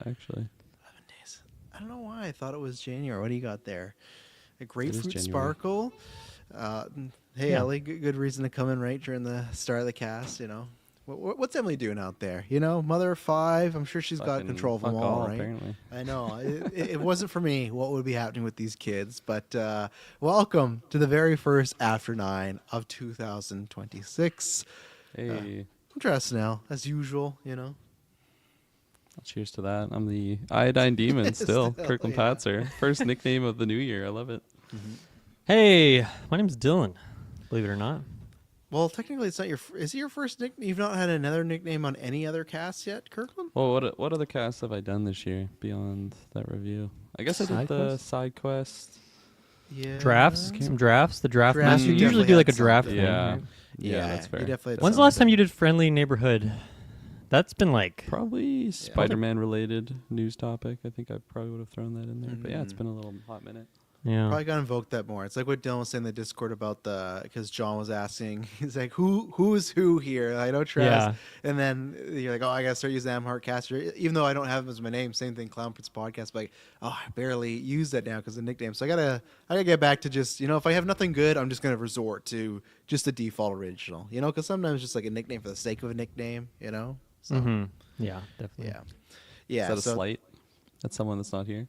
actually. 11 days. I don't know why I thought it was January. What do you got there? A grapefruit January. sparkle. Hey, Yeah. Ellie, good reason to come in right during the start of the cast. What's Emily doing out there? Mother of five. I'm sure she's got Fucking control of them fuck all, all, right? apparently. I know. It wasn't for me. What would be happening with these kids? But welcome to the very first After 9 of 2026. Hey, I'm dressed now, as usual. cheers to that. I'm the Iodine Demon still. Still, Kirkland yeah. Patzer. First nickname of the new year. I love it. Hey, my name's Dylan. Believe it or not. Well, technically, it's not your. Is it your first nickname? You've not had another nickname on any other cast yet, Kirkland? Well, what other casts have I done this year beyond that review? I guess I did Side the quest? side quest. Yeah. Drafts, some drafts. The draft Drafts, master. you You usually definitely do like a had draft something. thing. Yeah. right? Yeah, that's fair. You definitely had When's the last time something. you did Friendly Neighborhood? That's been like Probably Spider-Man related news topic. I think I probably would have thrown that in there. But yeah, it's been a little hot minute. yeah. Probably gotta invoke that more. It's like what Dylan was saying in the Discord about because John was asking. He's like, who is who here? I know Trez. Yeah. And then you're like, oh, I gotta start using Amhart Caster, even though I don't have him as my name. Same thing, Clown Prince Podcast. But like, oh, I barely use that now because of the nickname. So I gotta get back to just if I have nothing good, I'm just gonna resort to just the default original. Because sometimes just like a nickname for the sake of a nickname. So Mm-hmm. Yeah, definitely. yeah. Is that a so- slight? That's someone that's not here?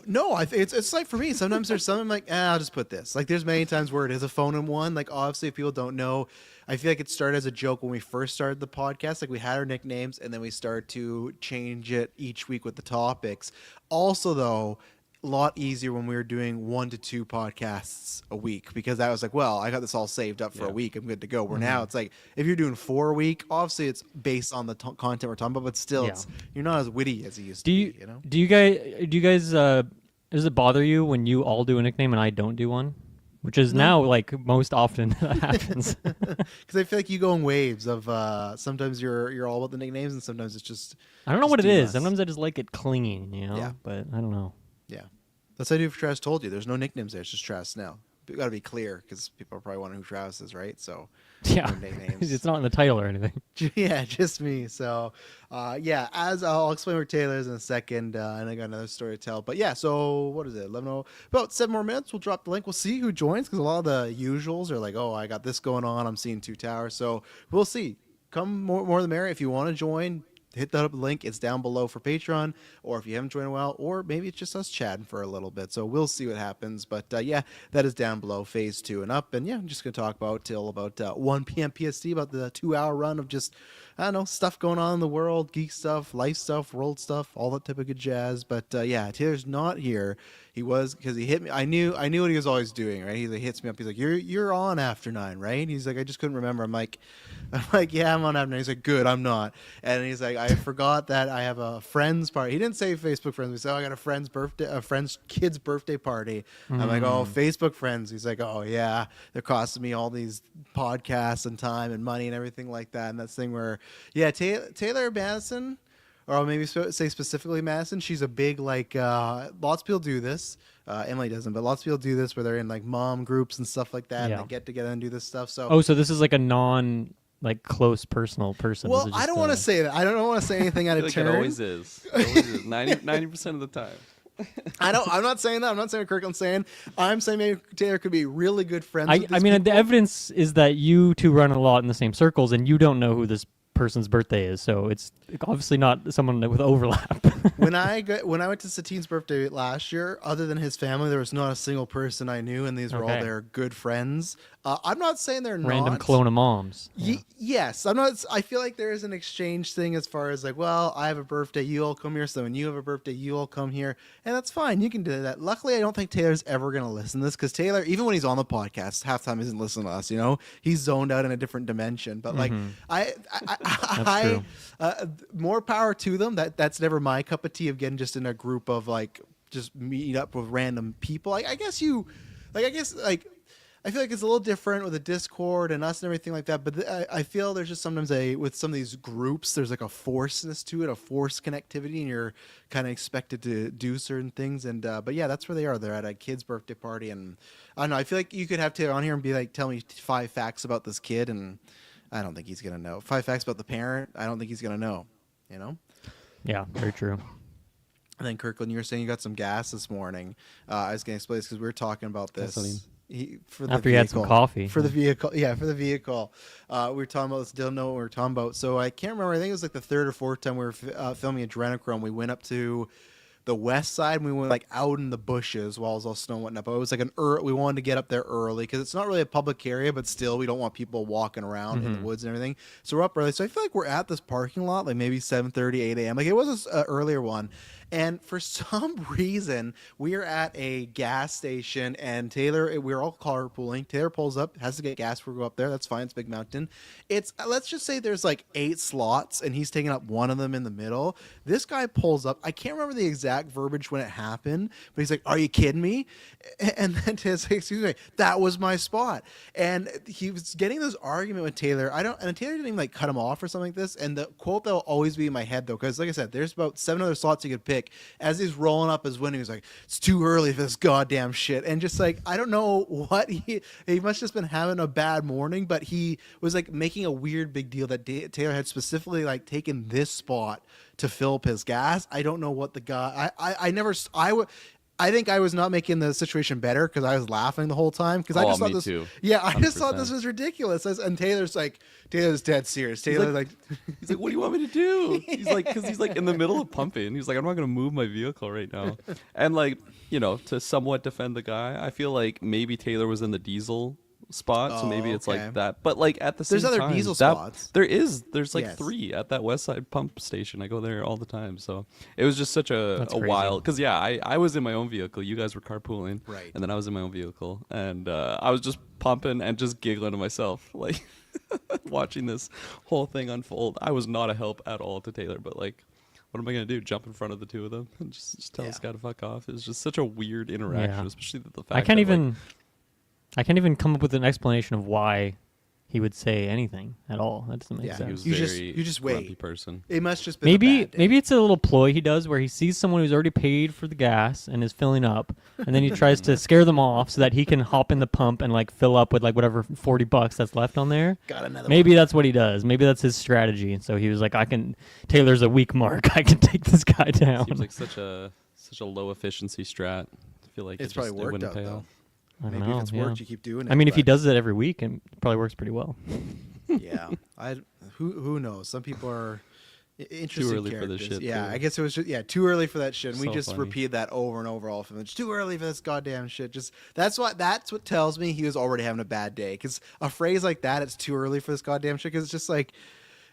No, it's like for me. Sometimes there's something like, I'll just put this. Like there's many times where it is a phone in one. Like obviously, if people don't know, I feel like it started as a joke when we first started the podcast. Like we had our nicknames, and then we started to change it each week with the topics. Also, though, a lot easier when we were doing 1 to 2 podcasts a week because that was like, well, I got this all saved up for a Yeah. week. I'm good to go. Where now it's like if you're doing 4 a week, obviously it's based on the content we're talking about, but still, Yeah. you're not as witty as you used Do to you be. do you guys does it bother you when you all do a nickname and I don't do one? Which is now like most often that happens. Because I feel like you go in waves of sometimes you're all about the nicknames and sometimes it's just I don't know just what it do is. less. Sometimes I just like it clean, Yeah. But I don't know. Yeah, that's what I do for Travis. Told you there's no nicknames there. It's just Travis now. We got to be clear because people are probably wondering who Travis is, right? So Yeah, no nicknames. it's not in the title or anything. Yeah, just me. So, yeah, as I'll explain where Taylor is in a second, and I got another story to tell. But yeah, so what is it? 11:00, about 7 more minutes. We'll drop the link. We'll see who joins because a lot of the usuals are like, oh, I got this going on. I'm seeing 2 towers. So we'll see. Come more the merrier. If you want to join, hit that up link. It's down below for Patreon, or if you haven't joined in a while, or maybe it's just us chatting for a little bit. So we'll see what happens. But yeah, that is down below, phase 2 and up. And yeah, I'm just gonna talk about till about 1 p.m. PST about the 2-hour run of just stuff going on in the world, geek stuff, life stuff, world stuff, all that type of good jazz. But yeah, Taylor's not here. He was because he hit me. I knew what he was always doing. Right? He hits me up. He's like, "You're on after 9, right?" He's like, "I just couldn't remember." I'm like, "Yeah, I'm on after 9." He's like, "Good, I'm not." And he's like, "I forgot that I have a friend's party." He didn't say Facebook friends. He said, "Oh, I got a friend's kid's birthday party." I'm like, "Oh, Facebook friends." He's like, "Oh yeah, they're costing me all these podcasts and time and money and everything like that." And that's thing where, yeah, Taylor Madison. Or I'll maybe say specifically Madison. She's a big lots of people do this. Emily doesn't, but lots of people do this where they're in like mom groups and stuff like that. Yeah. And they get together and do this stuff. So Oh, so this is like a non close personal person. well, This is I just don't want to say that. I don't want to say anything out I of feel like turn. it always is. It always is. 90% of the time. I'm not saying that. I'm not saying what Kirkland's saying. I'm saying maybe Taylor could be really good friends. with I these mean, the people. evidence is that you two run a lot in the same circles, and you don't know who this person's birthday is, so it's obviously not someone with overlap. when I went to Satine's birthday last year, other than his family, there was not a single person I knew, and these were all Okay. their good friends. I'm not saying they're Random not. clone of moms. Yeah. Yes, I'm not. I feel like there is an exchange thing as far as like, well, I have a birthday, you all come here. So when you have a birthday, you all come here, and that's fine. You can do that. Luckily, I don't think Taylor's ever gonna listen to this because Taylor, even when he's on the podcast, half the time he isn't listening to us. He's zoned out in a different dimension. But like, I more power to them. That's never my cup of tea of getting just in a group of like just meet up with random people. I feel like it's a little different with the Discord and us and everything like that. But I feel there's just sometimes with some of these groups, there's like a forceness to it, a forced connectivity, and you're kind of expected to do certain things. And but yeah, that's where they are. They're at a kid's birthday party, and I don't know. I feel like you could have Taylor on here and be like, tell me 5 facts about this kid, and I don't think he's gonna know. 5 facts about the parent, I don't think he's gonna know. Yeah, very true. And then Kirkland, you were saying you got some gas this morning. I was going to explain this because we were talking about this. Gasoline. For the After you had some vehicle. coffee. For the vehicle. Yeah, for the vehicle. We were talking about this. Didn't know what we were talking about. So I can't remember. I think it was like the third or fourth time we were filming Adrenochrome. We went up to the west side and we went like out in the bushes while it was all snow and whatnot. But it was like we wanted to get up there early because it's not really a public area, but still we don't want people walking around in the woods and everything. So we're up early. So I feel like we're at this parking lot like maybe 7:30, 8 a.m. Like it was an earlier one. And for some reason, we are at a gas station, and Taylor, we're all carpooling. Taylor pulls up, has to get gas before we go up there. That's fine. It's Big Mountain. It's, let's just say there's like 8 slots, and he's taking up one of them in the middle. This guy pulls up. I can't remember the exact verbiage when it happened, but he's like, "Are you kidding me?" And then Taylor's like, "Excuse me, that was my spot." And he was getting this argument with Taylor. And Taylor didn't even like cut him off or something like this. And the quote that will always be in my head though, because like I said, there's about 7 other slots you could pick. As he's rolling up his window, he's like, "It's too early for this goddamn shit." And just like, I don't know what he must just been having a bad morning, but he was like making a weird big deal that Taylor had specifically like taken this spot to fill up his gas. I don't know what the guy, I think I was not making the situation better because I was laughing the whole time because I just thought me this. too. Yeah, I just thought 100%. this was ridiculous. And Taylor's dead serious. Taylor's like He's like, "What do you want me to do?" He's like, because he's like in the middle of pumping. He's like, "I'm not gonna move my vehicle right now." And like, to somewhat defend the guy, I feel like maybe Taylor was in the diesel spot, so maybe it's okay. like that. But like at the same There's other time, diesel spots. There's like Yes. 3 at that West Side pump station. I go there all the time, so it was just such a That's crazy. wild. Because yeah, I was in my own vehicle. You guys were carpooling, Right. And then I was in my own vehicle, and I was just pumping and just giggling to myself, like watching this whole thing unfold. I was not a help at all to Taylor, but like, what am I gonna do? Jump in front of the two of them and just tell this guy to fuck off? It's just such a weird interaction, Yeah. especially the fact I can't that, like, even. I can't even come up with an explanation of why he would say anything at all. That doesn't make Yeah, he sense. was You just- very you just grumpy wait. person. it must just been a bad day. Maybe it's a little ploy he does where he sees someone who's already paid for the gas and is filling up, and then he tries to scare them off so that he can hop in the pump and like fill up with like whatever $40 that's left on there. Got another Maybe that's what he does. Maybe that's his strategy. And so he was like, Taylor's a weak mark. I can take this guy down. Seems like such a low efficiency strat. I feel like It's it probably just, it worked wouldn't out pay though. off. I don't Maybe know, if it's yeah. worked, you keep doing it. I mean, if he but- does it every week, it probably works pretty well. yeah, who knows? Some people are interesting early for this characters. shit, Yeah, too. I guess it was just too early for that shit. And we So just funny. repeated that over and over all of them. It's too early for this goddamn shit. Just that's what tells me he was already having a bad day. Because a phrase like that, it's too early for this goddamn shit. Because it's just like.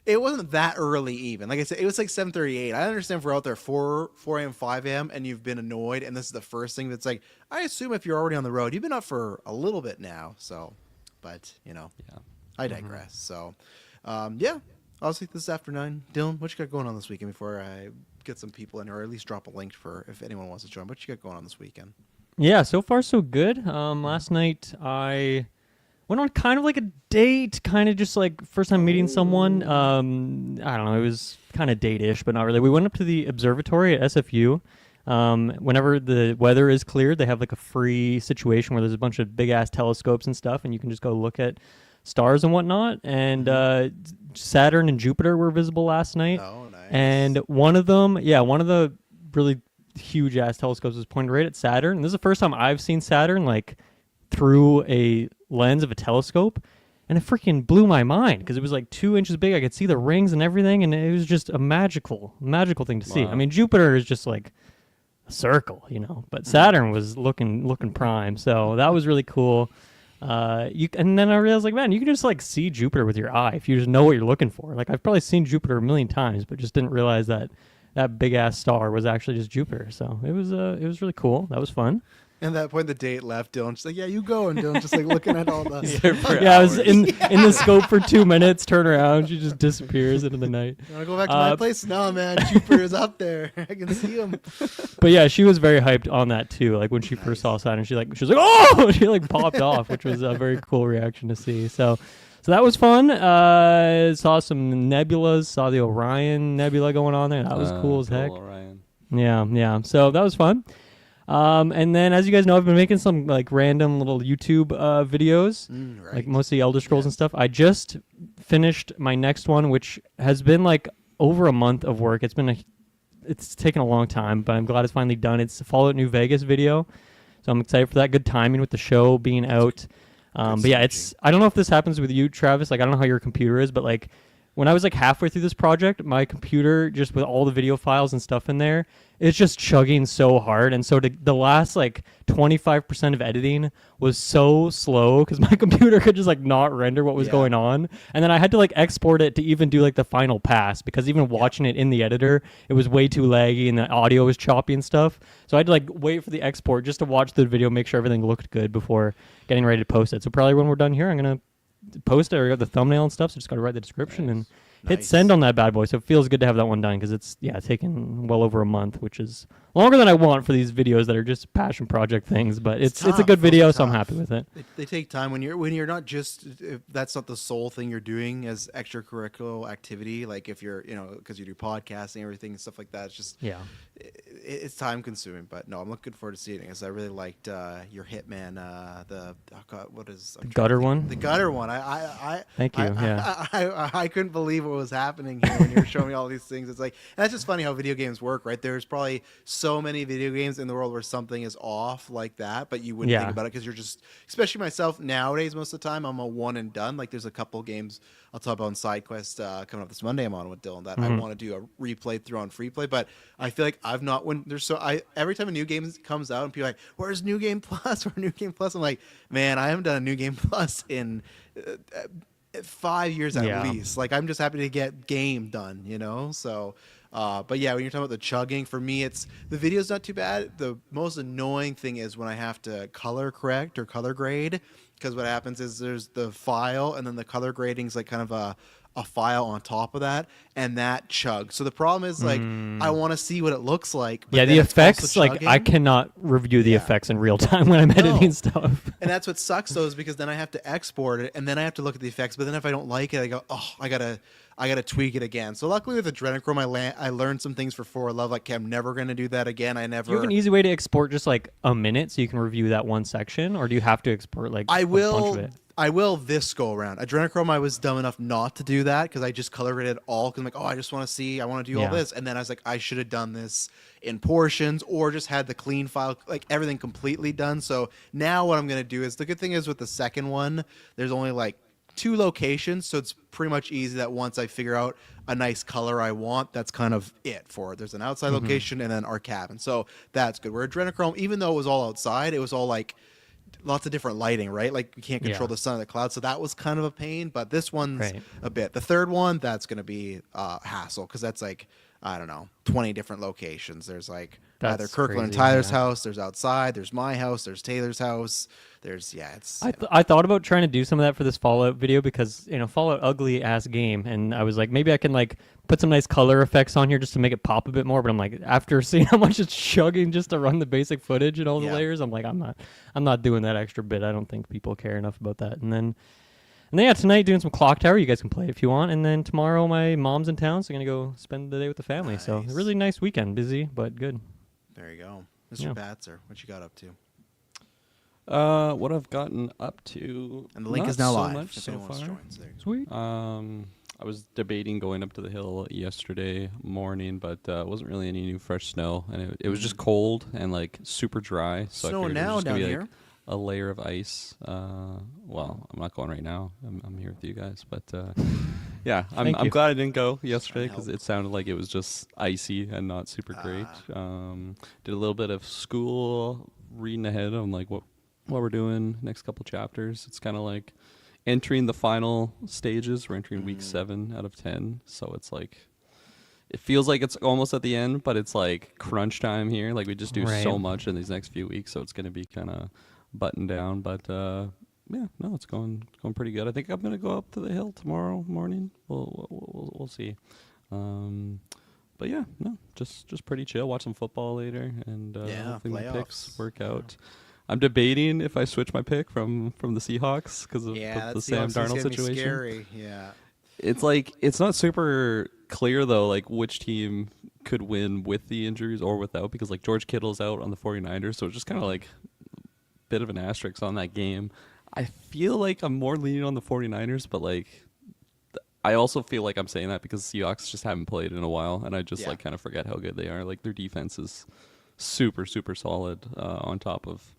It wasn't that early even. Like I said, it was like 7:38. I understand if we're out there 4 a.m., 5 a.m. and you've been annoyed and this is the first thing that's like, I assume if you're already on the road, you've been up for a little bit now. So, but, Yeah. I digress. So, yeah, I'll see this after 9. Dylan, what you got going on this weekend before I get some people in, or at least drop a link for if anyone wants to join? What you got going on this weekend? Yeah, so far so good. Last night I went on kind of like a date, kind of just like first time meeting someone. I don't know, it was kind of date-ish, but not really. We went up to the observatory at SFU. Whenever the weather is cleared, they have like a free situation where there's a bunch of big-ass telescopes and stuff, and you can just go look at stars and whatnot. And Saturn and Jupiter were visible last night. Oh, nice. And one of the really huge ass telescopes was pointed right at Saturn. And this is the first time I've seen Saturn like through a lens of a telescope. And it freaking blew my mind because it was like 2 inches big. I could see the rings and everything. And it was just a magical thing to see. Wow. I mean, Jupiter is just like a circle, but Saturn was looking prime. So that was really cool. And then I realized, like, man, you can just like see Jupiter with your eye if you just know what you're looking for. Like, I've probably seen Jupiter a million times, but just didn't realize that big ass star was actually just Jupiter. So it was really cool. That was fun. And at that point, the date left. Dylan just like, yeah, you go. And Dylan just like looking at all the. Yeah, I was in the scope for 2 minutes. Turn around, she just disappears into the night. You want to go back to my place? No, man. Jupiter's up there. I can see him. But yeah, she was very hyped on that too. Like when she first saw Saturn, she was like, oh, she like popped off, which was a very cool reaction to see. So that was fun. Saw some nebulas. Saw the Orion Nebula going on there. That was cool as heck. Orion. Yeah. So that was fun. And then, as you guys know, I've been making some like random little YouTube videos, Right. like mostly Elder Scrolls and stuff. I just finished my next one, which has been like over a month of work. It's been it's taken a long time, but I'm glad it's finally done. It's a Fallout New Vegas video, so I'm excited for that. Good timing with the show being out. But yeah, I don't know if this happens with you, Travis. Like, I don't know how your computer is, but like when I was like halfway through this project, my computer, just with all the video files and stuff in there, it's just chugging so hard. And so the last like 25% of editing was so slow because my computer could just like not render what was going on. And then I had to like export it to even do like the final pass, because even watching it in the editor, it was way too laggy and the audio was choppy and stuff. So I had to like wait for the export just to watch the video, make sure everything looked good before getting ready to post it. So probably when we're done here, I'm going to post it, or got the thumbnail and stuff, so just got to write the description and hit send on that bad boy. So it feels good to have that one done, because it's taken well over a month, which is longer than I want for these videos that are just passion project things. But it's a good video, so I'm happy with it. They take time when you're not just, if that's not the sole thing you're doing as extracurricular activity. Like if you're because you do podcasting and everything and stuff like that. It's just it's time consuming. But no, I'm looking forward to seeing it, because I really liked your Hitman. The gutter one. The gutter one. I thank you. I couldn't believe what was happening here when you were showing me all these things. It's like, and that's just funny how video games work, right? There's probably so many video games in the world where something is off like that, but you wouldn't think about it because you're just, especially myself nowadays, most of the time I'm a one and done. Like there's a couple games I'll talk about on SideQuest coming up this Monday I'm on with Dylan that I want to do a replay through on free play, but I feel like I've not, when there's every time a new game comes out and people are like, where's New Game Plus or New Game Plus? I'm like, man, I haven't done a New Game Plus in 5 years at least. Like I'm just happy to get game done, so but yeah, when you're talking about the chugging, for me it's the video's not too bad. The most annoying thing is when I have to color correct or color grade, because what happens is there's the file and then the color grading is like kind of a file on top of that, and that chugs. So the problem is like I want to see what it looks like. But the effects, like I cannot review the effects in real time when I'm editing stuff. And that's what sucks though, is because then I have to export it and then I have to look at the effects. But then if I don't like it, I go, oh, I gotta tweak it again. So luckily with Adrenochrome, I learned some things for 4 Love. Like, okay, I'm never gonna do that again. Do you have an easy way to export just like a minute so you can review that one section, or do you have to export like a bunch of it? I will this go around. Adrenochrome, I was dumb enough not to do that because I just color graded all, because I'm like, oh, I just want to see, I want to do all this. And then I was like, I should have done this in portions or just had the clean file, like everything completely done. So now what I'm going to do is, the good thing is with the second one, there's only like 2 locations. So it's pretty much easy that once I figure out a nice color I want, that's kind of it for it. There's an outside location and then our cabin. So that's good. Where Adrenochrome, even though it was all outside, it was all like lots of different lighting, right? Like you can't control the sun or the clouds, so that was kind of a pain. But this one's a bit. The third one, that's going to be hassle, because that's like, I don't know, 20 different locations. There's like either Kirkland and Tyler's house, there's outside, there's my house, there's Taylor's house, there's it's. I thought about trying to do some of that for this Fallout video, because Fallout ugly ass game, and I was like, maybe I can like put some nice color effects on here just to make it pop a bit more. But I'm like, after seeing how much it's chugging just to run the basic footage and all the layers, I'm like, I'm not doing that extra bit. I don't think people care enough about that. And then tonight doing some Clock Tower. You guys can play if you want. And then tomorrow my mom's in town, so I'm gonna go spend the day with the family. Nice. So a really nice weekend, busy but good. There you go, Mr. Batzer. What you got up to? What I've gotten up to, and the link is now live. Much so far. Sweet. I was debating going up to the hill yesterday morning, but wasn't really any new fresh snow, and it was just cold and like super dry. So snow I figured now it was down gonna be here. Like a layer of ice. Well, I'm not going right now. I'm here with you guys, but yeah, I'm glad I didn't go yesterday, because it sounded like it was just icy and not super great. Did a little bit of school reading ahead on like what we're doing next couple chapters. It's kind of like entering the final stages. We're entering week 7 out of 10, so it's like it feels like it's almost at the end, but it's like crunch time here. Like we just do so much in these next few weeks, so it's going to be kind of buttoned down. But yeah, no, it's going pretty good. I think I'm going to go up to the hill tomorrow morning. We'll see. But yeah, no, just pretty chill. Watch some football later, and hopefully my picks work out. I'm debating if I switch my pick from the Seahawks because of the Sam Darnold situation. Scary. Yeah, it's like it's not super clear though, like which team could win with the injuries or without, because like George Kittle's out on the 49ers, so it's just kind of like a bit of an asterisk on that game. I feel like I'm more leaning on the 49ers, but like I also feel like I'm saying that because Seahawks just haven't played in a while, and I just Yeah. like kind of forget how good they are. Like their defense is super super solid on top of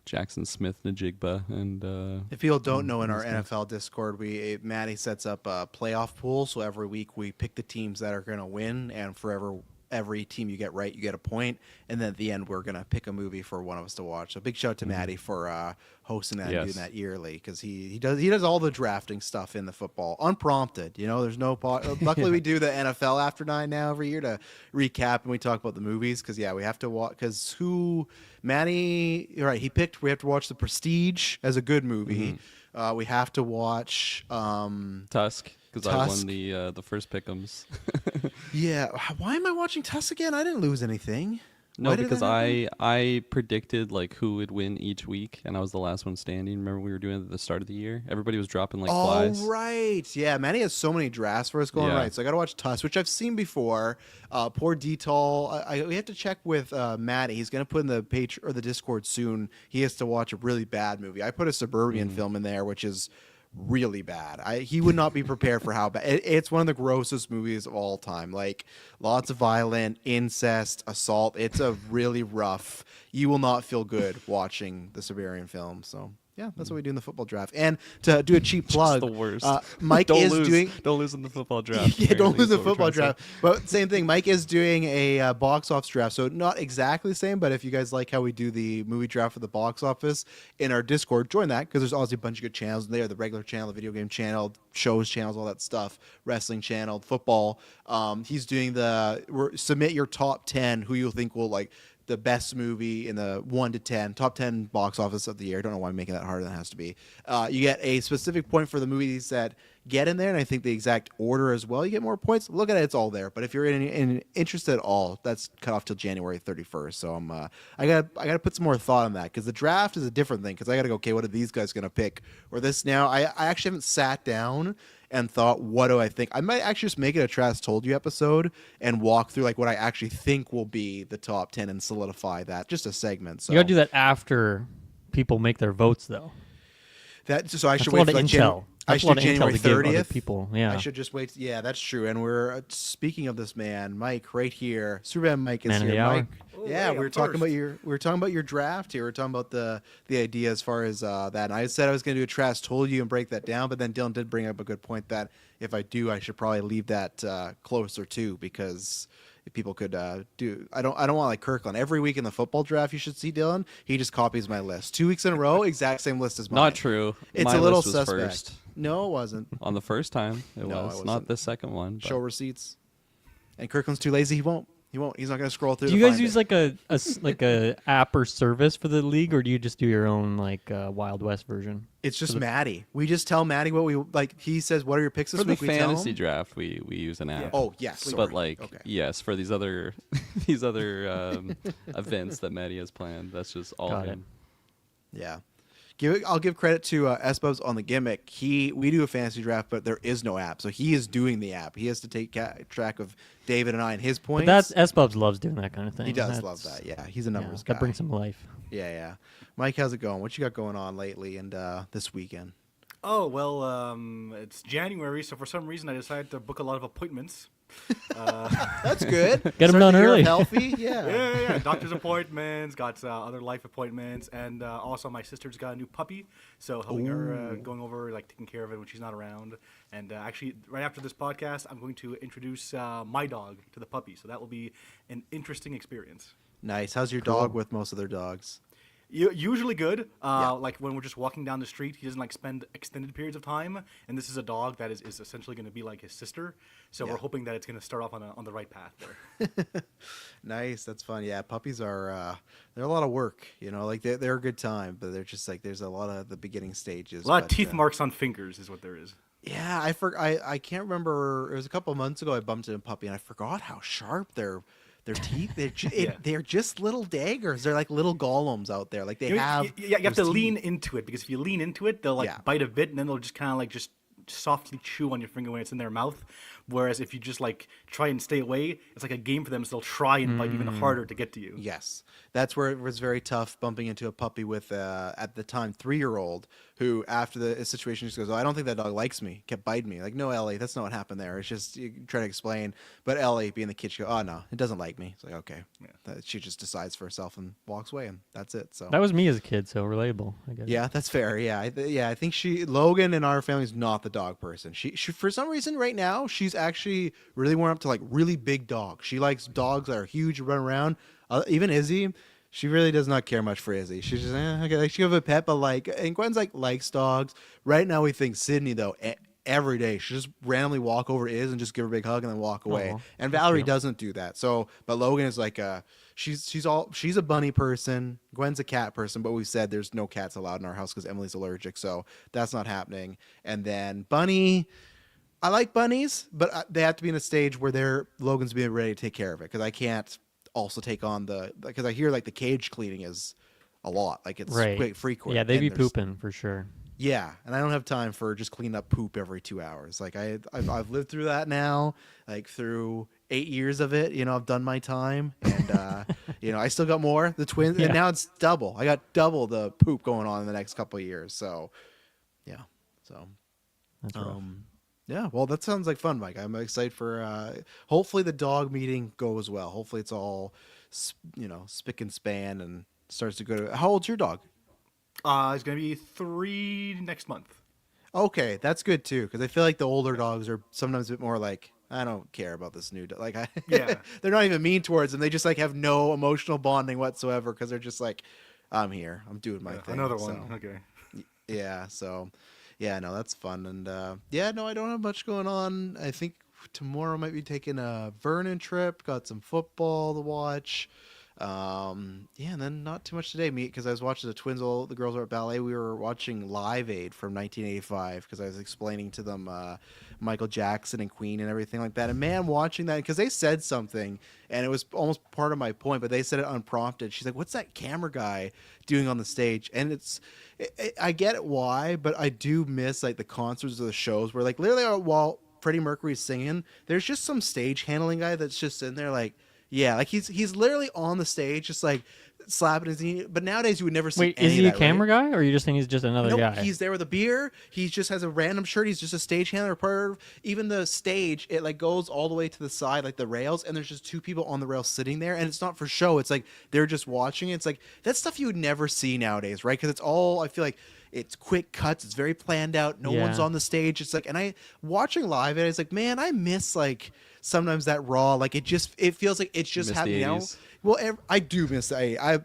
Jackson Smith, Najigba, and If people don't know, in those our guys. NFL Discord, Maddie sets up a playoff pool. So every week we pick the teams that are going to win, and for every team you get right, you get a point. And then at the end, we're going to pick a movie for one of us to watch. So big shout out to Maddie for hosting that and Yes. doing that yearly, because he does all the drafting stuff in the football unprompted. You know, there's no luckily we do the NFL After 9 now every year to recap, and we talk about the movies, because we have to watch, because Manny, you're right, he picked, we have to watch The Prestige as a good movie. We have to watch Tusk, because I won Tusk. the first pick'ems. yeah, why am I watching Tusk again? I didn't lose anything. No, Why did because that happen? I predicted like who would win each week, and I was the last one standing. Remember we were doing it at the start of the year? Everybody was dropping like flies. Oh, right. Yeah, Manny has so many drafts for us going Yeah. right. So I got to watch Tusk, which I've seen before. Poor Detail. We have to check with Maddie. He's going to put in the page or the Discord soon. He has to watch a really bad movie. I put a Suburban film in there, which is really bad. He would not be prepared for how bad. It's one of the grossest movies of all time. Like lots of violent, incest, assault. It's a really rough. You will not feel good watching the Suburban film. So yeah, that's what we do in the football draft. And to do a cheap plug, Just the worst. Mike don't is lose, doing. Don't lose in the football draft. Yeah, don't apparently, lose is the what we're football trying to draft. But same thing. Mike is doing a box office draft, so not exactly the same. But if you guys like how we do the movie draft for the box office in our Discord, join that, because there's obviously a bunch of good channels in there. The regular channel, the video game channel, shows channels, all that stuff. Wrestling channel, football. He's doing submit your top 10 who you think will like the best movie in the 1 to 10, top 10 box office of the year. I don't know why I'm making that harder than it has to be. You get a specific point for the movies that get in there, and I think the exact order as well. You get more points. Look at it; it's all there. But if you're in interested at all, that's cut off till January 31st. So I gotta put some more thought on that, because the draft is a different thing. Because I gotta go, okay, what are these guys gonna pick? Or this now? I actually haven't sat down and thought, what do I think? I might actually just make it a Trash Told You episode and walk through like what I actually think will be the top 10 and solidify that. Just a segment. So You gotta do that after people make their votes, though. So I That's should a wait lot for of like intel. I That's should a lot do of intel January to give other 30th. people. Yeah. I should just wait. Yeah, that's true. And we're speaking of this man, Mike, right here. Superman Mike is Man of here. the hour. Mike. Oh, Yeah, wait, we were I'm talking first. about your draft here. We are talking about the idea as far as that. And I said I was going to do a Trash Told You and break that down, but then Dylan did bring up a good point that if I do, I should probably leave that closer too, because if people could do. I don't want like Kirkland every week in the football draft. You should see Dylan. He just copies my list 2 weeks in a row, exact same list as mine. Not true. It's My a little list was suspect. first. No, it wasn't. On the first time, it No, it was wasn't. not the second one. But Show receipts. And Kirkland's too lazy. He won't. He's not going to scroll through. Do you to guys find use it. like like a app or service for the league, or do you just do your own like Wild West version? It's just Maddie. We just tell Maddie what we like. He says, "What are your picks this for the week?" We tell fantasy him. draft, we use an app. Oh yes, but sorry. like okay. yes, for these other these other events that Maddie has planned, that's just all Got it. him. Yeah. I'll give credit to Esbubs on the gimmick. We do a fantasy draft, but there is no app, so he is doing the app. He has to take track of David and I and his But points. that's S-Bubs loves doing that kind of thing. he does That's- love that. Yeah, he's a yeah, numbers guy. that brings some life. Yeah. Mike, how's it going? What you got going on lately and this weekend? Oh, well, it's January, so for some reason I decided to book a lot of appointments. That's good. Get 'em Start done the year early. Healthy. Yeah. Yeah. Doctor's appointments, got other life appointments, and also my sister's got a new puppy, so helping her, going over, like, taking care of it when she's not around. And actually, right after this podcast, I'm going to introduce my dog to the puppy, so that will be an interesting experience. Nice. How's your dog with most of their dogs? Usually good. Yeah. Like when we're just walking down the street, he doesn't like spend extended periods of time. And this is a dog that is essentially going to be like his sister. So Yeah. we're hoping that it's going to start off on the right path there. Nice, that's fun. Yeah, puppies are they're a lot of work. You know, like they're a good time, but they're just like there's a lot of the beginning stages. A lot of but, teeth marks on fingers is what there is. Yeah, I can't remember. It was a couple of months ago. I bumped into a puppy, and I forgot how sharp their teeth. They're just little daggers. They're like little golems out there. Like they have. You have to those lean teeth. into it, because if you lean into it, they'll like Yeah. bite a bit, and then they'll just kind of like just softly chew on your finger when it's in their mouth. Whereas if you just like try and stay away, it's like a game for them, so they'll try and bite even harder to get to you. Yes, that's where it was very tough bumping into a puppy with at the time 3-year-old who after the situation just goes, "Oh, I don't think that dog likes me." Kept biting me. Like, no, Ellie, that's not what happened there. It's just you try to explain, but Ellie being the kid, she goes, "Oh no, it doesn't like me." It's like, okay, she just decides for herself and walks away, and that's it. So That was me as a kid, so relatable. I guess. yeah, that's fair. Yeah, I think Logan in our family is not the dog person. She for some reason right now she's actually really warmed up to like really big dogs. She likes dogs that are huge, run around. Even Izzy, she really does not care much for Izzy. She's just okay. Like she have a pet, but like, and Gwen's like likes dogs. Right now we think Sydney though. Every day she just randomly walk over to Iz and just give her a big hug and then walk away. Aw, And that's Valerie cute. doesn't do that. So, but Logan is like she's a bunny person. Gwen's a cat person, but we said there's no cats allowed in our house because Emily's allergic, so that's not happening. And then Bunny, I like bunnies, but they have to be in a stage where Logan's being ready to take care of it because I can't also take on because I hear like the cage cleaning is a lot, like it's Right. quite frequent. Yeah, they and be there's- pooping for sure. Yeah, and I don't have time for just cleaning up poop every 2 hours. Like I've lived through that now, like through 8 years of it. You know, I've done my time, and you know, I still got more. The twins, Yeah. and now it's double. I got double the poop going on in the next couple of years. So, yeah, so That's rough. yeah. Well, that sounds like fun, Mike. I'm excited for. Hopefully, the dog meeting goes well. Hopefully, it's all, spick and span and starts to go to. How old's your dog? It's gonna be 3 next month. Okay, that's good too, because I feel like the older dogs are sometimes a bit more like, I don't care about this new dog. Like, Yeah. they're not even mean towards them. They just like have no emotional bonding whatsoever because they're just like, I'm here, I'm doing my thing. Another one. So, Okay. yeah. So, yeah, no, that's fun. And yeah, no, I don't have much going on. I think tomorrow might be taking a Vernon trip. Got some football to watch. Yeah, and then not too much today. Because I was watching the twins while the girls were at ballet. We were watching Live Aid from 1985 because I was explaining to them Michael Jackson and Queen and everything like that. And man, watching that, because they said something and it was almost part of my point, but they said it unprompted. She's like, "What's that camera guy doing on the stage?" And I get it why, but I do miss like the concerts or the shows where like literally while Freddie Mercury's singing, there's just some stage handling guy that's just sitting there like. Yeah, like he's literally on the stage, just like slapping his knee. But nowadays, you would never see. Wait, any is he of a that, camera right? guy, or are you just saying he's just another Nope, guy? he's there with a beer. He just has a random shirt. He's just a stage handler. Part of even the stage, it like goes all the way to the side, like the rails, and there's just two people on the rails sitting there, and it's not for show. It's like they're just watching. It's like that's stuff you would never see nowadays, right? Because it's all I feel like. It's quick cuts. It's very planned out. No Yeah. one's on the stage. It's like, and I watching live, and it's like, man, I miss like sometimes that raw. Like it feels like it's just Miss the happening now. 80s. Well, I do miss I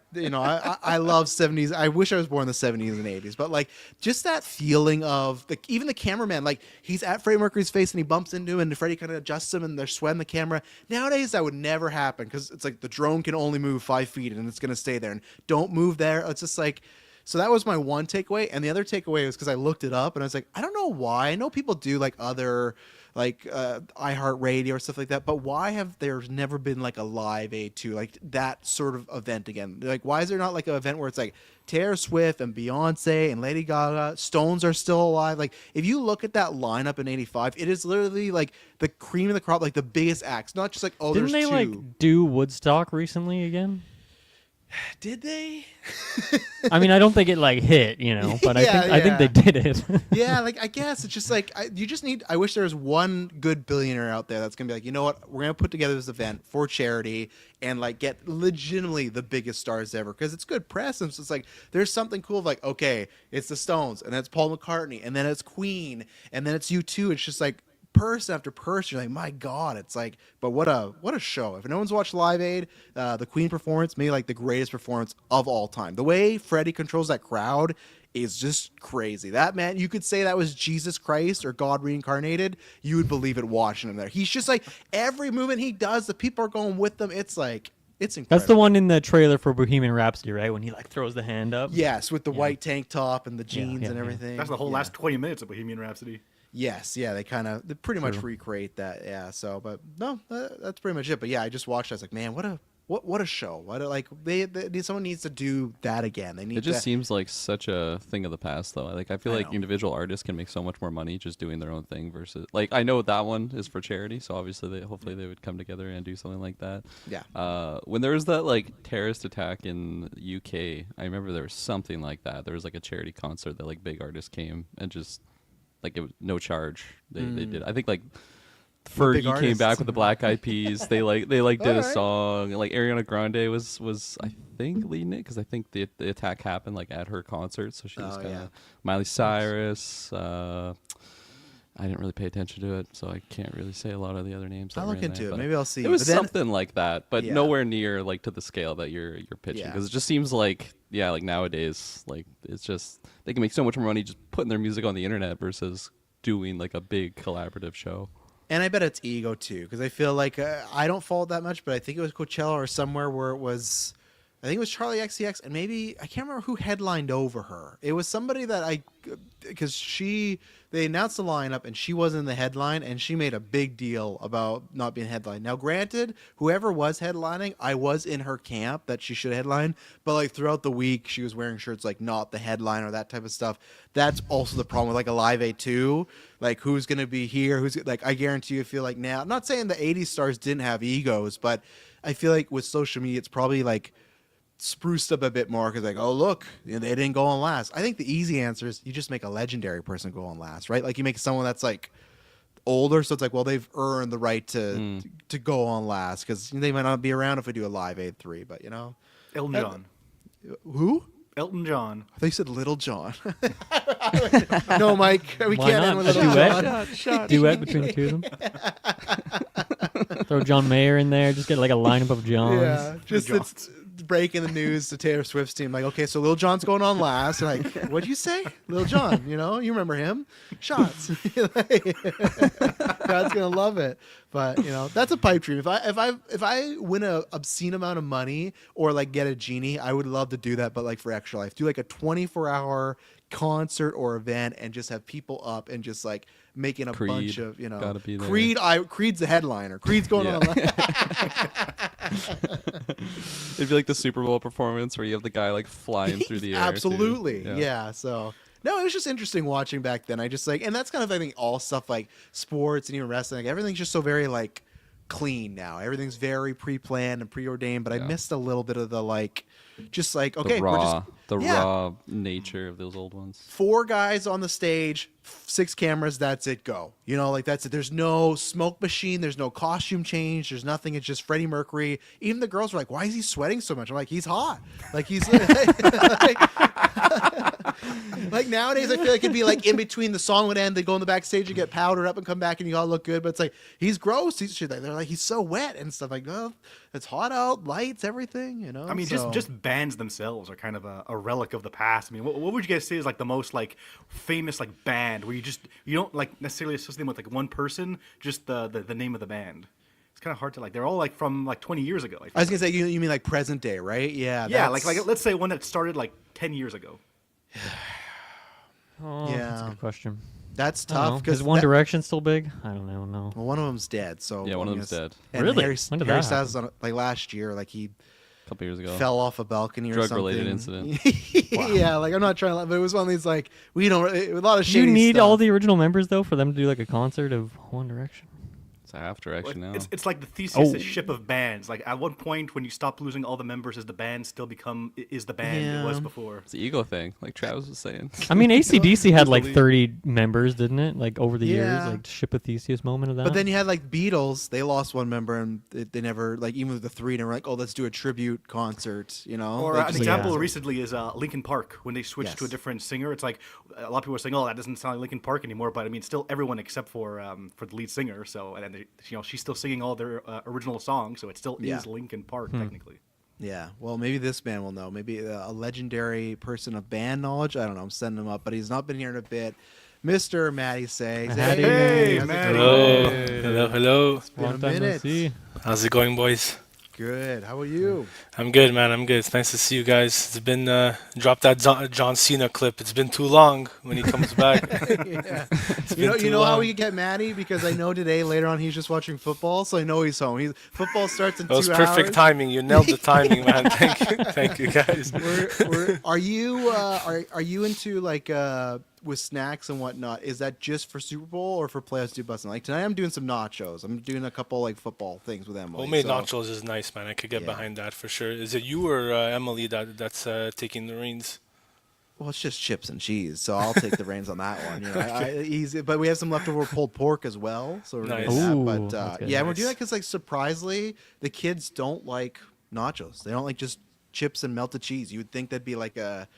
love 70s. I wish I was born in the 70s and 80s, but like just that feeling of even the cameraman, like he's at Freddie Mercury's face and he bumps into him and Freddie kind of adjusts him and they're sweating the camera. Nowadays that would never happen because it's like the drone can only move 5 feet and it's gonna stay there and don't move there. It's just like. So that was my one takeaway, and the other takeaway was because I looked it up and I was like, I don't know why. I know people do like other like iHeartRadio or stuff like that, but why have there's never been like a Live Aid to like that sort of event again? Like, why is there not like an event where it's like Taylor Swift and Beyonce and Lady Gaga, Stones are still alive? Like, if you look at that lineup in '85, it is literally like the cream of the crop, like the biggest acts, not just like Didn't there's they two. like do Woodstock recently again? Did they? I mean, I don't think it like hit, but Yeah, I think they did it. Yeah, like I guess it's just like you just need. I wish there was one good billionaire out there that's gonna be like, you know what, we're gonna put together this event for charity and like get legitimately the biggest stars ever because it's good press and it's like there's something cool of like okay, it's the Stones and then it's Paul McCartney and then it's Queen and then it's U2. It's just like person after person, you're like, my God, it's like, but what a show. If no one's watched Live Aid, the Queen performance, maybe like the greatest performance of all time. The way Freddie controls that crowd is just crazy. That man, you could say that was Jesus Christ or God reincarnated. You would believe it watching him there. He's just like, every movement he does, the people are going with them. It's like, it's incredible. That's the one in the trailer for Bohemian Rhapsody, right? When he like throws the hand up. Yes, with the white tank top and the jeans yeah, and yeah. everything. That's the whole Yeah. last 20 minutes of Bohemian Rhapsody. Yes, yeah, they pretty much recreate that, yeah. So, but no, that's pretty much it. But yeah, I just watched. I was like, man, what what a show. What like someone needs to do that again. They need It just to, seems like such a thing of the past, though. Like I feel I like know. individual artists can make so much more money just doing their own thing versus like I know that one is for charity, so obviously hopefully they would come together and do something like that. Yeah. When there was that like terrorist attack in the UK, I remember there was something like that. There was like a charity concert that like big artists came and just like it was no charge. They did. I think like big Fergie came artists? back with the Black Eyed Peas. They did a Alright. song. Like Ariana Grande was I think leading it because I think the attack happened like at her concert, so she was Oh, kind of yeah. Miley Cyrus. I didn't really pay attention to it, so I can't really say a lot of the other names. that I'll were look in into there, it. but Maybe I'll see. It was But then- something like that, but Yeah. nowhere near like to the scale that you're pitching. Yeah. Because it just seems like like nowadays, like it's just they can make so much more money just putting their music on the internet versus doing like a big collaborative show. And I bet it's ego too, because I feel like I don't follow it that much, but I think it was Coachella or somewhere where it was, I think it was Charlie XCX, and maybe I can't remember who headlined over her. It was somebody that because they announced the lineup and she wasn't in the headline, and she made a big deal about not being headline. Now, granted, whoever was headlining, I was in her camp that she should headline, but like throughout the week, she was wearing shirts like not the headline or that type of stuff. That's also the problem with like a Live Aid 2. Like who's gonna be here? Who's like? I guarantee you, I feel like now. I'm not saying the '80s stars didn't have egos, but I feel like with social media, it's probably like spruced up a bit more because like, oh look, they didn't go on last. I think the easy answer is you just make a legendary person go on last, right? Like you make someone that's like older, so it's like, well, they've earned the right to go on last because they might not be around if we do a Live Aid 3, but you know, Elton John. who? Elton John. I think you said Little John. No, Mike, we Why can't not? end with A Little duet? John. Duet between the two of them. Throw John Mayer in there. Just get like a lineup of Johns. Yeah, just Johns. it's breaking the news to Taylor Swift's team. Like, okay, so Lil Jon's going on last. And like, what'd you say? Lil Jon, you know, you remember him? Shots. God's gonna love it. But you know, that's a pipe dream. If I win a obscene amount of money or like get a genie, I would love to do that. But like for extra life, do like a 24-hour concert or event and just have people up and just like making a Creed, bunch of, you know, gotta be there. Creed's the headliner. Creed's going Yeah. on. It'd be like the Super Bowl performance where you have the guy like flying through the air. too. Absolutely. Yeah. So no, it was just interesting watching back then. I just like, and that's kind of, I think, all stuff like sports and even wrestling. Like, everything's just so very like clean now. Everything's very pre-planned and preordained. But I Yeah. missed a little bit of the like, just like, The okay, we're raw, just the yeah. raw nature of those old ones. 4 guys on the stage, 6 cameras, that's it, go. You know, like that's it. There's no smoke machine, there's no costume change, there's nothing. It's just Freddie Mercury. Even the girls were like, why is he sweating so much? I'm like, he's hot. Like he's like nowadays I feel like it'd be like in between the song would end, they go in the backstage and get powdered up and come back and you all look good. But it's like he's gross. They're like he's so wet and stuff like, oh, it's hot out, lights, everything, you know. I mean, So- just bands themselves are kind of a relic of the past. I mean, what would you guys say is like the most like famous like band where you don't like necessarily associate them with like one person, just the name of the band? It's kind of hard to like. They're all like from like 20 years ago. Like, I was gonna say you mean like present day, right? Yeah. yeah, that's- like let's say one that started like 10 years ago. Oh, that's Yeah. a good question. That's I don't know. tough because Is One Direction still big? I don't know. No. Well, one of them's dead. So Yeah, one of I'm them's gonna dead. And Really? Harry, When did Harry that Styles on like last year, like he A couple years ago. fell off a balcony or something. Drug-related incident. Yeah, like I'm not trying to, but it was one of these like we don't a lot of Do you shady need stuff. all the original members though for them to do like a concert of One Direction? It's a half direction now. It's like the Theseus Oh. ship of bands. Like at one point when you stop losing all the members, is the band still is the band it was Yeah. before? It's the ego thing, like Travis was saying. I mean, ACDC had Just like believe. 30 members, didn't it? Like over the years, Yeah. like ship of Theseus moment of that. But then you had like Beatles, they lost one member and they never like even with the 3 they were like, oh, let's do a tribute concert, you know. Or They an just- example Yeah. recently is Linkin Park when they switched to a Yes. different singer. It's like a lot of people are saying, "Oh, that doesn't sound like Linkin Park anymore." But I mean, still everyone except for the lead singer. So and they, she's still singing all their original songs, so it still Yeah. is Linkin Park technically. Yeah, well, maybe this man will know. Maybe a legendary person of band knowledge. I don't know. I'm sending him up, but he's not been here in a bit. Mr. Matty Say. Matty. Hey, how's it Matty. going? Hello, hello. Been a Long time no minute. see. How's it going, boys? Good. How are you? I'm good, man. I'm good. It's nice to see you guys. It's been drop that John Cena clip. It's been too long when he comes back. Yeah. It's You know, been too you know how long. we get Maddie because I know today later on he's just watching football, so I know he's home. Football starts in That was 2 perfect hours. timing. You nailed the timing, man. Thank you, guys. Are you are you into like with snacks and whatnot? Is that just for Super Bowl or for playoffs? Do busting? Like tonight, I'm doing some nachos. I'm doing a couple like football things with Emily. Homemade so- nachos is nice, man. I could get Yeah. behind that for sure. Is it you or Emily that's taking the reins? Well, it's just chips and cheese, so I'll take the reins on that one. You know, easy. But we have some leftover pulled pork as well, so we're Nice. doing that. Ooh, But that's good. yeah, we're doing Nice. that because like surprisingly, the kids don't like nachos. They don't like just chips and melted cheese. You would think that'd be like an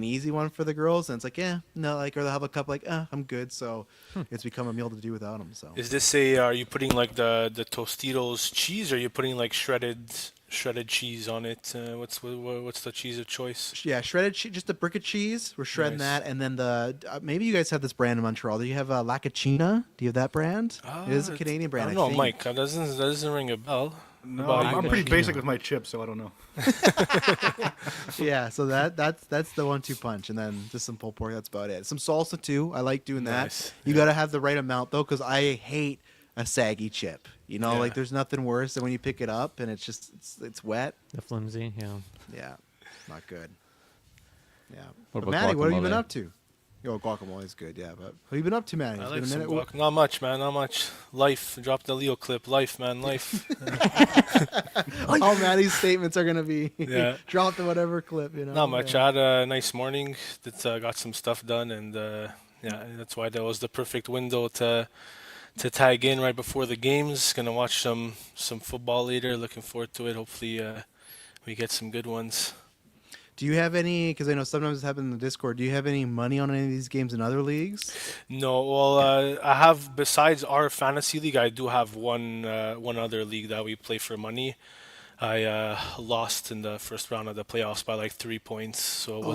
easy one for the girls, and it's like no, like or they'll have a cup like I'm good. So it's become a meal to do without them. So Is this are you putting like the Tostitos cheese, or are you putting like shredded cheese on it? What's the cheese of choice? yeah, shredded cheese, just a brick of cheese. We're shredding Nice. that, and then the maybe you guys have this brand in Montreal. Do you have La Cucina? Do you have that brand? it is a Canadian brand. I don't know, think. Mike. That doesn't ring a bell. No, About you I'm guys. pretty basic with my chips, so I don't know. Yeah, so that's the 1-2 punch, and then just some pulled pork. That's about it. Some salsa too. I like doing that. Nice, You got to have the right amount though, because I hate a saggy chip. You know, Yeah. like there's nothing worse than when you pick it up and it's just it's wet. The flimsy, yeah. Yeah, not good. Yeah. What But about Maddie, what have you been guacamole? up to? Yo, guacamole is good. Yeah, but what have you been up to, Maddie? I It's like been a some minute. guac. Not much, man. Not much. Life. Drop the Leo clip. Life, man. Life. All Maddie's statements are gonna be Yeah. dropped in whatever clip. You know. Not much. Yeah. I had a nice morning. That got some stuff done, and yeah, that's why that was the perfect window to tag in right before the games. Gonna watch some football later. Looking forward to it. Hopefully, we get some good ones. Do you have any? Because I know sometimes it happens in the Discord. Do you have any money on any of these games in other leagues? No, well, I have besides our fantasy league, I do have one other league that we play for money. I lost in the first round of the playoffs by like 3 points, so it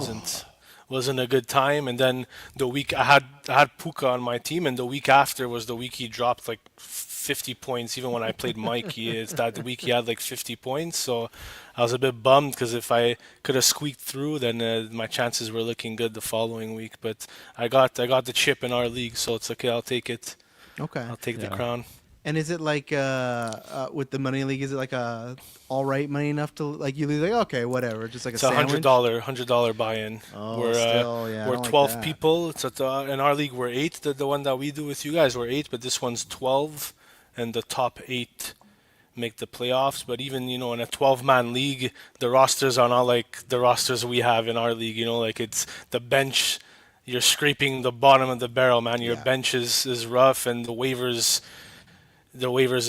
wasn't a good time. And then the week I had Puka on my team, and the week after was the week he dropped like 50 points. Even when I played Mike, it's that week he had like 50 points. So I was a bit bummed because if I could have squeaked through, then my chances were looking good the following week. But I got the chip in our league, so it's okay. I'll take it. Okay. I'll take the Yeah. crown. And is it like with the money league? Is it like a all right money enough to like you lose like okay whatever just like It's a a sandwich? $100 buy-in. Oh, we're still, yeah, I we're don't like 12 that. people. It's in our league we're 8. The one that we do with you guys we're 8, but this one's 12, and the top 8 make the playoffs. But even in a 12-man league, the rosters are not like the rosters we have in our league. Like it's the bench. You're scraping the bottom of the barrel, man. Your Yeah. bench is rough, and the waivers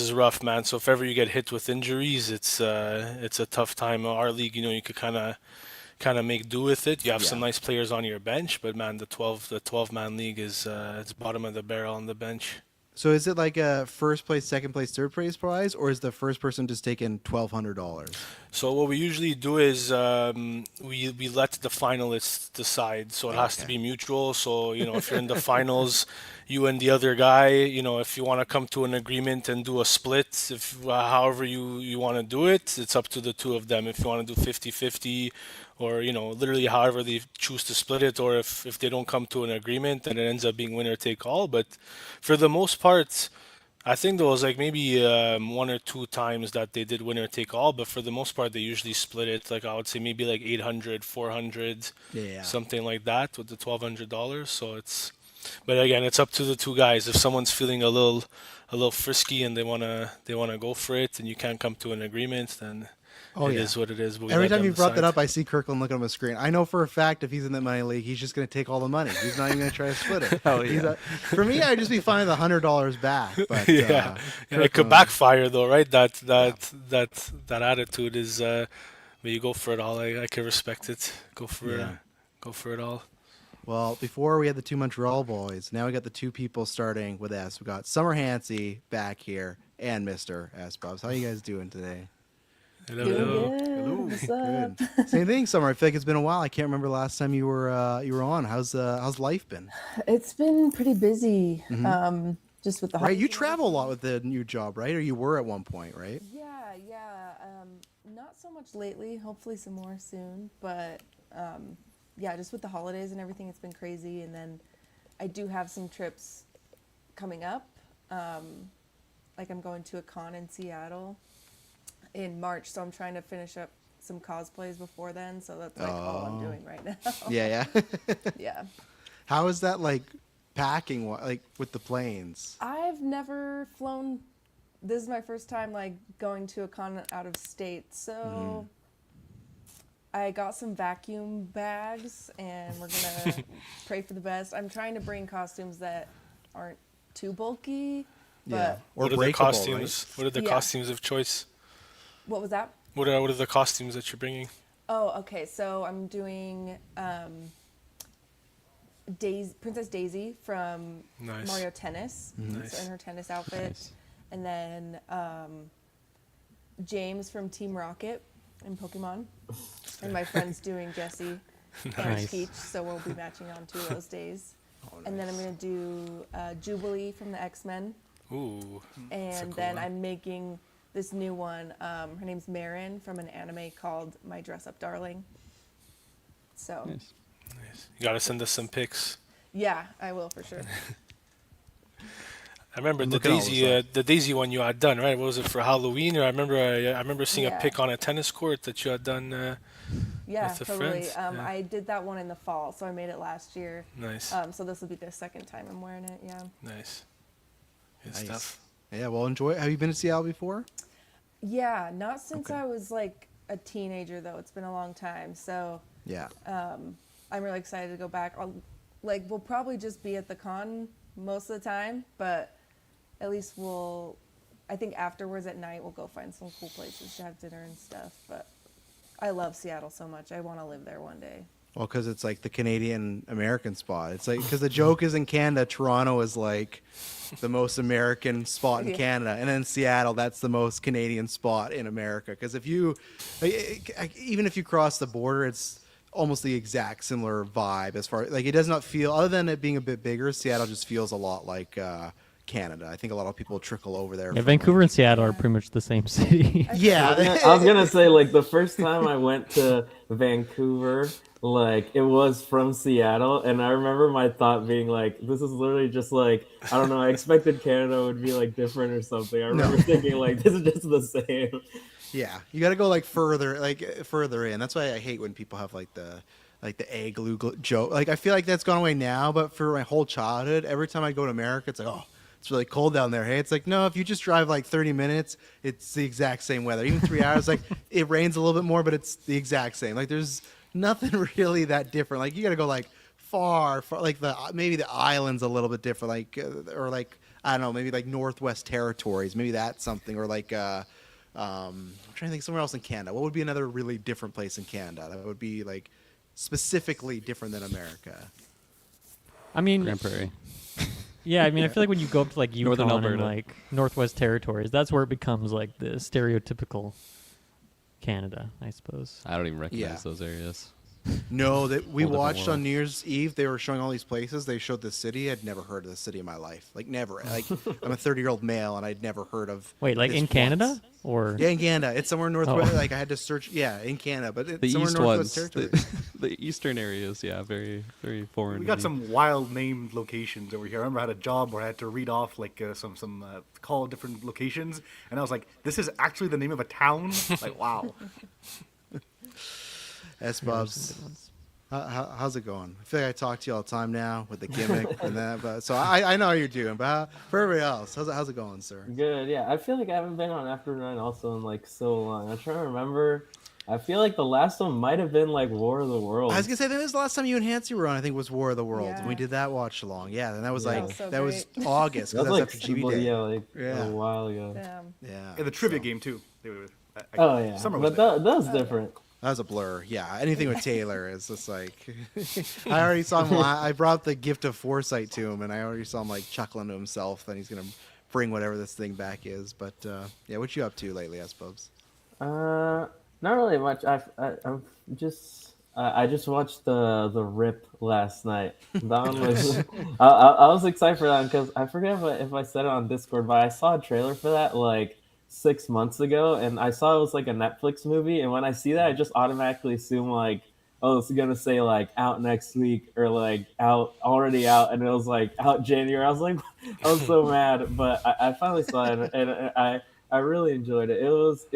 is rough, man. So if ever you get hit with injuries, it's a tough time. Our league, you could kind of make do with it. You have some Yeah. nice players on your bench, but man, the 12-man league is it's bottom of the barrel on the bench. So is it like a first place, second place, third place prize, or is the first person just taking $1,200? So what we usually do is we let the finalists decide. So it has to Okay. be mutual. So if you're in the finals, you and the other guy, if you want to come to an agreement and do a split, if however you want to do it, it's up to the two of them. If you want to do 50-50, or literally however they choose to split it, or if they don't come to an agreement, then it ends up being winner take all. But for the most part, I think there was like maybe 1 or 2 times that they did winner take all, but for the most part they usually split it. Like I would say maybe like 800, 400, Yeah. something like that with the $1,200. So but again, it's up to the two guys. If someone's feeling a little frisky and they wanna go for it, and you can't come to an agreement, then Oh, it yeah. is what it is. But we Every let time them you brought that decide. up, I see Kirkland looking at the screen. I know for a fact if he's in that money league, he's just going to take all the money. He's not even going to try to split it. Hell He's yeah. for me, I'd just be fine with $100 back. But Yeah, yeah, it could Kirkland- backfire though, right? That attitude is. But you go for it all. I can respect it. Go for it all. Well, before we had the 2 Montreal boys, now we got the 2 people starting with S. We got Summer Hansey back here and Mr. S. Bubs. How you guys doing today? Hello, Doing hello. good. What's up? Good. Same thing, Summer. I feel like it's been a while. I can't remember last time you were on. How's life been? It's been pretty busy. Just with the Right, you holidays. travel a lot with the new job, right? Or you were at one point, right? Yeah. Not so much lately. Hopefully, some more soon. But yeah, just with the holidays and everything, it's been crazy. And then I do have some trips coming up. Like I'm going to a con in Seattle in March, so I'm trying to finish up some cosplays before then. So that's like all I'm doing right now. Yeah, yeah. Yeah. How is that like packing like with the planes? I've never flown. This is my first time like going to a con out of state. So I got some vacuum bags and we're going to pray for the best. I'm trying to bring costumes that aren't too bulky. Yeah. But Or What are the breakable, costumes? What are the Yeah. costumes of choice? what was that? What are the costumes that you're bringing? Oh, okay. So I'm doing Princess Daisy from Nice. Mario Tennis. Nice. So in her tennis outfit. Nice. And then James from Team Rocket in Pokemon. And my friend's doing Jessie and Nice. Peach, so we'll be matching on 2 of those days. And then I'm going to do Jubilee from the X-Men. Ooh. And cool then one. I'm making this new one. Her name's Marin from an anime called My Dress Up Darling. So, Nice. Nice. You gotta send us some pics. yeah, I will for sure. I remember I'm the looking at all this the Daisy one you had done, right? What was it for Halloween? Or I remember seeing a Yeah. pic on a tennis court that you had done. Yeah, With the totally. friends, yeah. I did that one in the fall, so I made it last year. Nice, So this will be the second time I'm wearing it. Yeah. nice, good Nice. stuff. Yeah, well, enjoy. Have you been to Seattle before? Yeah, not since Okay. I was like a teenager though. It's been a long time. So Yeah. I'm really excited to go back. We'll probably just be at the con most of the time, but at least I think afterwards at night we'll go find some cool places to have dinner and stuff. But I love Seattle so much. I want to live there one day. Well, because it's like the Canadian American spot. It's like because the joke is in Canada, Toronto is like the most American spot in Yeah. Canada, and then Seattle, that's the most Canadian spot in America. Because if you, even if you cross the border, it's almost the exact similar vibe as far like it does not feel, other than it being a bit bigger, Seattle just feels a lot like Canada. I think a lot of people trickle over there. Yeah, from, Vancouver like- and Seattle are pretty much the same city. Yeah, I was gonna say, like, the first time I went to Vancouver, like, it was from Seattle, and I remember my thought being like, this is literally just like, I don't know, I expected Canada would be like different or something. I remember thinking like, this is just the same. Yeah, you got to go like further in. That's why I hate when people have like the egg joke. Like I feel like that's gone away now, but for my whole childhood, every time I go to America, it's like, oh, it's really cold down there. Hey, it's like, no, if you just drive like 30 minutes, it's the exact same weather. Even 3 hours, like it rains a little bit more, but it's the exact same. Like there's nothing really that different. Like you got to go like far, like maybe the islands a little bit different, like or like I don't know, maybe like Northwest Territories, maybe that's something, or like I'm trying to think somewhere else in Canada. What would be another really different place in Canada that would be like specifically different than America? I mean, Grand Prairie. yeah, I mean, I feel like when you go up to like Northern Yukon and Alberta. like Northwest Territories, that's where it becomes like the stereotypical Canada, I suppose. I don't even recognize Yeah. those areas. No, that we Whole different watched on world. New Year's Eve. They were showing all these places. They showed the city. I'd never heard of the city in my life. Like never. Like I'm a 30-year-old male and I'd never heard of. Wait, like this in Canada once. or Yeah, in Canada. It's somewhere northwest. Oh. Like I had to search. Yeah, in Canada, but it's The somewhere east northwest ones, territories. the eastern areas, yeah, very very foreign. We to got me. some wild named locations over here. I remember I had a job where I had to read off like call different locations, and I was like, "This is actually the name of a town." Like, wow. S Bubs. How's it going? I feel like I talk to you all the time now with the gimmick and that, but so I know how you're doing. But for everybody else, how's it going, sir? Good, yeah. I feel like I haven't been on After 9 also in like so long. I'm trying to remember. I feel like the last one might have been like War of the Worlds. I was gonna say that was the last time you and Hansi were on. I think was War of the Worlds, and we Yeah. did that watch along. Yeah, and that was Yeah. like That was so that was great. August that because was that like was after GB Day. yeah, like Yeah. a while ago. Damn. Yeah, And the trivia so- game too. Oh yeah, Summer was but there. that was different. That was a blur. Yeah, anything with Taylor is just like I already saw him. I brought the gift of foresight to him, and I already saw him like chuckling to himself that he's gonna bring whatever this thing back is. But yeah, what you up to lately, I suppose? Not really much. I'm just I just watched the Rip last night. That one was I was excited for that because I forget if I said it on Discord, but I saw a trailer for that like 6 months ago, and I saw it was like a Netflix movie. And when I see that, I just automatically assume like, oh, it's gonna say like out next week or like out already out, and it was like out January. I was like, I was so mad, but I finally saw it, and I really enjoyed it. It was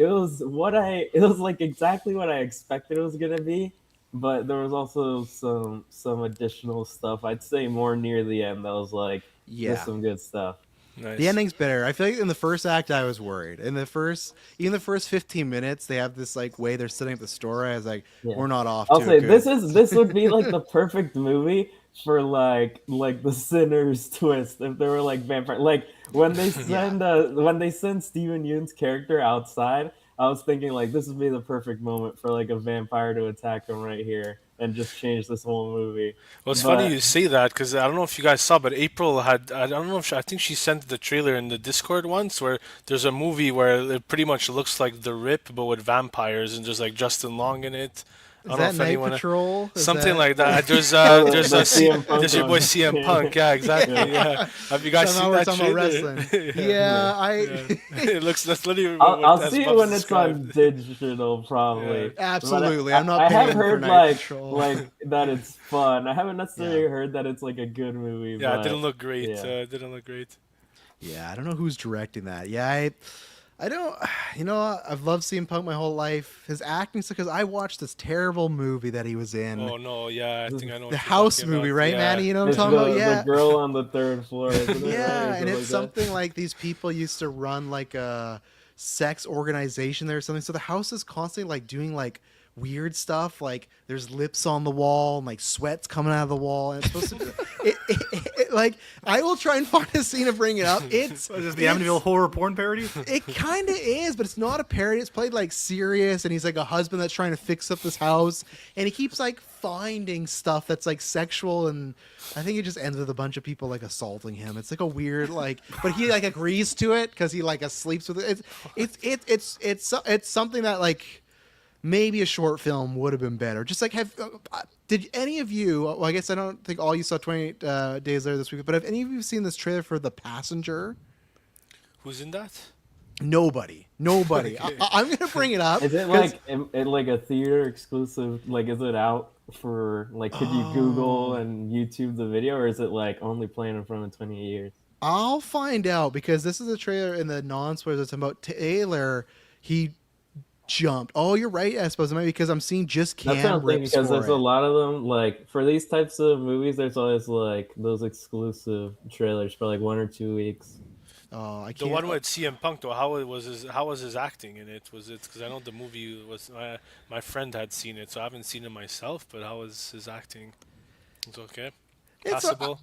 like exactly what I expected it was gonna be, but there was also some additional stuff. I'd say more near the end that was like Yeah. just some good stuff. Nice. The ending's better. I feel like in the first act I was worried. In the first 15 minutes, they have this like way they're setting up the story. I was like, Yeah. we're not off. I'll to say a good. this would be like the perfect movie for like the Sinners twist if they were like vampire. Like when they send Steven Yeun's character outside, I was thinking like this would be the perfect moment for like a vampire to attack him right here and just change this whole movie. Well, it's But- funny you say that because I don't know if you guys saw, but April had, I don't know if I think she sent the trailer in the Discord once where there's a movie where it pretty much looks like The Rip but with vampires and there's like Justin Long in it. I Is don't know that if Night anyone. Patrol? Is Something that- like that. There's The CM Punk there's your boy one. CM Punk. Yeah, exactly. Yeah. Have you guys Somehow seen we're that talking about trailer? wrestling. Yeah, It looks that's literally I'll what see it Bob's when it's on described. digital, probably. Yeah. Absolutely. But I'm not I paying have for heard Night Patrol. like that it's fun. I haven't necessarily Yeah. heard that it's like a good movie. Yeah, but it didn't look great. yeah. It didn't look great. Yeah, I don't know who's directing that. Yeah, I don't. You know, I've loved CM Punk my whole life. His acting, because I watched this terrible movie that he was in, Oh no, yeah, I think I know. the what you're House talking movie, about. right, Yeah. Manny? You know what I'm It's talking about? the Yeah. girl on the third floor. Isn't it? Yeah, Right? and it's Like that. something like these people used to run like a sex organization there or something. So the house is constantly like doing like weird stuff. Like there's lips on the wall and like sweat's coming out of the wall. And it's supposed to be like I will try and find a scene to bring it up. It's Is this the Amityville horror porn parody? It kind of is, but it's not a parody. It's played like serious, and he's like a husband that's trying to fix up this house, and he keeps like finding stuff that's like sexual, and I think it just ends with a bunch of people like assaulting him. It's like a weird like, but he like agrees to it because he like sleeps with it. It's something that like maybe a short film would have been better. Just like did any of you? Well, I guess I don't think all you saw 28 Days Later this week, but have any of you seen this trailer for The Passenger? Who's in that? Nobody. I'm gonna bring it up. Is it 'cause- like a theater exclusive? Like, is it out for like? Could you Google and YouTube the video, or is it like only playing in front of 28 years? I'll find out because this is a trailer in the non-spoilers. It's about Taylor. He jumped. Oh, you're right. I suppose it might be because I'm seeing just That's what cam I'm thinking rips because for there's it. a lot of them. Like for these types of movies, there's always like those exclusive trailers for like 1 or 2 weeks. Oh, I The can't. one with CM Punk though, how was his acting in it? Was it because I know the movie was my friend had seen it, so I haven't seen it myself. But how was his acting? It's okay, It's passable.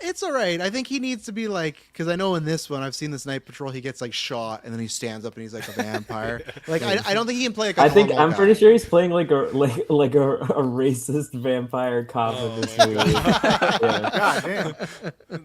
It's all right. I think he needs to be like, because I know in this one, I've seen this Night Patrol, he gets like shot and then he stands up and he's like a vampire. Like, I don't think he can play like a I think homo I'm guy. pretty sure he's playing like a racist vampire cop Oh in this my movie. Yeah. God damn.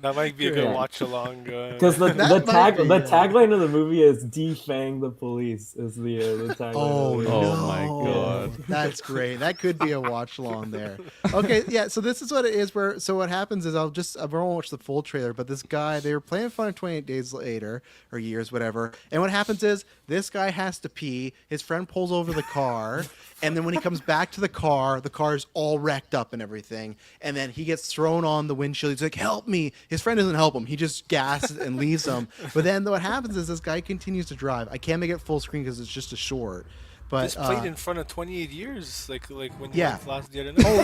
That might be a good Yeah. watch along. Because the That might be, tagline of the movie is "Defang the police" is the tagline. Oh, of the no. movie. Oh my God. That's great. That could be a watch along there. Okay, yeah, so this is what it is so what happens is I won't watch the full trailer, but this guy, they were playing fun 28 Days Later or years, whatever. And what happens is this guy has to pee, his friend pulls over the car, and then when he comes back to the car's all wrecked up and everything. And then he gets thrown on the windshield. He's like, "Help me." His friend doesn't help him. He just gasses and leaves him. But then what happens is this guy continues to drive. I can't make it full screen because it's just a short. But This played in front of 28 years, like when you Yeah. went last the other night. Oh,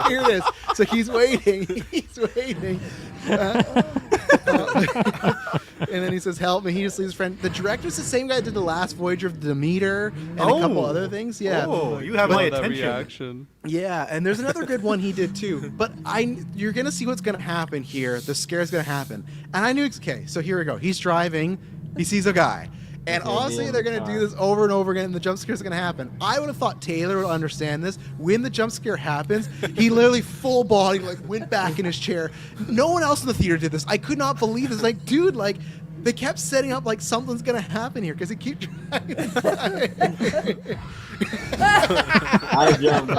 hear this. So he's waiting. He's waiting. And then he says, "Help me." He just leaves his friend. The director's the same guy that did the last Voyager of Demeter and a couple Oh. other things. Yeah. Oh, you have my That attention. reaction. Yeah, and there's another good one he did too. But you're gonna see what's gonna happen here. The scare's gonna happen. And I knew, okay, so here we go. He's driving. He sees a guy. And gonna be honestly, in they're the going to do car. this over and over again, and the jump scare's going to happen. I would have thought Taylor would understand this. When the jump scare happens, he literally full body like went back in his chair. No one else in the theater did this. I could not believe this. Like, dude, like they kept setting up like something's going to happen here because he keeps trying to drive. I jumped.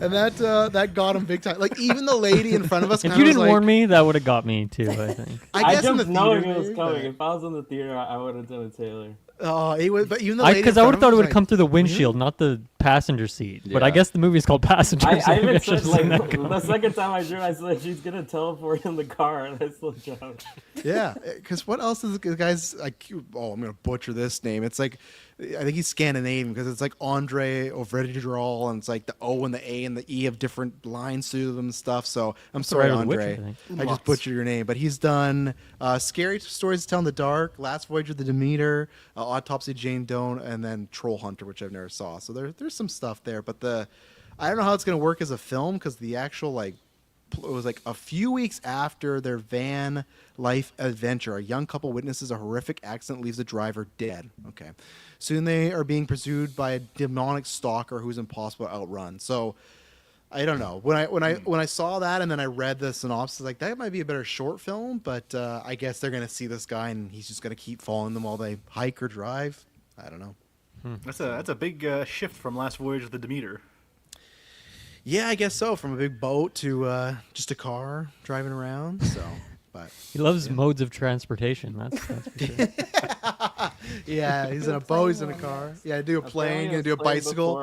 and that got him big time. Like even the lady in front of us. If kinda you was didn't like, warn me, that would have got me too. I think. I guess in the jumped knowing theater, it was maybe, coming. but- If I was in the theater, I would have done a Taylor. Oh, it was, but even the lady. Because in I front would have of thought us it was would like, come through the windshield, not the passenger seat. But I Yeah. guess the movie's called Passengers. I so maybe even should said, have seen like, that coming. the second time I drew, I said she's gonna teleport in the car, and I still jumped. Yeah, because what else is the guy's like? Oh, I'm gonna butcher this name. It's like, I think he's Scandinavian because it's like Andre Overidral, and it's like the O and the A and the E have different lines to them and stuff. So I'm sorry, writer of The Witcher, Andre. I think. I just Lots. butchered your name, but he's done Scary Stories to Tell in the Dark, Last Voyage of the Demeter, Autopsy of Jane Doe, and then Troll Hunter, which I've never saw. So there's some stuff there, but I don't know how it's gonna work as a film because the actual like. It was like a few weeks after their van life adventure. A young couple witnesses a horrific accident leaves the driver dead. Okay. Soon they are being pursued by a demonic stalker who's impossible to outrun. So I don't know. When I saw that and then I read the synopsis, like that might be a better short film, but I guess they're gonna see this guy and he's just gonna keep following them while they hike or drive. I don't know. That's a big shift from Last Voyage of the Demeter. Yeah, I guess so. From a big boat to just a car driving around. So, but He loves modes of transportation. That's for sure. yeah, he's in a boat. He's in a car. Yeah, do a plane. Gonna do a bicycle.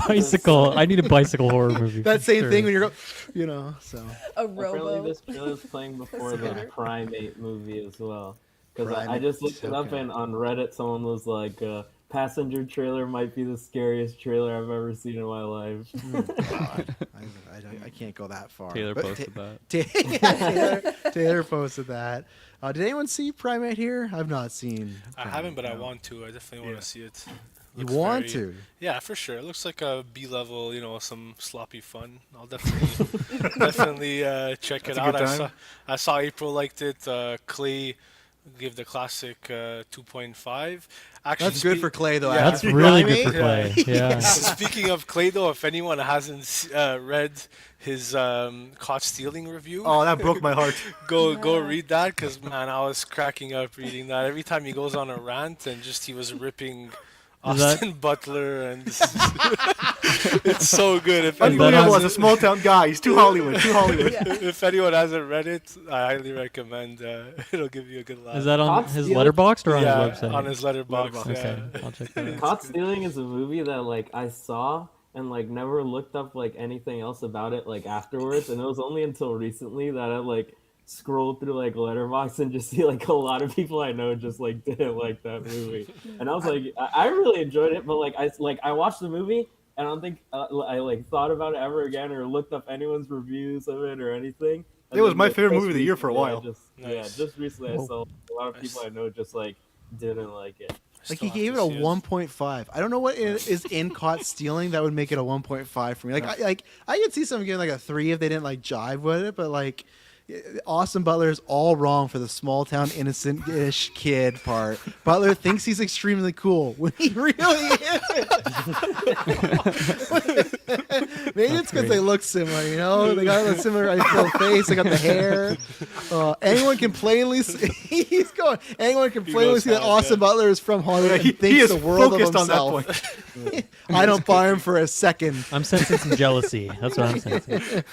Bicycle. I need a bicycle horror movie. That for same sure. thing when you're, you know. So A Apparently, robo. this trailer's playing before the Scooter. Primate movie as well. Because I Primate, just looked it up, okay. and on Reddit, someone was like, "Passenger trailer might be the scariest trailer I've ever seen in my life." God, I can't go that far. Taylor But posted that. Taylor posted that. Did anyone see Primate here? I've not seen. I Primate, haven't, but I no. want to. I definitely want to see it. You Looks want very- to? Yeah, for sure. It looks like a B level, some sloppy fun. I'll definitely definitely check That's it a out. good I time. saw April liked it. Clay gave the classic 2.5. Actually, That's good for Clay, though. Yeah. That's actually. really Primate? good for Clay. Yeah. Speaking of Clay, though, if anyone hasn't read his caught stealing review, Oh, that broke my heart. go Yeah. read that, because man, I was cracking up reading that. Every time he goes on a rant and just he was ripping Is that- Austin Butler, and it's so good. If that anyone, Unbelievable has- as a small town guy. He's too Hollywood. Too Hollywood. Yeah. if anyone hasn't read it, I highly recommend. It'll give you a good laugh. Is that on Caught his stealing- Letterboxd or on yeah, his website? on his letterbox. Okay, Yeah. I'll check that out. Caught Stealing is a movie that like I saw and like never looked up like anything else about it like afterwards, and it was only until recently that I like scrolled through like Letterboxd and just see like a lot of people I know just like didn't like that movie, and I was like I really enjoyed it, but I watched the movie and I don't think I like thought about it ever again or looked up anyone's reviews of it or anything. And It was then, my like, favorite just movie of the year for a recently, while. Nice. Just recently I Whoa. saw a lot of people I know just like didn't like it. Like Still he have gave it to a see 1.5. I don't know what is in Caught Stealing that would make it a 1.5 for me. Like I could see someone giving like a 3 if they didn't like jive with it, but like Austin Butler is all wrong for the small town innocent-ish kid part. Butler thinks he's extremely cool when he really isn't. Maybe it's because they look similar, you know? They got a similar I feel, face. They got the hair. Anyone can plainly see, he's going. Anyone can plainly goes see that fast, Austin yeah. Butler is from Hollywood He and thinks is the world of focused on that himself. point. I don't buy him for a second. I'm sensing some jealousy. That's what I'm sensing.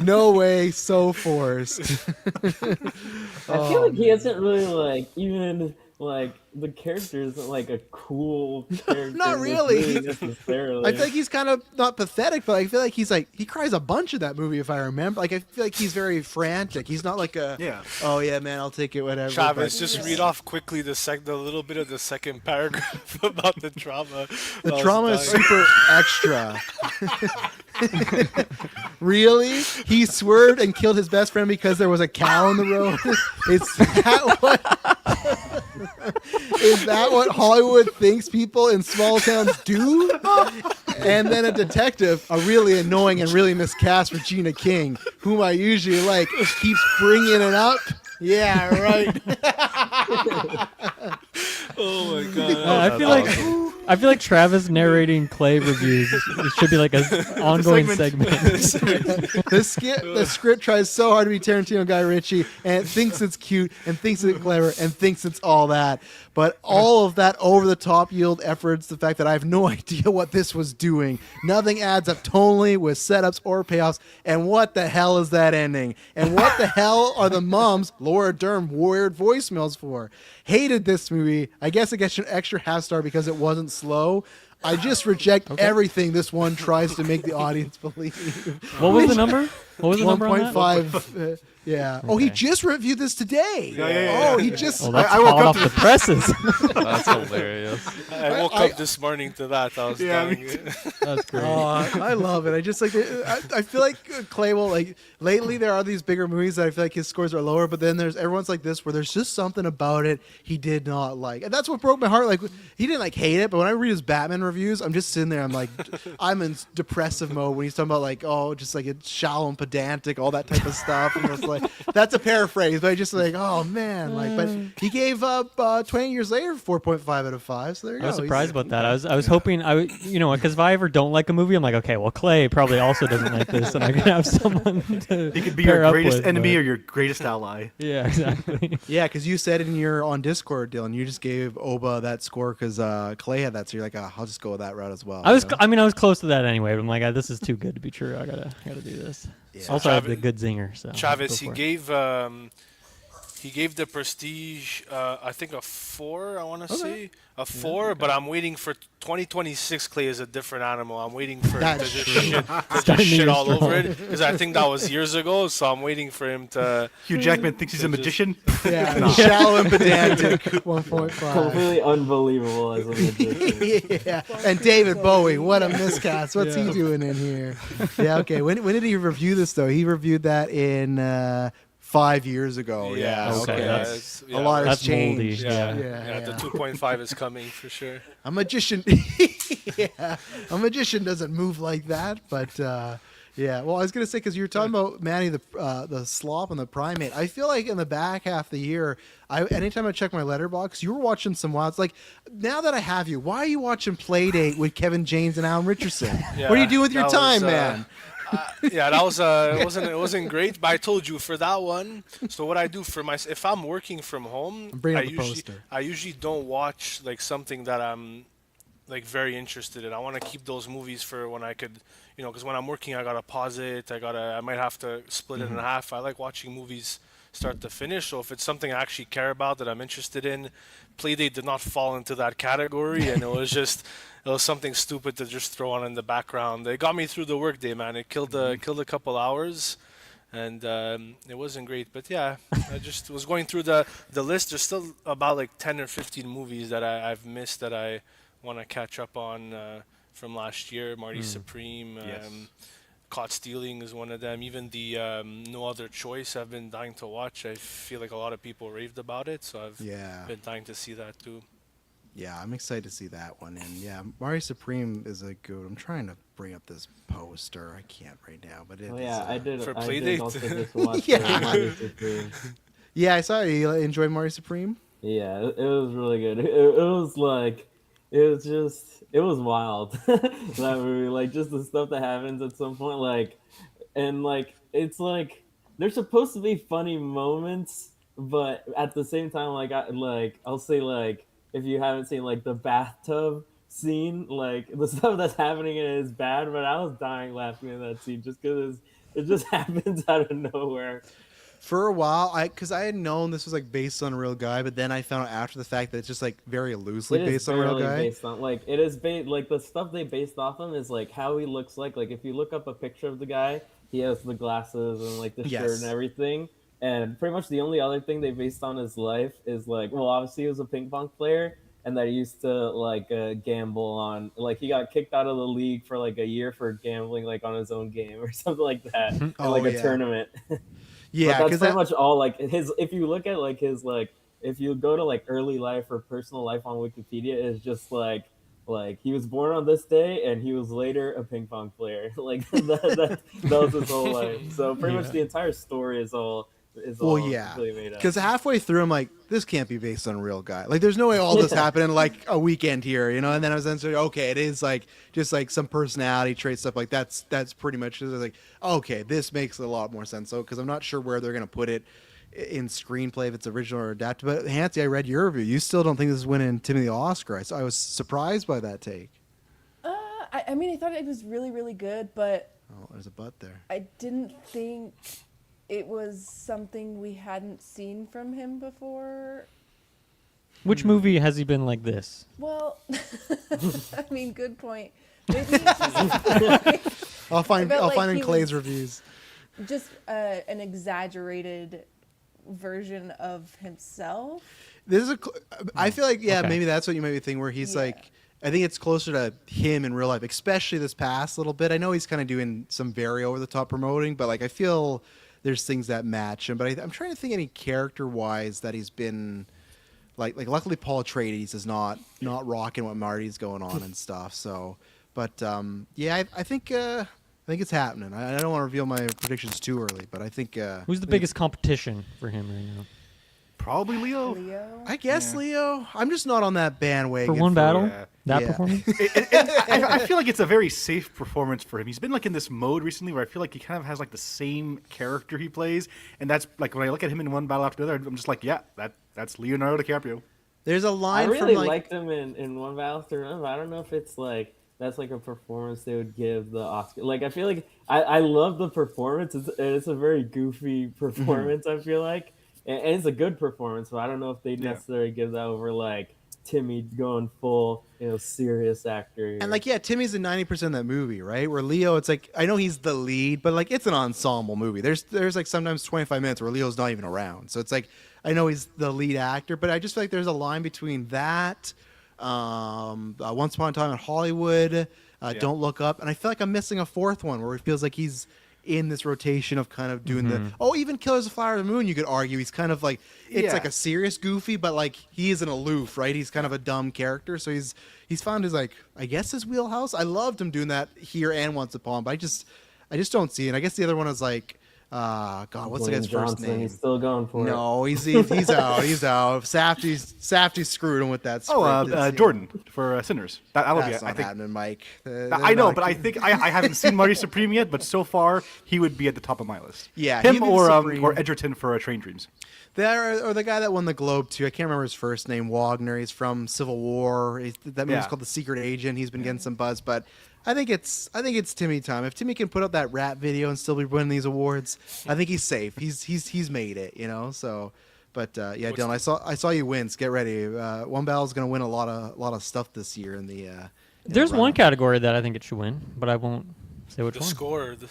No way, so forced. I feel like he isn't really like even like the character isn't like a cool character. Not in this really. movie necessarily. I feel like he's kind of not pathetic, but I feel like he's like he cries a bunch in that movie if I remember. Like I feel like he's very frantic. He's not like a Yeah. oh yeah man I'll take it whatever. Travis, but just read off quickly the little bit of the second paragraph about the trauma. the I was trauma is dying. super extra. Really? He swerved and killed his best friend because there was a cow on the road. Is that what Hollywood thinks people in small towns do? And then a detective, a really annoying and really miscast Regina King, whom I usually like, keeps bringing it up. Yeah, right. Oh my god. I feel like I feel like Travis narrating Clay reviews it should be like an ongoing segment. The script tries so hard to be Tarantino Guy Ritchie, and it thinks it's cute, and thinks it's clever, and thinks it's all that. But all of that over-the-top yield efforts, the fact that I have no idea what this was doing. Nothing adds up tonally with setups or payoffs. And what the hell is that ending? And what the hell are the moms, Laura Dern, weird voicemails for? Hated this movie. I guess it gets an extra half star because it wasn't slow. I just reject everything this one tries to make the audience believe. What was the number? What was the number on that? 1.5. Yeah. Oh, he Okay. just reviewed this today. Yeah. Oh, he just. Well, that's I woke hot up off the presses. That's hilarious. I woke up this morning to that. I was Yeah, me dying. That's great. I love it. I just like. I feel like Clay will like. Lately, there are these bigger movies that I feel like his scores are lower, but then there's everyone's like this where there's just something about it he did not like, and that's what broke my heart. Like he didn't like hate it, but when I read his Batman reviews, I'm just sitting there. I'm like, I'm in depressive mode when he's talking about like, oh, just like it's shallow and pedantic, all that type of stuff. And it's like that's a paraphrase, but I just like, oh man, like. But he gave up 20 years later 4.5 out of 5. So there you go. I was He's- surprised about that. I was hoping because if I ever don't like a movie, I'm like, okay, well, Clay probably also doesn't like this, and I can have someone to He could be pair your up greatest with, enemy but- or your greatest ally. Yeah, exactly. Yeah, because you said in your on Discord, Dylan, you just gave Oba that score because Clay had that. So you're like, oh, I'll just go with that route as well. I was, you know? I mean, I was close to that anyway. But I'm like, this is too good to be true. I gotta do this. Also, I have the good zinger. So Travis, go he for it. gave the Prestige, I think a 4. I want to say a 4, but I'm waiting for 2026. Clay is a different animal. I'm waiting for him to That's just true. shit, to Starting just the shit year all over strong. it because I think that was years ago. So I'm waiting for him to. Hugh Jackman thinks he's a magician. Yeah, shallow and pedantic. 1.5. Completely unbelievable as a magician. Yeah, and David Bowie, what a miscast. What's he doing in here? Yeah, okay. When did he review this though? He reviewed that in 5 years ago. Yeah, okay, okay. that's- A lot has That's moldy. changed. Yeah, Yeah. the 2.5 is coming for sure. A magician, yeah, a magician doesn't move like that. But yeah, well, I was gonna say because you were talking about Manny the slop and the primate. I feel like in the back half of the year, anytime I check my letterbox, you were watching some wilds. Like now that I have you, why are you watching Playdate with Kevin James and Alan Richardson? What are you doing with your that time, was, man? Yeah, that was it wasn't great, but I told you for that one. So what I do for if I'm working from home, Bring up I the usually poster. I usually don't watch like something that I'm like very interested in. I want to keep those movies for when I could, because when I'm working, I gotta pause it. I might have to split it in half. I like watching movies start to finish. So if it's something I actually care about that I'm interested in, Playdate did not fall into that category, and it was something stupid to just throw on in the background. It got me through the workday, man. It killed a couple hours, and it wasn't great. But yeah, I just was going through the list. There's still about like 10 or 15 movies that I've missed that I want to catch up on from last year. Marty Supreme. Yes. Caught Stealing is one of them. Even the No Other Choice I've been dying to watch. I feel like a lot of people raved about it, so I've Yeah. been dying to see that too. Yeah, I'm excited to see that one. And yeah, Mario Supreme is a good. I'm trying to bring up this poster. I can't right now, but it Oh is, yeah, I did. For I Playdate? did also just watch Yeah. Mario Supreme. Yeah, I saw it. You enjoyed Mario Supreme. Yeah, it was really good. It was like, it was wild. That movie, like just the stuff that happens at some point, like, and like it's like there's supposed to be funny moments, but at the same time, I'll say like if you haven't seen like the bathtub scene, like the stuff that's happening in it is bad, but I was dying laughing at that scene just because it just happens out of nowhere. For a while, because I had known this was like based on a real guy, but then I found out after the fact that it's just like very loosely It is based on a real barely guy. based on like it is based like the stuff they based off him is like how he looks like if you look up a picture of the guy, he has the glasses and like the shirt Yes. and everything, and pretty much the only other thing they based on his life is like, well, obviously he was a ping pong player and that he used to like gamble on, like he got kicked out of the league for like a year for gambling like on his own game or something like that in like a yeah. tournament. Yeah, But that's because pretty much all like his. If you look at like his like, if you go to like early life or personal life on Wikipedia, it's just like he was born on this day and he was later a ping pong player. Like that was his whole life. So pretty much the entire story is all is Well, all yeah, completely made up. because halfway through, I'm like, this can't be based on a real guy. Like, there's no way all this happened in like a weekend here, you know. And then I was then saying, okay, it is like just like some personality trait stuff. Like that's pretty much just like, okay, this makes a lot more sense. So because I'm not sure where they're gonna put it in screenplay if it's original or adapted. But Hansi, I read your review. You still don't think this is winning Timmy the Oscar. I was surprised by that take. I mean, I thought it was really, really good, but Oh, there's a but there. I didn't think it was something we hadn't seen from him before. Which movie has he been like this? Well, I mean, good point. Maybe it's just, I'll find felt I'll like find in he Clay's was- reviews. just an exaggerated version of himself. This is I feel like Okay. maybe that's what you might be thinking where he's Yeah. like I think it's closer to him in real life, especially this past little bit. I know he's kind of doing some very over the top promoting, but like I feel there's things that match him. But I'm trying to think any character wise that he's been like luckily Paul Atreides is not rocking what Marty's going on and stuff. So, but yeah, I think it's happening. I don't want to reveal my predictions too early, but I think Who's the biggest competition for him right now? Probably Leo. Leo. I guess Yeah. Leo. I'm just not on that bandwagon For one battle? Yeah. That Yeah. performance? I feel like it's a very safe performance for him. He's been like in this mode recently where I feel like he kind of has like the same character he plays, and that's like when I look at him in one battle after the other, I'm just like, yeah, that's Leonardo DiCaprio. There's a I line really from liked him in One Battle After Another. I don't know if it's like that's like a performance they would give the Oscar. Like I feel like I love the performance. It's a very goofy performance. I feel like, and it's a good performance. But I don't know if they would Yeah. necessarily give that over like Timmy going full, serious actor. Here. And like, yeah, Timmy's in 90% of that movie, right? Where Leo, it's like, I know he's the lead, but like, it's an ensemble movie. There's like sometimes 25 minutes where Leo's not even around. So it's like, I know he's the lead actor, but I just feel like there's a line between that, Once Upon a Time in Hollywood, Don't Look Up, and I feel like I'm missing a fourth one where it feels like he's in this rotation of kind of doing even Killers of the Flower of the Moon, you could argue he's kind of like it's Yeah. like a serious goofy, but like he is an aloof, right? He's kind of a dumb character, so he's found his like I guess his wheelhouse. I loved him doing that here and Once Upon, but I just don't see it. And I guess the other one is like God, what's the Dwayne guy's first Johnson, name? He's still going for it. No, he's out. He's out. Safdie screwed him with that. Oh, script. It's- Jordan for Sinners. That'll be, That's I not think. happening, Mike. I know, but I think I haven't seen Marty Supreme yet. But so far, he would be at the top of my list. Yeah, him he'd be or Supreme. Edgerton for Train Dreams. There, or the guy that won the Globe too. I can't remember his first name. Wagner. He's from Civil War. That movie's Yeah. called The Secret Agent. He's been getting some buzz, but I think it's Timmy time. If Timmy can put up that rap video and still be winning these awards, I think he's safe. He's made it, you know. So, but yeah, Dylan, I saw you win. So get ready. One Battle's gonna win a lot of stuff this year in the. There's one run-up. category that I think it should win, but I won't say which The one. score, the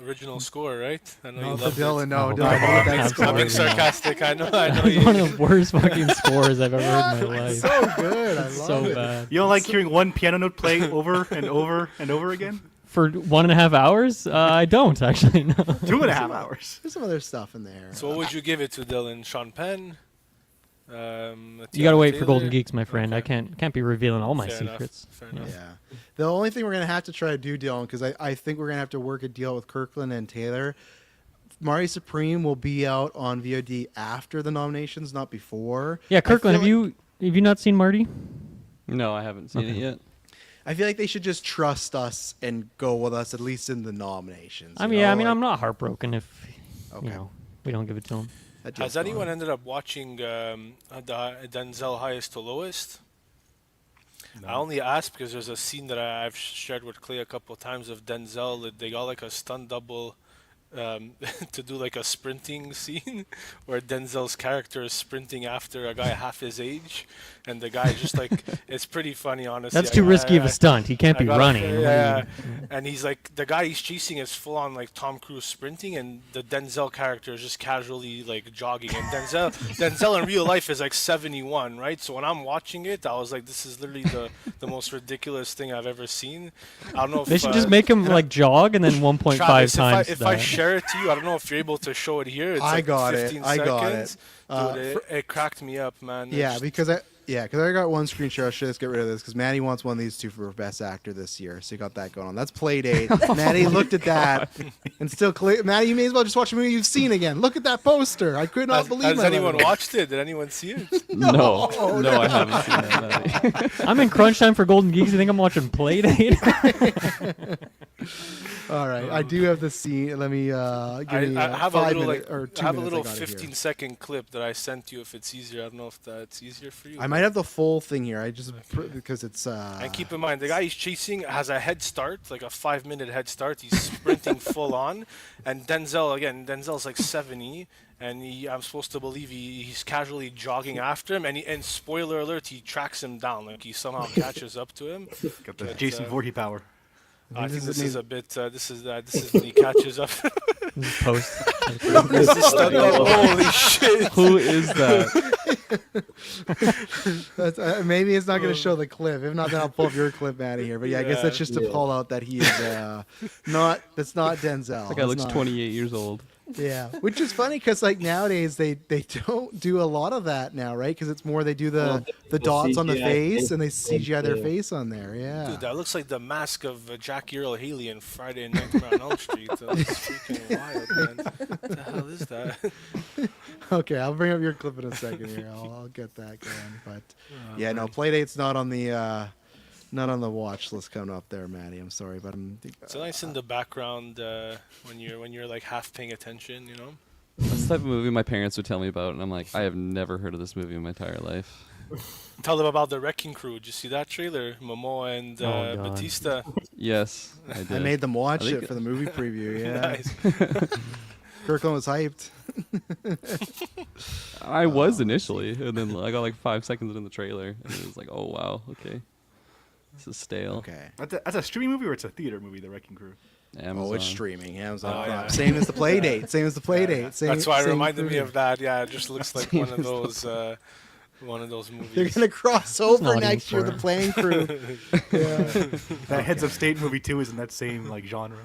original score, right? I know No, you for love Dylan, it. no, Oh, Dylan, come I hate on, that absolutely score. I'm being not. sarcastic. I know. One of the worst fucking scores I've ever heard in my life. So good. I love So it. bad. You don't like hearing one piano note play over and over and over again? For 1.5 hours? I don't actually. No. 2.5 hours. There's some other stuff in there. So what would you give it to, Dylan? Sean Penn? You gotta Tiana wait for Taylor? Golden Geeks, my friend. Okay. I can't be revealing all my Fair enough, secrets. fair Yeah. enough. Yeah. The only thing we're going to have to try to do, Dylan, because I think we're going to have to work a deal with Kirkland and Taylor. Marty Supreme will be out on VOD after the nominations, not before. Yeah, I Kirkland, feel have you not seen Marty? No, I haven't seen it Okay. yet. I feel like they should just trust us and go with us, at least in the nominations. I you mean, know, I'm like, not heartbroken if Okay. we don't give it to him. that deal's Has anyone gone. ended up watching the Denzel Highest to Lowest? I only asked because there's a scene that I've shared with Clay a couple of times of Denzel. That they got like a stunt double to do like a sprinting scene where Denzel's character is sprinting after a guy half his age, and the guy just like it's pretty funny, honestly. That's too risky of a stunt. He can't I be gotta running. say, What do yeah, you- and he's like the guy he's chasing is full on like Tom Cruise sprinting, and the Denzel character is just casually like jogging. And Denzel in real life is like 71, right? So when I'm watching it, I was like, this is literally the most ridiculous thing I've ever seen. I don't know if They should just make him like jog and then 1.5 Travis, times if I that. share it to you, I don't know if you're able to show it here. It's I like got it. 15 I got seconds. it. Dude, it cracked me up, man. Yeah, It's- because Yeah, because I got one screen share. Let's get rid of this because Maddie wants one of these two for best actor this year. So you got that going on. That's Playdate. Maddie looked at that and still clear. Maddie, you may as well just watch a movie you've seen again. Look at that poster. I could not believe Has my anyone luck. watched it? Did anyone see it? No, I haven't seen that. I'm in crunch time for Golden Geeks. You think I'm watching Playdate? All right, I do have the scene. Let me give me I have a 5 little minutes or 2 I have a minutes. little got it here. 15-second clip that I sent you. If it's easier, I don't know if that's easier for you. I might have the full thing here. I just because it's. And keep in mind, the guy he's chasing has a head start, like a 5-minute head start. He's sprinting full on. And Denzel's like 70, and I'm supposed to believe he's casually jogging after him. And spoiler alert, he tracks him down. Like he somehow catches up to him. Got the But, Jason Voorhees power. I think This this is is a bit. This is when he catches up. Post. This is holy shit! Who is that? That's, maybe it's not going to show the clip. If not, then I'll pull up your clip out of here. But yeah, I guess that's just to Yeah. pull out that he is not. That's not Denzel. That guy looks 28 years old. Yeah, which is funny because like nowadays they don't do a lot of that now, right? Because it's more they do the dots on the CGI face and they face, CGI their yeah. face on there. Yeah. Dude, that looks like the mask of Jackie Earl Haley in Friday Nightmare on Elm Street. That was freaking wild, man. What the hell is that? Okay, I'll bring up your clip in a second here. I'll get that going. But yeah, no, Playdate's not on the watch list coming up there, Maddie. I'm sorry, but I'm. It's nice in the background when you're like half paying attention, you know. That's the type of movie my parents would tell me about, and I'm like, I have never heard of this movie in my entire life. Tell them about the Wrecking Crew. Did you see that trailer? Momoa and Oh, God. Batista. Yes, I did. I made them watch I think- it for the movie preview. Yeah, Nice. Kirkland was hyped. I was initially, and then I got like 5 seconds in the trailer, and it was like, oh wow, okay, this is stale. Okay. That's a streaming movie or it's a theater movie, The Wrecking Crew? Amazon. Oh, it's streaming. Amazon Oh, Prime. yeah. Same as the Playdate. Same as the Playdate. Same. That's why it same reminded me movie. of that. Yeah, it just looks like one of those movies. They're gonna cross over not next year. even The for Playing Crew. Yeah. That Heads of State movie too is in that same like genre.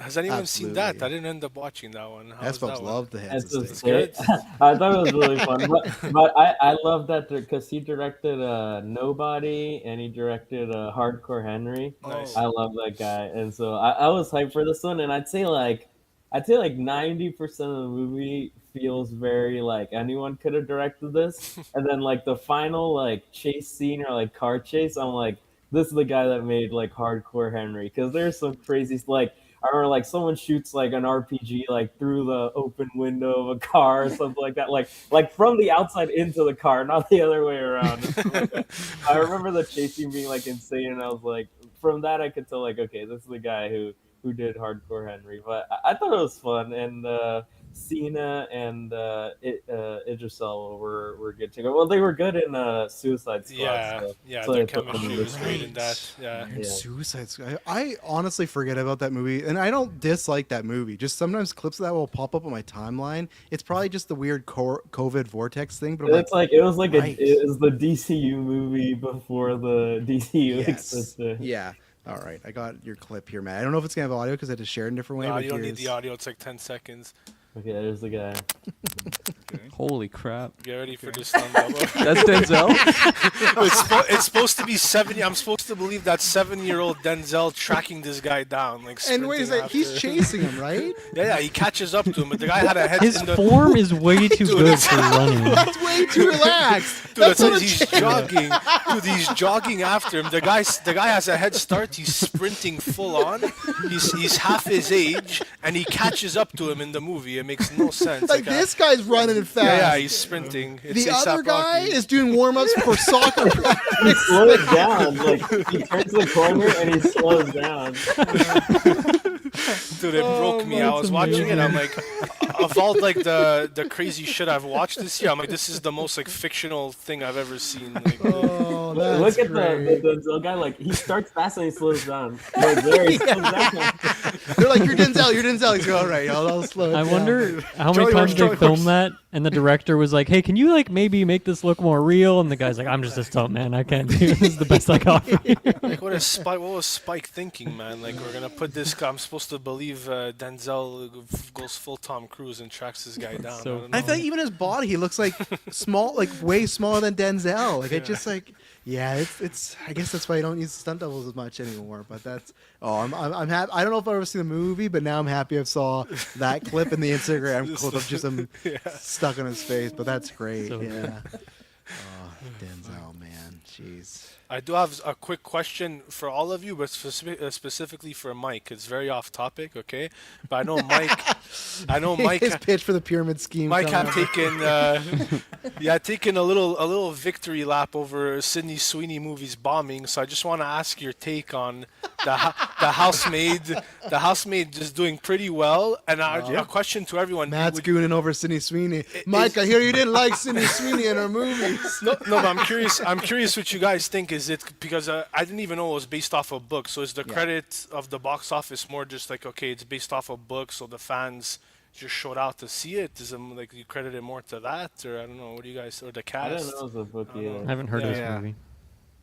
Has anyone seen that? Absolutely. I didn't end up watching that one. How That's was that folks one? love the heads That's of just state. It's it. I thought it was really fun, but I love that because he directed Nobody and he directed Hardcore Henry. Nice. I love that guy, and so I was hyped for this one. And I'd say like 90% of the movie feels very like anyone could have directed this, and then like the final like chase scene or like car chase, I'm like, this is the guy that made like Hardcore Henry, because there's some crazy like. I remember like someone shoots like an RPG like through the open window of a car or something like that, like from the outside into the car, not the other way around. I remember the chasing being like insane, and I was like, from that I could tell like, okay, this is the guy who did Hardcore Henry. But I thought it was fun, and Cena and Idris Elba were good to go. Well, they were good in Suicide Squad. Yeah, so, yeah, so their I thought chemistry them was great in that. Yeah. And Yeah. Suicide Squad. I honestly forget about that movie, and I don't dislike that movie. Just sometimes clips of that will pop up on my timeline. It's probably just the weird COVID vortex thing, but I'm It's like it was like right. it was the DCU movie before the DCU yes, existed. yeah. All right, I got your clip here, man. I don't know if it's gonna have audio because I had to share it in a different way. No, but you don't need here's- the audio. It's like 10 seconds. Okay, there's the guy. Holy crap! Get ready for this thumbs up. That's Denzel. It's supposed to be 70. I'm supposed to believe that 7-year-old Denzel tracking this guy down, like And wait a sprinting second, he's after- chasing him, right? Yeah, he catches up to him, but the guy had a head His in the. form is way too Dude, good for running. That's way too relaxed. Dude, That's it's what like I'm he's jogging. Dude, he's jogging after him. The guy has a head start. He's sprinting full on. He's half his age, and he catches up to him in the movie. It makes no sense. Like this guy's running fast. Yeah, he's sprinting. It's the A$AP other guy Rocky. is doing warm-ups for soccer. He slows down, like he turns the corner and he slows down. Dude, it broke me. I was watching it. I'm like, of all like the crazy shit I've watched this year, I'm like, this is the most like fictional thing I've ever seen. Like, Oh, that's Look at great. the Denzel guy, like he starts fast and he slows down. Like there he slows down. They're like, you're Denzel. He's going, all right, I'll slow it I down." wonder how Charlie many horse, times they Charlie filmed horse. that, and the director was like, "Hey, can you like maybe make this look more real?" And the guy's like, "I'm just a stunt man. I can't do this. Is the best I got." For you." like what was Spike thinking, man? Like we're gonna put this guy. I'm supposed to believe believe Denzel goes full Tom Cruise and tracks this guy down. So I don't know. I feel like even his body, he looks like small, like way smaller than Denzel. Like it just like, yeah, it's. I guess that's why you don't use stunt doubles as much anymore. But that's. Oh, I'm happy. I don't know if I've ever seen the movie, but now I'm happy I saw that clip in the Instagram clip of just him stuck on his face. But that's great. So yeah. Oh, Denzel, man, jeez. I do have a quick question for all of you, but specifically for Mike. It's very off topic, okay? But I know Mike. His pitch for the pyramid scheme. Mike coming have up. taken a little victory lap over Sydney Sweeney movie's bombing. So I just want to ask your take on the housemaid. The housemaid is doing pretty well, and a question to everyone: Matt's would- gooning over Sydney Sweeney. Mike, I hear you didn't like Sydney Sweeney in her movies. No, but I'm curious. I'm curious what you guys think. Is it because I didn't even know it was based off a book? So is the credit of the box office more just like, okay, it's based off a book, so the fans just showed out to see it? Is it like you credit it more to that, or I don't know? What do you guys, or the I cast? didn't know it was a book I either. haven't heard of this Yeah. movie.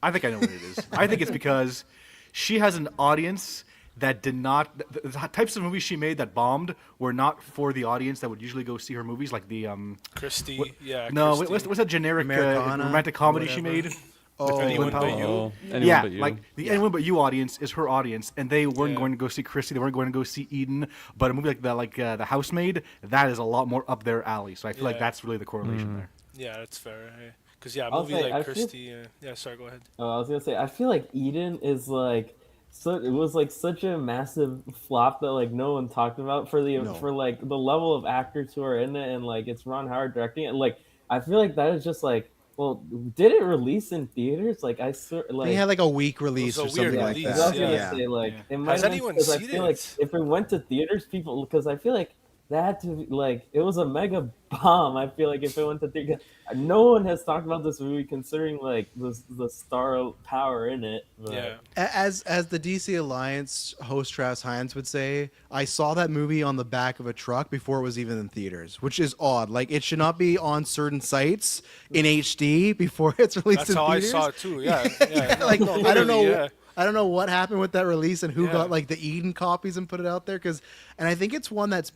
I think I know what it is. I think it's because she has an audience that did not. The types of movies she made that bombed were not for the audience that would usually go see her movies, like the Christy, yeah. no, Christy. what's that generic Americana, romantic comedy she whatever. made? Oh, Anyone But You? Oh, anyone Yeah, but you. like the Anyone But You audience is her audience, and they weren't going to go see Christy. They weren't going to go see Eden. But a movie like the Housemaid, that is a lot more up their alley. So I feel like Yeah. that's really the correlation there. Yeah, that's fair. Because a I'll movie say, like I feel- Christy. Yeah, sorry, go ahead. Oh, I was gonna say, I feel like Eden is like, so it was like such a massive flop that like no one talked about for like the level of actors who are in it, and like it's Ron Howard directing it. And, like I feel like that is just like, well, did it release in theaters? Like I like They had like a week release It or was a weird something like release, I was that. gonna yeah. say like Yeah. it might Has have been anyone because I seen feel like it? if it went to theaters, people, because I feel like that had to be, like it was a mega bomb. I feel like if it went to theaters, no one has talked about this movie considering like the star power in it. But, Yeah. As the DC Alliance host Travis Hines would say, I saw that movie on the back of a truck before it was even in theaters, which is odd. Like it should not be on certain sites in HD before it's released That's in how theaters. I saw it too. Yeah, yeah. Like No, I don't know. literally, yeah. I don't know what happened with that release and who Yeah. got like the Eden copies and put it out there. And I think it's one that's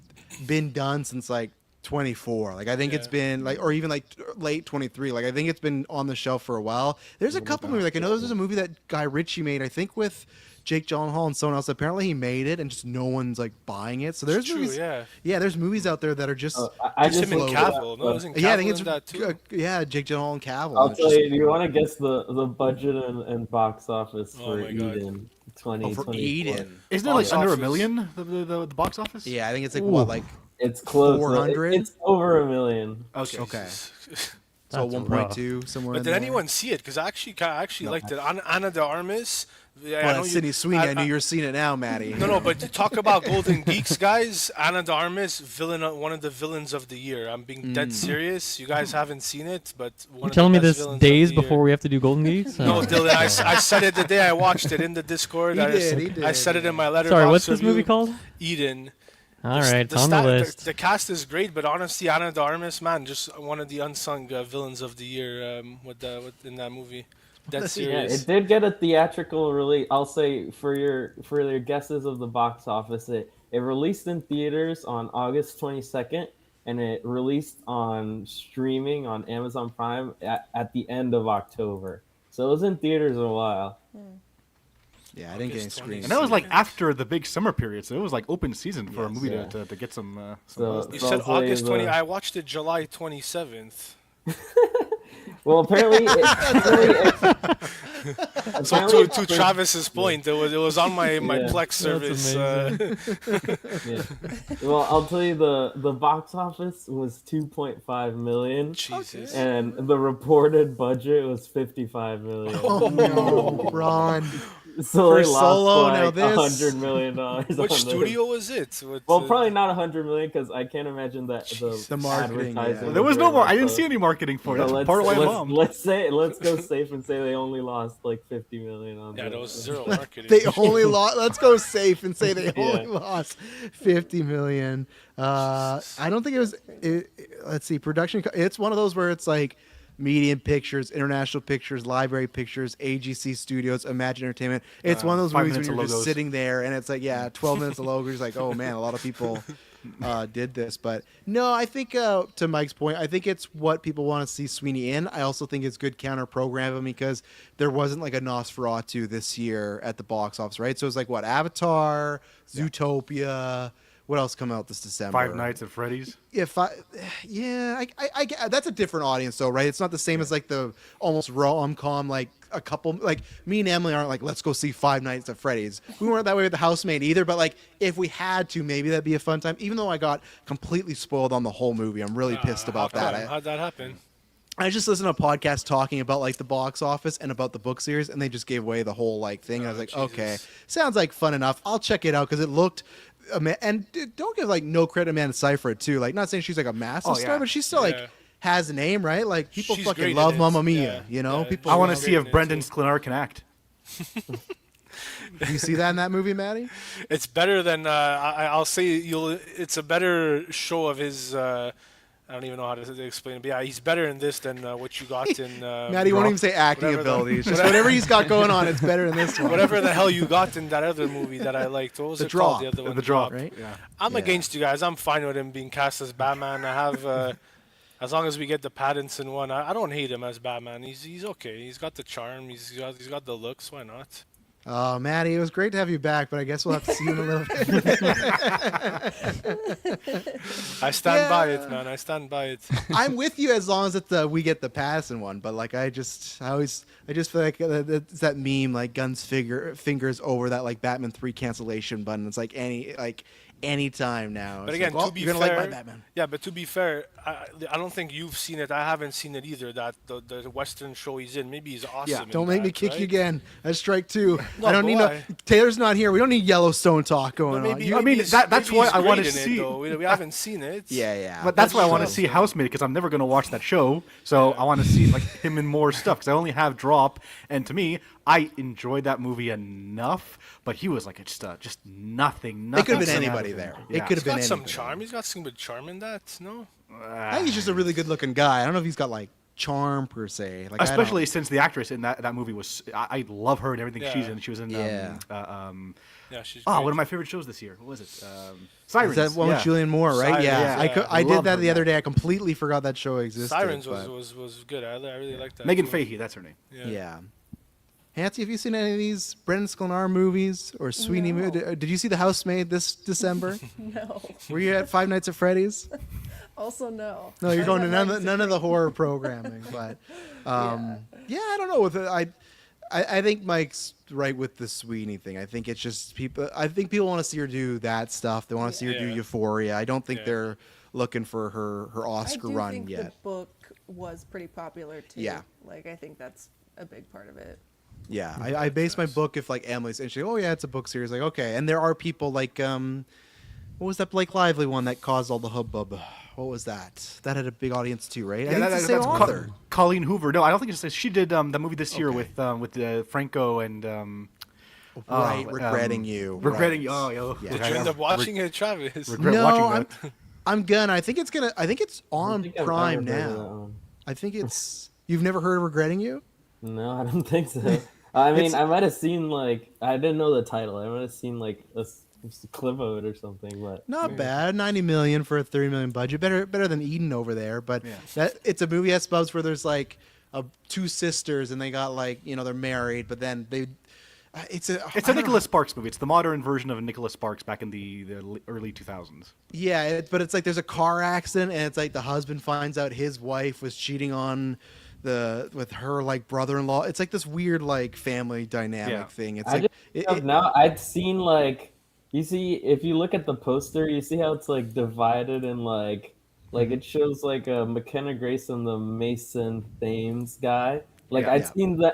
been done since like 24. Like I think it's Yeah. been like, or even like late 23. Like I think it's been on the shelf for a while. There's a couple movies. Like I know there's a movie that Guy Ritchie made. I think with Jake Gyllenhaal and someone else. Apparently he made it and just no one's like buying it. So there's True, movies. yeah. There's movies out there that are just. I Just just him and looked it up, Cavill. No, but- isn't yeah, I Cavill think it's in that too? yeah, Jake Gyllenhaal and Cavill. I'll It's tell just- you. Do you want to guess the budget and box office Oh for my God. Eden Oh, 2024? for Eden. Isn't it like Box under office. $1 million the box office? Yeah, I think it's like Ooh. what, like It's close. 400? It's over $1 million. Okay. okay, so That's 1.2 somewhere. But in did there. anyone see it? Because I actually liked it. Anna de Armas. Yeah, I Well, know that's you- Sydney Sweeney. I knew you were seeing it now, Maddie. No, but to talk about Golden Geeks, guys. Anna de Armas, one of the villains of the year. I'm being dead serious. You guys haven't seen it, but one You of telling the me best this villains of days the year. before we have to do Golden Geeks? No, Oh. Dylan, I said it the day I watched it in the Discord. He I did, said it in my letter. Sorry, what's this movie called? Eden. All right, it's on the stat- list. The cast is great, but honestly, Anna de Armas, man, just one of the unsung villains of the year in that movie. Dead Yeah, serious. it did get a theatrical release. I'll say for your guesses of the box office, it released in theaters on August 22nd, and it released on streaming on Amazon Prime at the end of October. So it was in theaters a while. Yeah, I didn't get any August screens. And that was like after the big summer period, so it was like open season for a movie yeah. to get some. So- You so said I'll say August 20. the- I watched it July 27th. Well, apparently, So apparently to Travis's point, it was on my Yeah. Plex service. yeah. Well, I'll tell you the box office was 2.5 million. Jesus. And the reported budget was 55 million. Oh no, Ron. So For they lost Solo, now like this- $100 million. on Which this. studio was it? Well, probably not 100 million because I can't imagine that The marketing, advertising. yeah. There was was no very more. I much, didn't so- see any marketing for it. so That's let's, part of why I let's, bombed. let's go safe and say they only lost like 50 million on Yeah, this. there was zero marketing. They only lost. Let's go safe and say they Yeah. only lost 50 million. I don't think it was. Let's see, production. It's one of those where it's like Medium Pictures, International Pictures, Library Pictures, AGC Studios, Imagine Entertainment. It's one of those 5 movies when minutes you're of just logos. sitting there and it's like, 12 minutes of logos. Like, oh man, a lot of people did this. But no, I think to Mike's point, I think it's what people want to see Sweeney in. I also think it's good counter programming because there wasn't like a Nosferatu this year at the box office, right? So it's like what, Avatar, Zootopia. What else come out this December? Five Nights at Freddy's. I that's a different audience though, right? It's not the same as like the almost rom-com, like a couple, like me and Emily aren't like, let's go see Five Nights at Freddy's. We weren't that way with The Housemaid either, but like if we had to, maybe that'd be a fun time. Even though I got completely spoiled on the whole movie, I'm really pissed about that. How'd that happen? I just listened to a podcast talking about like the box office and about the book series, and they just gave away the whole like thing. And I was like, Jesus. okay, sounds like fun enough. I'll check it out because it looked. And don't give like no credit to Amanda Seyfried too. Like, not saying she's like a massive Oh, yeah. star, but she's still like Yeah. has a name, right? Like people She's fucking great love in it. Mamma Mia. Yeah. You know, Yeah. people. I want to Well, see if great Brendan in it, Sklenar can act. Do you see that in that movie, Maddie? It's better than I'll say. It's a better show of his. I don't even know how to explain it. But yeah, he's better in this than what you got in. Maddie won't even say acting whatever the- abilities. Just whatever he's got going on, it's better in this one. Whatever the hell you got in that other movie that I liked. What was The it called? Drop. The other one, The Drop, right? Yeah. I'm Yeah. against you guys. I'm fine with him being cast as Batman. I have, as long as we get the Pattinson one. I don't hate him as Batman. He's okay. He's got the charm. He's got the looks. Why not? Oh, Maddie, it was great to have you back, but I guess we'll have to see you in a little bit. I stand by Yeah. it, man. I stand by it. I'm with you as long as it's we get the Pattinson one, but like I just feel like it's that meme like guns fingers over that like Batman 3 cancellation button. It's like any time now. But It's again, like, well, to be you're gonna fair, like my Batman. yeah. But to be fair, I don't think you've seen it. I haven't seen it either. That the Western show he's in, maybe he's awesome. in Don't make me that, kick right? you again. That's strike two. No, I don't but need why? Taylor's not here. We don't need Yellowstone talk But going on. maybe, You- I mean, he's- that's maybe why he's I wanna great in it, see- though. We haven't seen it. yeah. But that's why I want to true. see Housemaid because I'm never going to watch that show. So I want to see like him in more stuff because I only have Drop, and to me, I enjoyed that movie enough. But he was like just nothing. It could have been nothing anybody out of there. him. It Yeah. could He's have been got some anybody. charm. He's got some good charm in that. No. I think he's just a really good looking guy. I don't know if he's got like charm per se. Like I don't- Especially since the actress in that movie was, I love her and everything she's Yeah. in. She was in, Yeah. Yeah, she's. one great. of my favorite shows this year. What was it? Sirens. Is that one yeah. with Julianne Moore, right? Sirens, yeah. yeah. I Love did that her the in other that. day. I completely forgot that show existed. Sirens but- was good. I really liked that. Megan too. Fahey, that's her name. Yeah. Hansi, have you seen any of these Brendan Sklenar movies or Sweeney? No. Did you see The Housemaid this December? No. Were you at Five Nights at Freddy's? Also, no. No, you're I going to don't none like of, none of the horror programming, but yeah, I don't know. With it, I think Mike's right with the Sweeney thing. I think it's just people. I think people want to see her do that stuff. They want to see her do Yeah. Euphoria. I don't think Yeah. they're looking for her I Oscar do run think yet. the book was pretty popular too. Yeah. Like I think that's a big part of it. Yeah, I base my book if like Emily's and she, oh yeah, it's a book series. Like okay, and there are people like what was that Blake Lively one that caused all the hubbub? What was that? That had a big audience too, right? I think it's the same author. Colleen Hoover. No, I don't think it's. She did the movie this year with Franco and. Right, regretting you. Regretting right. you. Oh, yo. Yeah. Did Okay. you end up watching it, Travis? Regret No, watching that. I'm gonna. I think it's I on think I've Prime never heard of that now. one. I think it's. You've never heard of Regretting You? No, I don't think so. I mean, It's- I might have seen like I didn't know the title. I might have seen like just a clip of it or something, but Not bad. 90 million for a 30 million budget. Better than Eden over there. But Yeah. that it's a movie I suppose where there's like two sisters and they got like they're married, but then they. It's a Nicholas Sparks movie. It's the modern version of Nicholas Sparks back in the early 2000s. Yeah, but it's like there's a car accident and it's like the husband finds out his wife was cheating on with her like brother-in-law. It's like this weird like family dynamic Yeah. thing. It's I like just it- think of now I'd seen like you see if you look at the poster, you see how it's like divided and like it shows like McKenna Grace and the Mason Thames guy. Like Yeah.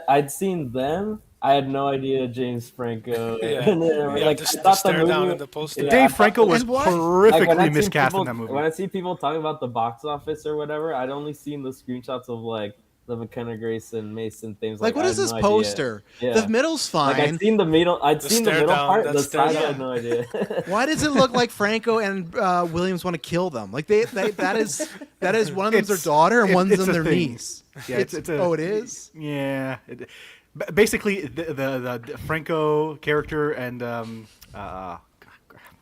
I'd seen them. I had no idea James Franco. Yeah. And then, Yeah, like, just I thought the stare down movie- at the poster. Yeah, I Dave thought Franco the- was And what? Like, horrifically when I'd seen miscast people- in that movie. When I see people talking about the box office or whatever, I'd only seen the screenshots of like the McKenna Grace and Mason things. like what I is had this no idea. poster? Yeah. The middle's fine. Like I'd seen the middle. I'd The seen the stare middle down, part. that The stare side, I down. had no idea. Why does it look like Franco and Williams want to kill them? Like that is one of them's their It's- daughter and one's it's them a their thing. niece. Yeah, it's a, oh, it is. Yeah. Basically, the Franco character and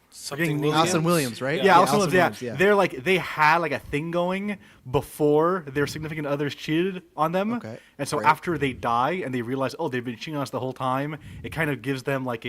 Something Williams. Austin Williams, right? Yeah, Austin Austin Williams. Williams, They're like they had like a thing going before their significant others cheated on them, Okay, and so great. after they die and they realize, oh, they've been cheating on us the whole time, it kind of gives them like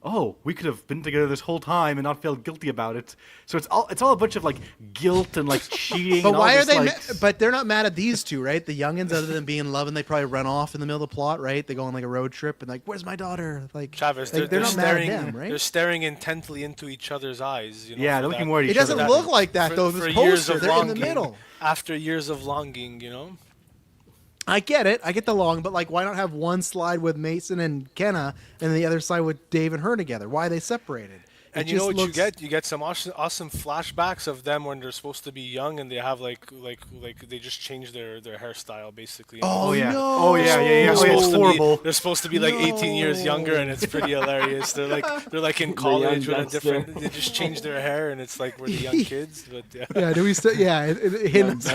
oh, we could have been together this whole time and not feel guilty about it. So it's all a bunch of like guilt and like cheating. But and all why are this, they? like, But they're not mad at these two, right? The youngins, other than being in love, and they probably run off in the middle of the plot, right? They go on like a road trip and like, "Where's my daughter?" Like Travis, like, they're not staring. mad at them, right? They're staring intently into each other's eyes. You know, yeah, for they're looking that- more at each It doesn't other. look like that for- though. for This years poster, of they're in the longing. middle. After years of longing, you know. I get it. I get the long, but like, why not have one slide with Mason and Kenna, and the other side with Dave and her together? Why are they separated? And It you know just what looks- you get? You get some awesome flashbacks of them when they're supposed to be young, and they have like they just change their hairstyle basically. Oh, yeah. no! Oh, yeah. They're Oh, yeah, supposed it's to be- horrible. they're supposed to be like 18 years younger, and it's pretty hilarious. They're like in college with a youngster. different. They just change their hair, and it's like we're the young kids. But yeah. Yeah, do we still? Yeah, it hints.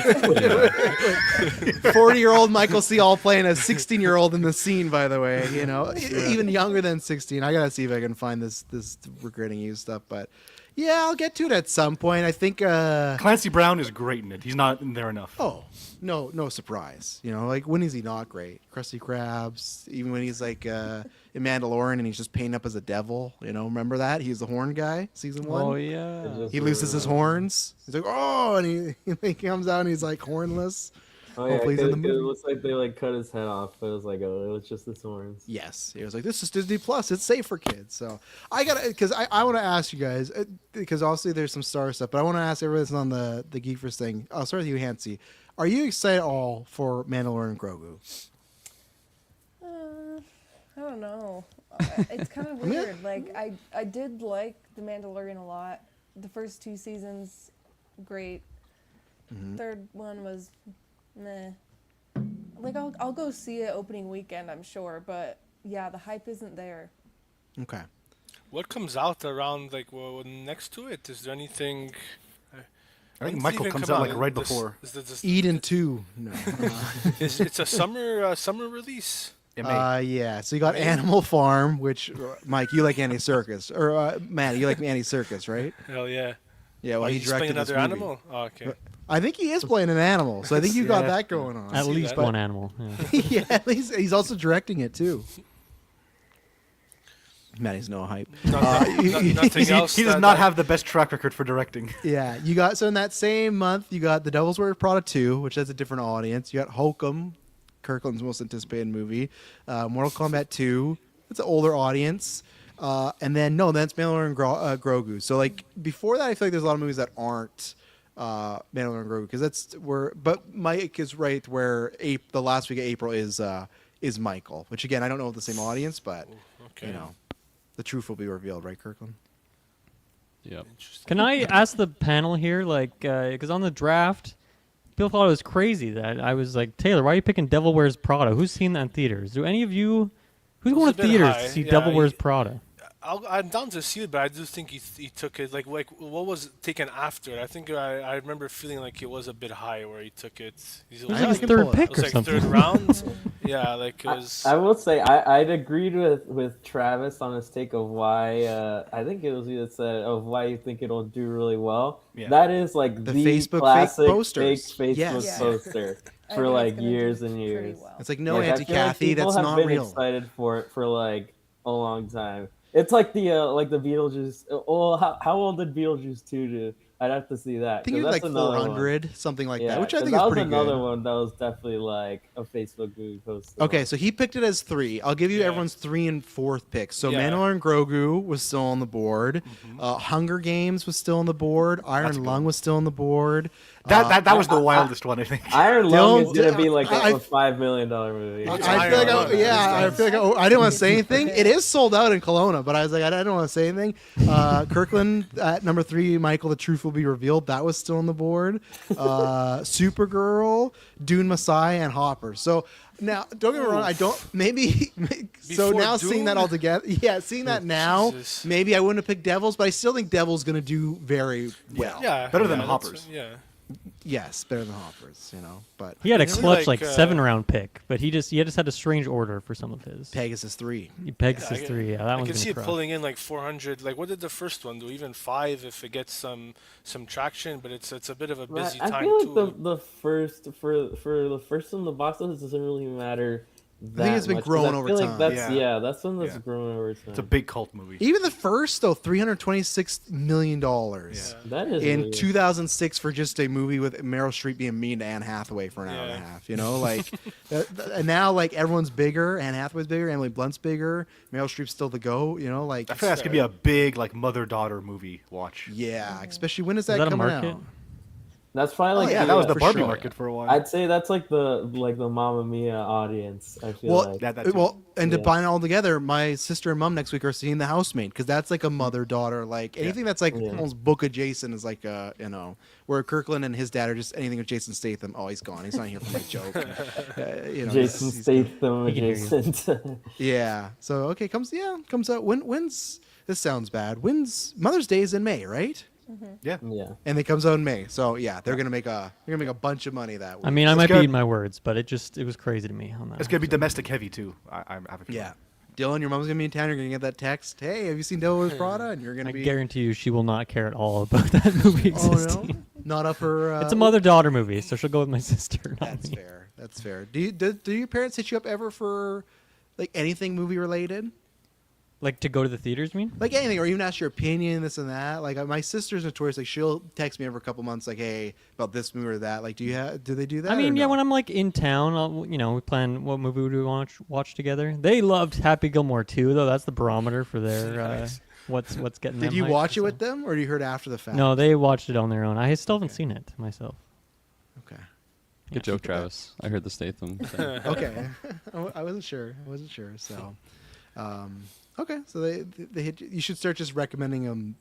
40-year-old Michael C. all playing a 16-year-old in the scene. By the way, you know, even younger than 16. I gotta see if I can find this regretting you stuff, but yeah, I'll get to it at some point. I think. Clancy Brown is great in it. He's not in there enough. Oh, no surprise. You know, like when is he not great? Krusty Krabs. Even when he's like in Mandalorian and he's just painted up as a devil. You know, remember that? He's the horn guy, season 1. Oh yeah. He loses his horns. He's like, oh, and he comes out and he's like hornless. Oh yeah, Hopefully he's in the 'cause it movie. looks like they like cut his head off, but it was like, oh, it was just his horns. Yes, he was like, this is Disney Plus. It's safe for kids. So I gotta, because I want to ask you guys, because obviously there's some Star stuff, but I want to ask everybody that's on the Geekverse thing. I'll start with you, Hansi. Are you excited at all for Mandalorian Grogu? I don't know. It's kind of weird. Like I did like The Mandalorian a lot. The first 2 seasons, great. Third one was meh. Like I'll go see it opening weekend, I'm sure, but yeah, the hype isn't there. Okay. What comes out around like next to it? Is there anything? I think When's it Michael even comes come out like right This- before. Eden 2. No. It's a summer release. It may. Yeah. So you got Animal Farm, which Mike, you like Andy Serkis, or Matt, you like Andy Serkis, right? Hell yeah. Yeah. Well, Oh, he he's playing directed this another movie. animal. Oh, okay. I think he is playing an animal, so I think you got Yeah. that going on. At see least that. one animal. Yeah. Yeah, at least he's also directing it too. Matty's no hype. Nothing else. He does that- not have the best track record for directing. Yeah, you got so in that same month you got The Devil's Wears Prada 2, which has a different audience. You got Hokum, Kirkland's most anticipated movie. Mortal Kombat 2, it's an older audience. And then that's Mandalorian and Grogu. So like before that, I feel like there's a lot of movies that aren't Mandalorian and Grogu because that's where. But Mike is right where the last week of April is Michael, which again I don't know if the same audience, but Okay. you know, the truth will be revealed, right, Kirkland? Yep. Interesting. Can I ask the panel here, like, because on the draft, people thought it was crazy that I was like, Taylor, why are you picking Devil Wears Prada? Who's seen that in theaters? Do any of you, who's going It's to a bit theaters high. to see Yeah, Devil Wears Prada? I'm down to see it, but I do think he took it like what was taken after it. I think I remember feeling like it was a bit high where he took it. He's It was I like can his pull third it pick it or was like something. third round. Yeah, like it was. I will say I'd agreed with Travis on his take of why I think it was you that said of why you think it'll do really well. Yeah. That is like The the, Facebook fake classic posters. fake Facebook Yes. Yeah. poster I for think like it's gonna years do and pretty years. well. It's like no Like, I Auntie feel like Kathy, people that's have not been real. excited for it for like a long time. It's like the Beetlejuice. Oh, how old did Beetlejuice 2 do? I'd have to see that. I think it 'cause was like that's another one. 400, something like Yeah, that, which I 'cause think that is was pretty another good. one that was definitely like a Facebook movie poster. Okay, so he picked it as 3. I'll give you Yeah. everyone's 3 and 4th picks. So Yeah. Mandalorian Grogu was still on the board. Hunger Games was still on the board. That's Iron good. Lung was still on the board. That was the wildest one, I think. Iron Lung is Dylan- gonna be like I- a $5 million movie. It's I Iron feel like, Lung. I feel like I didn't want to say anything. It is sold out in Kelowna, but I was like, I don't want to say anything. Kirkland at number 3, Michael, The Truth Will Be Revealed. That was still on the board. Supergirl, Dune Messiah, and Hopper. So now, don't get me wrong. I don't. Maybe. So Before now seeing that Dune? all together, yeah, seeing that now, Jesus. maybe I wouldn't have picked Devils, but I still think Devils going to do very well. Yeah, Better than yeah, Hoppers. Yeah. Yes, better than Hoppers, but He had a It's clutch like, 7-round pick, but he just had a strange order for some of his. Pegasus 3. Pegasus I 3. Yeah, that I one's can see gonna it crush. pulling in like 400. Like, what did the first one do? Even 5 if it gets some traction, but it's a bit of a busy I time feel like too. the first for the first one, the box office doesn't really matter that it's been much, 'cause growing I over feel time. like that's Yeah. that's one that's Yeah. growing over time. It's a big cult movie. Even the first, though, $326 million That is in really 2006 for just a movie with Meryl Streep being mean to Anne Hathaway for an hour and a Yeah. half. Like, and now like everyone's bigger. Anne Hathaway's bigger. Emily Blunt's bigger. Meryl Streep's still the goat. Like I feel that's gonna be a big like mother-daughter movie watch. yeah, especially when is Is that that a coming market? out? That's probably like Yeah, that was the for Barbie sure. market for a while. I'd say that's like the Mamma Mia audience. I feel Well, like Yeah, that too. and to Yeah. bind it all together, my sister and mom next week are seeing The Housemaid because that's like a mother-daughter. Like anything that's like Yeah. almost book adjacent is like where Kirkland and his dad are just anything with Jason Statham. Oh, he's gone. He's not here for my joke. Jason he's- Statham He can hear you. adjacent. Yeah. So okay, comes out. When's this sounds bad? When's Mother's Day is in May, right? Yeah. yeah. And it comes out in May. So yeah, they're gonna make a bunch of money that week. I mean, I It's might be good. eating my words, but it was crazy to me on that. It's gonna be domestic heavy too. I have a feeling. yeah. Dylan, your mom's gonna be in town. You're gonna get that text. Hey, have you seen Devil Wears Prada? And you're gonna I be. guarantee you, she will not care at all about that movie Oh existing. no, not up her. It's a mother-daughter movie, so she'll go with my sister. Not That's me. fair. That's fair. Do your parents hit you up ever for like anything movie related? Like to go to the theaters, you mean? Like anything, or even ask your opinion, this and that. Like my sister's notorious. Like she'll text me every couple months, like, "Hey, about this movie or that." Like, do they do that? I mean, or yeah, no? when I'm like in town, we plan what movie would we watch together. They loved Happy Gilmore too, though. That's the barometer for their Nice. what's getting. Did them you hyped, watch it so. with them, or you heard after the fact? No, they watched it on their own. I still haven't seen it myself. Okay. Good joke, Travis. I heard the Statham thing. Okay. I wasn't sure. So, okay. So they hit. You should start just recommending them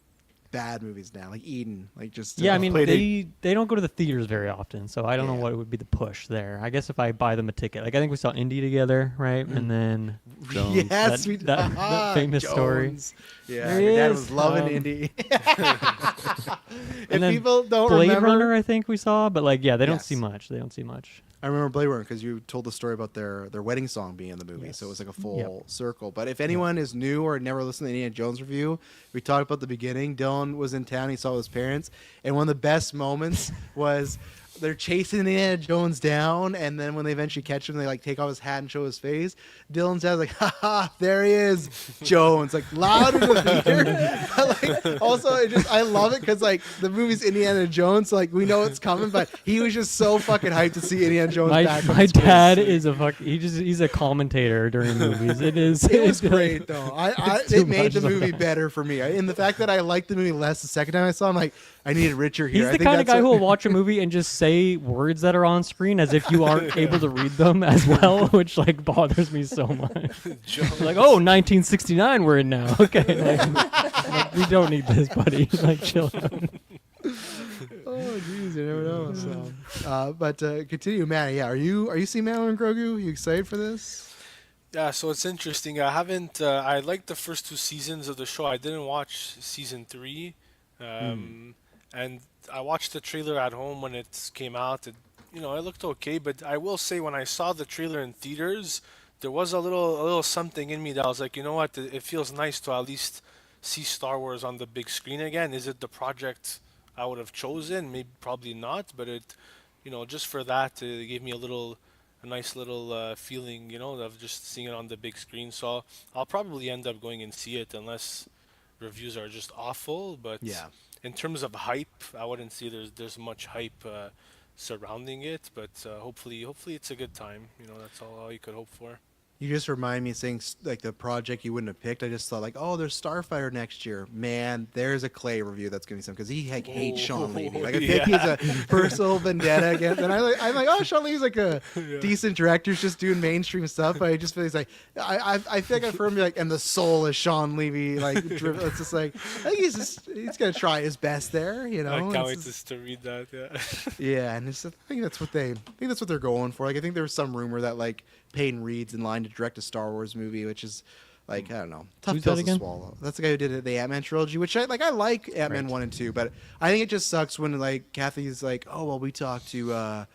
bad movies now, like Eden, like just. Yeah, I mean, Play they don't go to the theaters very often, so I don't know Yeah. what would be the push there. I guess if I buy them a ticket, like I think we saw Indie together, right? And then Jones. Yes, That- we that famous story. Jones. Yeah, There your he dad is. was loving Um, Indie. If and then people don't Blade remember, Runner, I think we saw, but like, yeah, they don't Yes. see much. They don't see much. I remember Blade Runner because you told the story about their wedding song being in the movie, so it was Yes. like a full circle. But if anyone is new or never listened to the Indiana Jones review, we talked about the beginning. Dylan was in town; he saw his parents, and one of the best moments was they're chasing Indiana Jones down, and then when they eventually catch him, they like take off his hat and show his face. Dylan's dad's like, "Ha ha, there he is, Jones!" Like loud in the theater. But, like, also, I love it because like the movie's Indiana Jones, so, like we know it's coming, but he was just so fucking hyped to see Indiana Jones back. on My screen. dad is he's a commentator during movies. It is. It was it's great though. it's too It made the much movie sometimes. better for me. And the fact that I liked the movie less the second time I saw, I'm like, I needed Richard here. He's I the think kind of that's guy who what- will watch a movie and just say words that are on screen as if you aren't able to read them as well, which like bothers me so much. Like, oh, 1969 we're in now. Okay, like, we don't need this, buddy. Like, chill out. Oh jeez, you never know. So, but continue, Matt. Yeah, are you seeing Madeline Grogu? You excited for this? Yeah, so it's interesting. I haven't. I liked the first 2 seasons of the show. I didn't watch season 3, and I watched the trailer at home when it came out. It looked okay. But I will say, when I saw the trailer in theaters, there was a little something in me that was like, you know what? It feels nice to at least see Star Wars on the big screen again. Is it the project I would have chosen? Maybe, probably not. But just for that, it gave me a nice little feeling, of just seeing it on the big screen. So I'll probably end up going and see it unless reviews are just awful. But Yeah. in terms of hype, I wouldn't say there's much hype surrounding it. But hopefully it's a good time. That's all you could hope for. You just remind me of saying like the project you wouldn't have picked. I just thought like, oh, there's Starfighter next year. Man, there's a Clay review that's gonna be some because he like hates Sean Levy. Like I think he's a personal vendetta against. And I'm like, oh, Sean Levy's like a decent director, he's just doing mainstream stuff. But I just feel he's like, I think I've heard him be like, and the soul is Sean Levy. Like it's just like I think he's gonna try his best there. I It's can't wait just- to read that. Yeah. yeah, and I think that's what they're going for. Like I think there was some rumor that like Peyton Reed's in line to direct a Star Wars movie, which is Like, I don't know, tough Who's that pills to again? swallow. That's the guy who did the Ant-Man trilogy, which I like. I like Ant-Man 1 and 2, but I think it just sucks when like Kathy's like, oh well, we talked to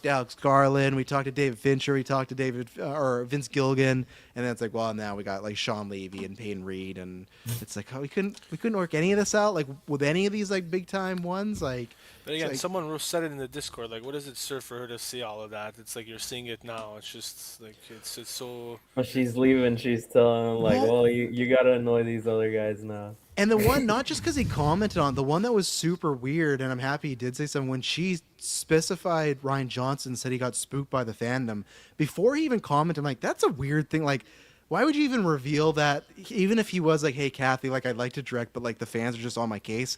Alex Garland, we talked to David Fincher, we talked to David or Vince Gilligan, and then it's like, well, now we got like Sean Levy and Peyton Reed, and it's like, oh, we couldn't work any of this out, like with any of these like big time ones, like. But It's again, like- someone said it in the Discord. Like, what does it serve for her to see all of that? It's like you're seeing it now. It's just like it's so. But she's leaving. She's telling him like, Well- well, you gotta annoy these other guys now. And the one, not just because he commented on it, the one that was super weird, and I'm happy he did say something, when she specified Ryan Johnson said he got spooked by the fandom, before he even commented, I'm like, that's a weird thing. Like, why would you even reveal that? Even if he was like, hey, Kathy, like, I'd like to direct, but like the fans are just on my case.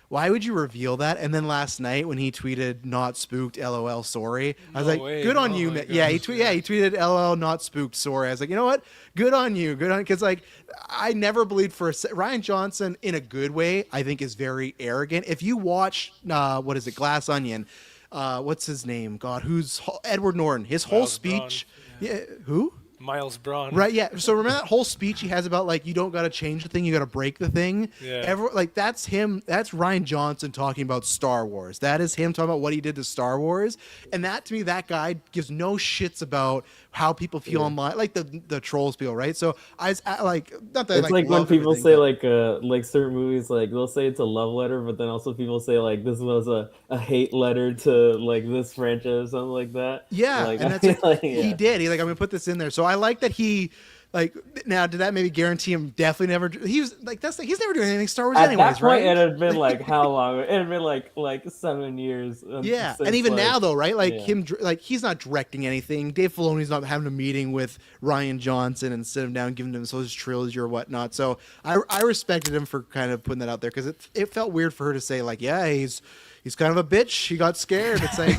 Why would you reveal that? And then last night when he tweeted "not spooked, LOL, sorry," I was No like, way. "Good on Oh you, my man." Yeah, he gosh, he tweeted "LOL, not spooked, sorry." I was like, you know what? Good on you. Good on, because like I never believed for Ryan Johnson in a good way. I think is very arrogant. If you watch what is it, Glass Onion? What's his name? God, who's Edward Norton? His whole Miles Braun. speech. Yeah, who? Miles Braun. Right, yeah. So remember that whole speech he has about like you don't got to change the thing, you got to break the thing. Yeah. Like that's him. That's Ryan Johnson talking about Star Wars. That is him talking about what he did to Star Wars. And that to me, that guy gives no shits about how people feel online, like the trolls feel, right? So like not that I, It's like when love people everything, say but- like certain movies, like they'll say it's a love letter, but then also people say like this was a hate letter to like this franchise or something like that. Yeah, like, and I that's feel like, like, he yeah. did. He like I'm gonna put this in there. So I like that he. Like now, did that maybe guarantee him definitely never? He was like that's like he's never doing anything Star Wars At anyways, that point, right? it had been like how long? It had been like 7 years. Yeah, since, and even like- now though, right? Like yeah. like he's not directing anything. Dave Filoni's not having a meeting with Ryan Johnson and sit him down, giving him his trilogy or whatnot. So I respected him for kind of putting that out there because it felt weird for her to say like, yeah, he's kind of a bitch. He got scared. It's like,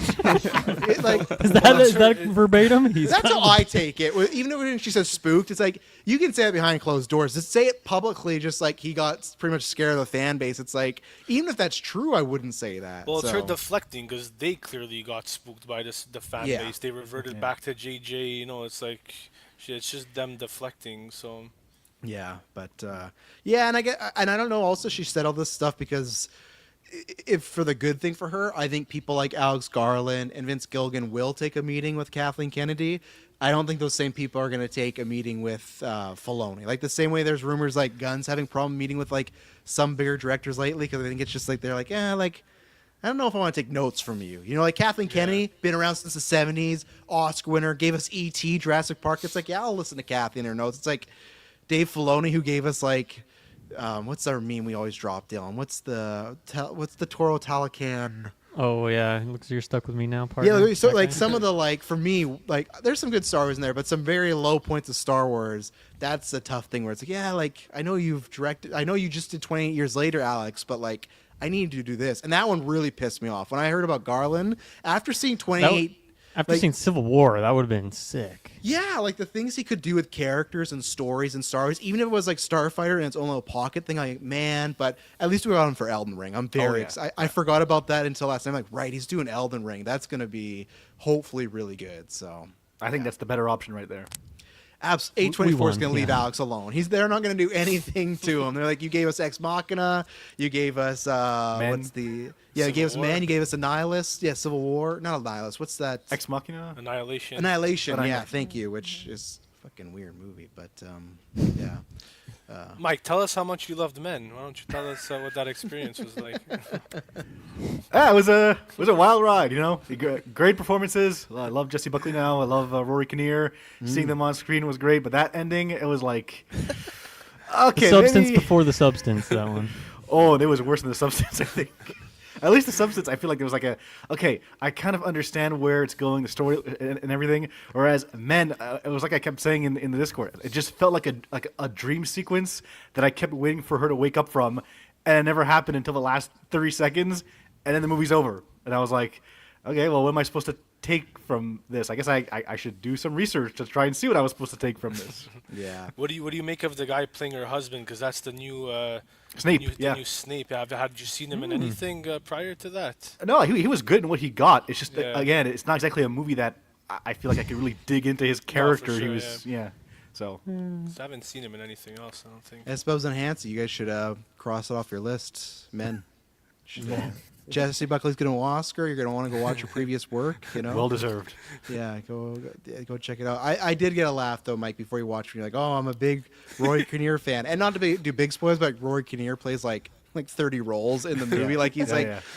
Is that verbatim? He's that's how I take it. Even if she says spooked, it's like you can say it behind closed doors. Just say it publicly, just like he got pretty much scared of the fan base. It's like even if that's true, I wouldn't say that. Well, it's her So- deflecting because they clearly got spooked by the fan Yeah. base. They reverted back to JJ. You know, it's like it's just them deflecting. So Yeah, but yeah, and I don't know. Also, she said all this stuff because if for the good thing for her, I think people like Alex Garland and Vince Gilligan will take a meeting with Kathleen Kennedy. I don't think those same people are going to take a meeting with Filoni. Like the same way there's rumors like Gunn's having problem meeting with like some bigger directors lately because I think it's just like they're like, like I don't know if I want to take notes from you. You know, like Kathleen Kennedy, been around since the 70s, Oscar winner, gave us E.T., Jurassic Park. It's like, yeah, I'll listen to Kathy and her notes. It's like Dave Filoni who gave us like, what's our meme we always drop, Dylan? What's the Toro Talacan? Oh yeah, it looks like you're stuck with me now, partner. Yeah, so That like guy? some of the like for me like there's some good Star Wars in there, but some very low points of Star Wars. That's a tough thing where it's like, yeah, like I know you've directed, I know you just did 28 Years Later, Alex, but like I need to do this, and that one really pissed me off when I heard about Garland after seeing 28. After like- seeing Civil War, that would have been sick. Yeah, like the things he could do with characters and stories and Star Wars, even if it was like Starfighter and its own little pocket thing, I'm like, man, but at least we got him for Elden Ring. I'm very yeah. excited. I forgot about that until last night. I'm like, right, he's doing Elden Ring. That's going to be hopefully really good. So I think that's the better option right there. A24 is won, going to leave yeah. Alex alone. They're not going to do anything to him. They're like, you gave us Ex Machina, you gave us you gave us Civil Man, War. you gave us Annihilus, yeah, Civil War, not Annihilus. What's that? Ex Machina. Annihilation. Annihilation. Yeah, Annihilation. thank you. Which is a fucking weird movie, but yeah. Mike, tell us how much you loved Men. Why don't you tell us what that experience was like? Yeah, it was a wild ride. You know, great performances. I love Jesse Buckley now. I love Rory Kinnear. Seeing them on screen was great, but that ending, it was like, okay, Substance maybe- before the substance. That one. Oh, it was worse than the substance, I think. At least the substance, I feel like there was like okay, I kind of understand where it's going, the story and everything. Whereas Men, it was like I kept saying in the Discord, it just felt like a dream sequence that I kept waiting for her to wake up from, and it never happened until the last 30 seconds, and then the movie's over. And I was like, okay, well, what am I supposed to take from this? I guess I should do some research to try and see what I was supposed to take from this. Yeah. What do you make of the guy playing her husband? Because that's the new Snape, the yeah. new Snape. Had you seen him in anything prior to that? No, he was good in what he got. It's just Yeah. again, it's not exactly a movie that I feel like I could really dig into his character. sure, He was yeah. So I haven't seen him in anything else. I don't think. Espos and Hansi, you guys should cross it off your list, men. Jesse Buckley's going to Oscar. You're going to want to go watch your previous work. You know, well deserved. yeah, go check it out. I did get a laugh though, Mike, before you watched me. Like, oh, I'm a big Roy Kinnear fan, and not to do big spoilers, but like, Roy Kinnear plays like 30 roles in the movie. Like he's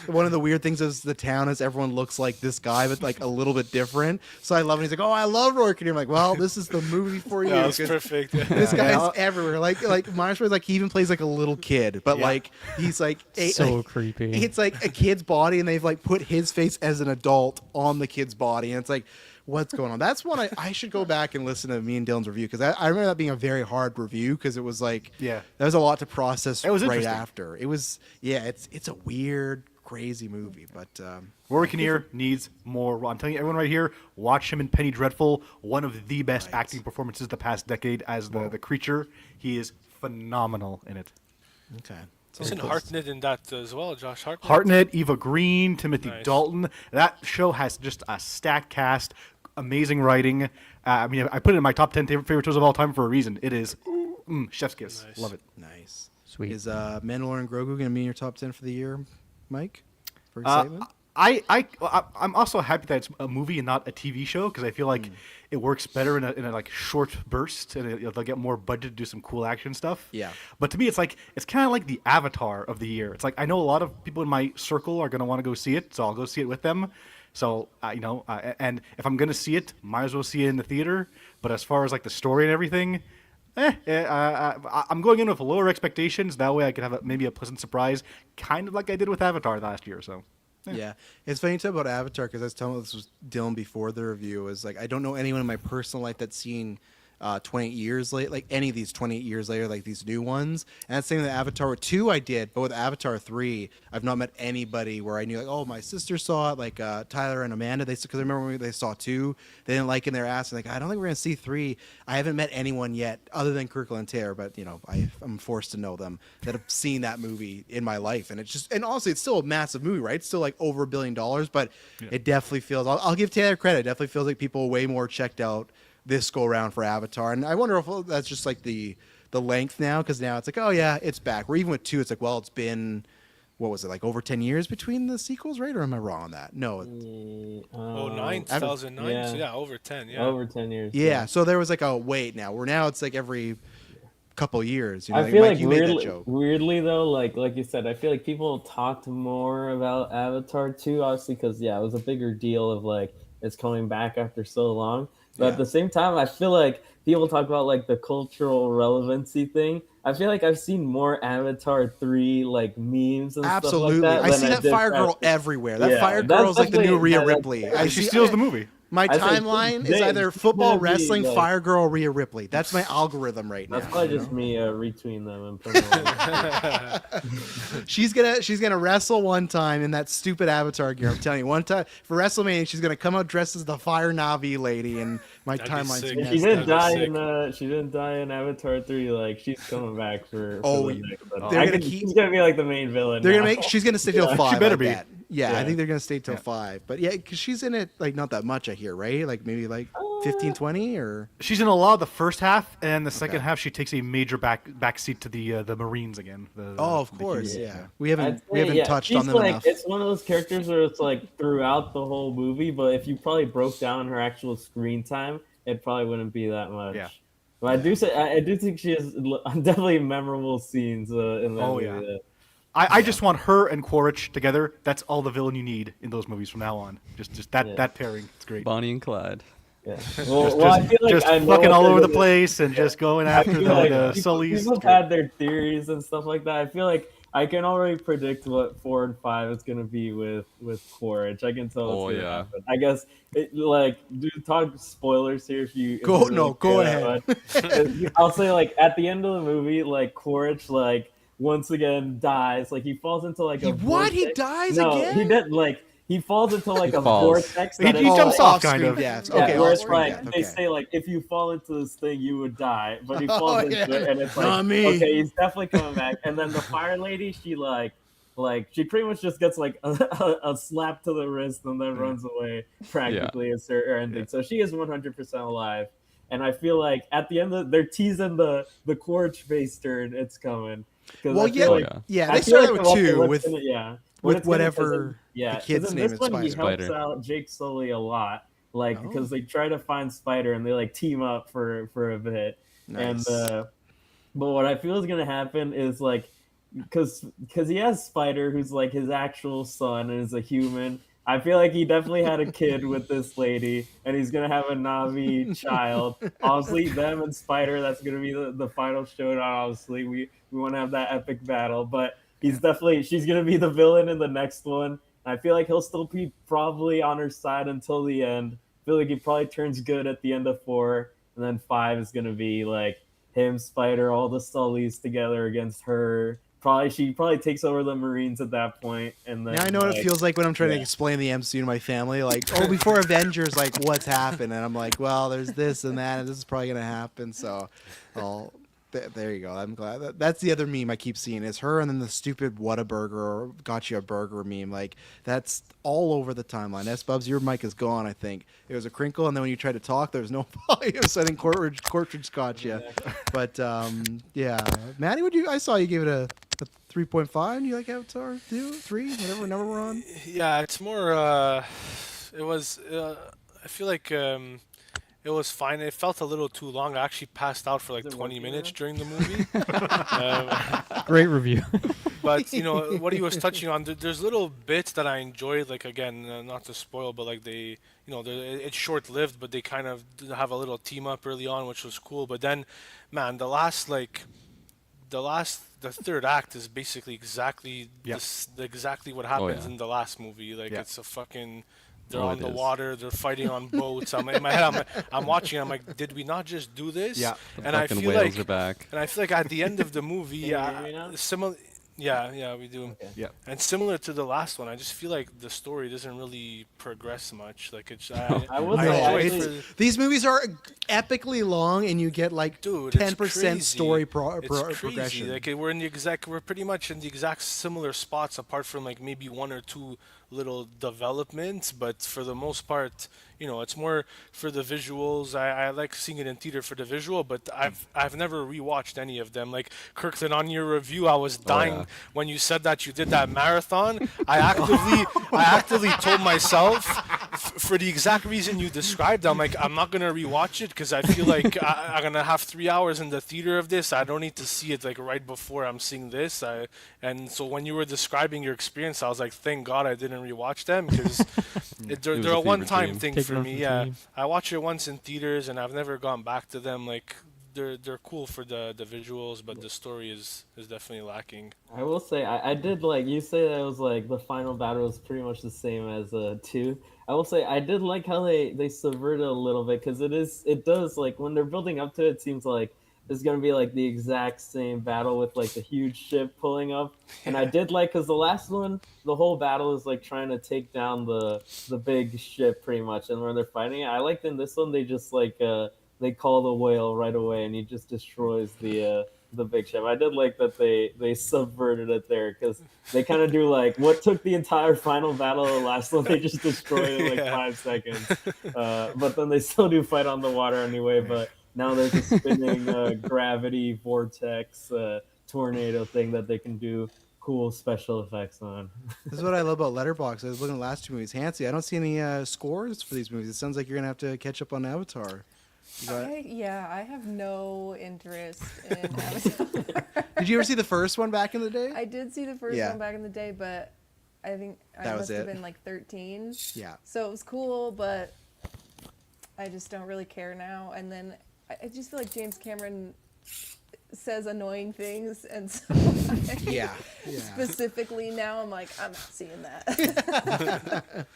one of the weird things is the town is everyone looks like this guy, but like a little bit different. So I love it. He's like, oh, I love Roy Kinnear. I'm like, well, this is the movie for you. Yeah, that's 'cause perfect. This guy's everywhere. Like Myers, like he even plays like a little kid, but like he's like So creepy. It's like a kid's body, and they've like put his face as an adult on the kid's body, and it's like, what's going on? That's one I should go back and listen to me and Dylan's review, because I remember that being a very hard review, because it was like, Yeah. there was a lot to process It was right interesting. after. It was, yeah, it's a weird, crazy movie, but Rory Kinnear needs more. I'm telling you, everyone right here, watch him in Penny Dreadful. One of the best acting performances the past decade as the creature. He is phenomenal in it. okay. Isn't Hartnett in that as well? Josh Hartnett. Hartnett, Eva Green, Timothy Nice. Dalton. That show has just a stacked cast, amazing writing. I mean, I put it in my top 10 favorite shows of all time for a reason. It is chef's kiss. Nice. Love it. Nice. Sweet. Is Mandalorian Grogu going to be in your top 10 for the year, Mike? For excitement? I'm also happy that it's a movie and not a TV show, because I feel like it works better in a like short burst, and they'll get more budget to do some cool action stuff. Yeah. But to me, it's kind of like the Avatar of the year. It's like, I know a lot of people in my circle are going to want to go see it, so I'll go see it with them. So and if I'm going to see it, might as well see it in the theater. But as far as like the story and everything, I'm going in with lower expectations. That way I could have maybe a pleasant surprise, kind of like I did with Avatar last year. So. Yeah, it's funny to talk about Avatar, because I was telling this was Dylan before the review. Is like, I don't know anyone in my personal life that's seen 28 years later, like any of these 28 years later, like these new ones. And that's the same with Avatar 2 I did, but with Avatar 3, I've not met anybody where I knew like, oh, my sister saw it, like Tyler and Amanda. Because I remember when they saw 2, they didn't like it in their ass. And like, I don't think we're gonna see 3. I haven't met anyone yet other than Kirkland and Taylor, but you know, I'm forced to know them that have seen that movie in my life. And it's just, and honestly, it's still a massive movie, right? It's still like over $1 billion, but it definitely feels. I'll give Taylor credit. It definitely feels like people are way more checked out this go around for Avatar, and I wonder if that's just like the length now, because now it's like, oh yeah, it's back. Where even with 2, it's like, well, it's been, what was it, like over 10 years between the sequels, right? Or am I wrong on that? No. Oh, 2009. Yeah. So yeah, over 10. Yeah. Over 10 years. Yeah, so there was like a wait now. Where now it's like every couple years. You know, I feel Mike, like you made that joke. weirdly though, like you said, I feel like people talked more about Avatar 2, obviously, because yeah, it was a bigger deal of like it's coming back after so long. But Yeah. at the same time, I feel like people talk about like the cultural relevancy thing. I feel like I've seen more Avatar 3 like memes and Absolutely, stuff like that. I than see that did Fire Girl Fast- everywhere. That Yeah, Fire that's Girl is like the new definitely- Rhea that- Ripley. that- She steals the movie. My I think timeline is they- either it's football, gonna be, wrestling, like- Fire Girl, Rhea Ripley. That's my algorithm right now. That's probably just me retweeting them and putting them on. She's gonna wrestle one time in that stupid Avatar gear. I'm telling you, one time for WrestleMania, she's gonna come out dressed as the Fire Navi lady, and my That'd be timeline's sick. messed She didn't up. die sick. in she didn't die in Avatar 3. Like she's coming back for Oh, the next one. they're gonna She's gonna be like the main villain. They're now. gonna make. She's gonna stay till Yeah. 5. She better I be. bet. Yeah, I Yeah. think they're gonna stay till 5. But yeah, because she's in it like not that much. I hear, right? Like maybe like 15, 20, or She's in a lot of the first half, and the second Okay. half she takes a major back seat to the Marines again. oh, of the course, Hughes. yeah. We haven't I'd we say, haven't yeah, touched she's on them like, enough. It's one of those characters where it's like throughout the whole movie, but if you probably broke down her actual screen time, it probably wouldn't be that much. Yeah. But I do think she has definitely memorable scenes in that Oh, movie. yeah. that- I just want her and Quaritch together. That's all the villain you need in those movies from now on. Just that Yeah. that pairing. It's great. Bonnie and Clyde. Yeah. Well, I feel like just I know fucking what all they're over the gonna- place and just going I after feel the, like the people, Sullys. people It's have great. had their theories and stuff like that. I feel like I can already predict what 4 and 5 is gonna be with Quaritch. I can tell what's Oh, gonna yeah. happen. I guess talk spoilers here if you Go- if you no, go care that much. I'll say like at the end of the movie, like Quaritch like once again dies. Like he falls into like a What? He vortex. dies No, again? he did like he falls into like He a falls. vortex. He that is, jumps like, off, kind Off-screen of. deaths. yeah, Okay, where it's off-screen like death. they Okay. say like if you fall into this thing you would die, but he Oh, falls into yeah. it and it's like Not me. okay he's definitely coming back. And then the fire lady she like she pretty much just gets like a slap to the wrist and then runs away practically. It's her ending. So she is 100% alive. And I feel like at the end they're teasing the Quaritch base turn. It's coming. 'Cause Well, I feel like, yeah, I they feel started like with okay, two what's with gonna- yeah. with What's gonna- 'cause whatever yeah, the 'cause kid's in name this is, one he Spider. helps Spider. out Jake Sully a lot, like Oh. because they try to find Spider and they like team up for a bit. Nice. And but what I feel is gonna happen is like because he has Spider, who's like his actual son and is a human. I feel like he definitely had a kid with this lady, and he's gonna have a Navi child. Obviously, them and Spider, that's gonna be the final showdown. Obviously, we want to have that epic battle, but she's gonna be the villain in the next one. I feel like he'll still be probably on her side until the end. I feel like he probably turns good at the end of 4, and then 5 is gonna be like him, Spider, all the Sullys together against her. She probably takes over the Marines at that point, and then Now I know what it feels like when I'm trying to yeah. explain the MCU to my family. Like, oh, before Avengers, like, what's happened? And I'm like, well, there's this and that, and this is probably gonna happen. So, there you go. I'm glad that's the other meme I keep seeing is her, and then the stupid Whataburger or Gotcha a Burger meme. Like, that's all over the timeline. S Bubs, your mic is gone. I think it was a crinkle, and then when you tried to talk, there was no volume. So I think Cortridge got you. But yeah, Maddie, I saw you give it a 3.5. You like Avatar 2, 3, whatever number we're on? Yeah, it's more. It was. I feel like it was fine. It felt a little too long. I actually passed out for like 20 minutes during the movie. Great review. But you know what he was touching on. There's little bits that I enjoyed. Like again, not to spoil, but like it's short-lived, but they kind of have a little team up early on, which was cool. But then, man, the third act is basically exactly exactly what happens yeah. in the last movie. Like Yeah. it's a fucking. They're Oh, on it the is. water. They're fighting on boats. In my head, I'm watching. I'm like, did we not just do this? Yeah. And I Fucking feel whales like are back. and I feel like at the end of the movie, Can you hear me now? similar. Yeah, we do. Yeah. And similar to the last one, I just feel like the story doesn't really progress much. Like it's. I would I say enjoy actually- it for- These movies are epically long, and you get like Dude, it's 10% crazy. story It's crazy. progression. Like we're pretty much in the exact similar spots, apart from like maybe one or two little developments. But for the most part, it's more for the visuals. I like seeing it in theater for the visual, but I've never rewatched any of them. Like Kirkland, on your review, I was dying yeah. when you said that you did that marathon. I actively told myself for the exact reason you described. I'm like, I'm not gonna rewatch it because I feel like I'm gonna have 3 hours in the theater of this. I don't need to see it like right before I'm seeing this. And so when you were describing your experience, I was like, thank God I didn't rewatch them because they're was a a fever one-time dream. thing Take for it off me. the Yeah, dream. I watched it once in theaters and I've never gone back to them. Like they're cool for the visuals, but the story is definitely lacking. I will say I did like you say that it was like the final battle was pretty much the same as 2. I will say I did like how they subverted a little bit because it does like when they're building up to it, it seems like it's gonna be like the exact same battle with like the huge ship pulling up, and I did like because the last one the whole battle is like trying to take down the big ship pretty much, and when they're fighting it, I liked in this one they just like they call the whale right away and he just destroys the big ship. I did like that they subverted it there because they kind of do like what took the entire final battle of the last one. They just destroyed it in like Yeah. 5 seconds, but then they still do fight on the water anyway. But now there's a spinning gravity vortex tornado thing that they can do cool special effects on. This is what I love about Letterboxd. I was looking at the last 2 movies. Hansi, I don't see any scores for these movies. It sounds like you're gonna have to catch up on Avatar. You got- I have no interest in Avatar. Did you ever see the first one back in the day? I did see the first Yeah. one back in the day, but I think I That was must have it. been like 13. Yeah. So it was cool, but I just don't really care now. And then I just feel like James Cameron says annoying things, and so Yeah. specifically now I'm like, I'm not seeing that.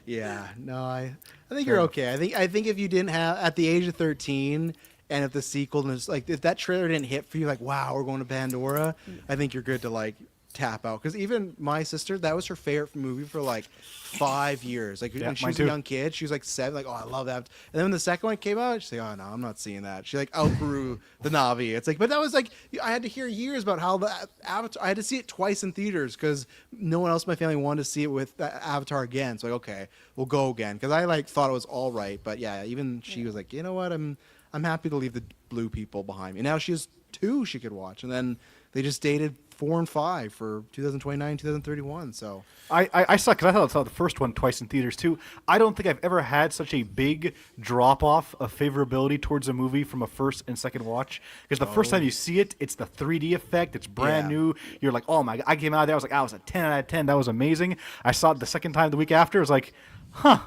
Yeah. No, I think you're okay. I think if you didn't have at the age of 13 and if the sequel was like if that trailer didn't hit for you like wow, we're going to Pandora, I think you're good to like tap out because even my sister, that was her favorite movie for like 5 years. Like when she mine was a too. young kid, she was like 7, like, oh, I love that. And then when the second one came out, she's like, oh no, I'm not seeing that. She like outgrew the Navi. It's like, but that was like, I had to hear years about how the Avatar. I had to see it twice in theaters because no one else in my family wanted to see it with Avatar again. So like, okay, we'll go again because I like thought it was all right. But yeah, even she was like, you know what, I'm I'm happy to leave the blue people behind me. Now she has 2 she could watch, and then they just dated 4 and 5 for 2029, 2031. So I suck because I saw the first one twice in theaters too. I don't think I've ever had such a big drop off of favorability towards a movie from a first and second watch. Because the first time you see it, it's the 3D effect. It's brand Yeah. new. You're like, oh my! I came out of there. I was like, I was a 10 out of 10. That was amazing. I saw it the second time the week after. I was like, huh?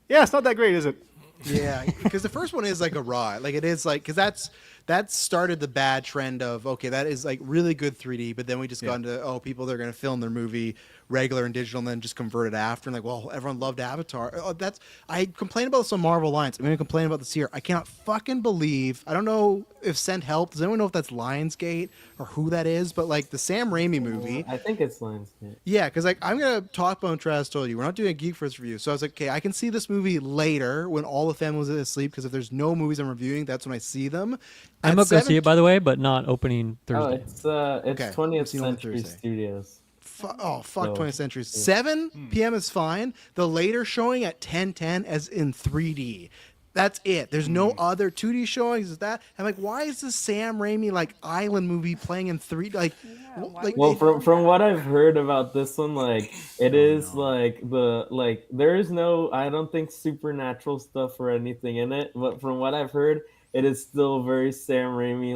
Yeah, it's not that great, is it? yeah, because the first one is like a ride. Like it is like because that started the bad trend of okay, that is like really good 3D, but then we just got into people they're going to film their movie regular and digital and then just convert it after and like well everyone loved Avatar. That's I complain about this on Marvel Alliance. I'm going to complain about this here. I cannot fucking believe. I don't know if Send Help. Does anyone know if that's Lionsgate or who that is? But like the Sam Raimi movie. I think it's Lionsgate. Yeah, because like I'm gonna talk about Travis told you we're not doing a Geek First review, so I was like, okay, I can see this movie later when all the family was asleep because if there's no movies I'm reviewing, that's when I see them. I'm At going to go see 7 it, by the way, but not opening Oh, Thursday. it's Okay, 20th I've seen it on Century Thursday. Studios. fuck So, 20th Century. 7 p.m. is fine. The later showing at 10:10 as in 3D. That's it. There's no other 2D showings. Is that? I'm like, why is this Sam Raimi like island movie playing in 3D? Like, why like Well, it- from what I've heard about this one, like it is like there is no, I don't think supernatural stuff or anything in it. But from what I've heard, it is still very Sam Raimi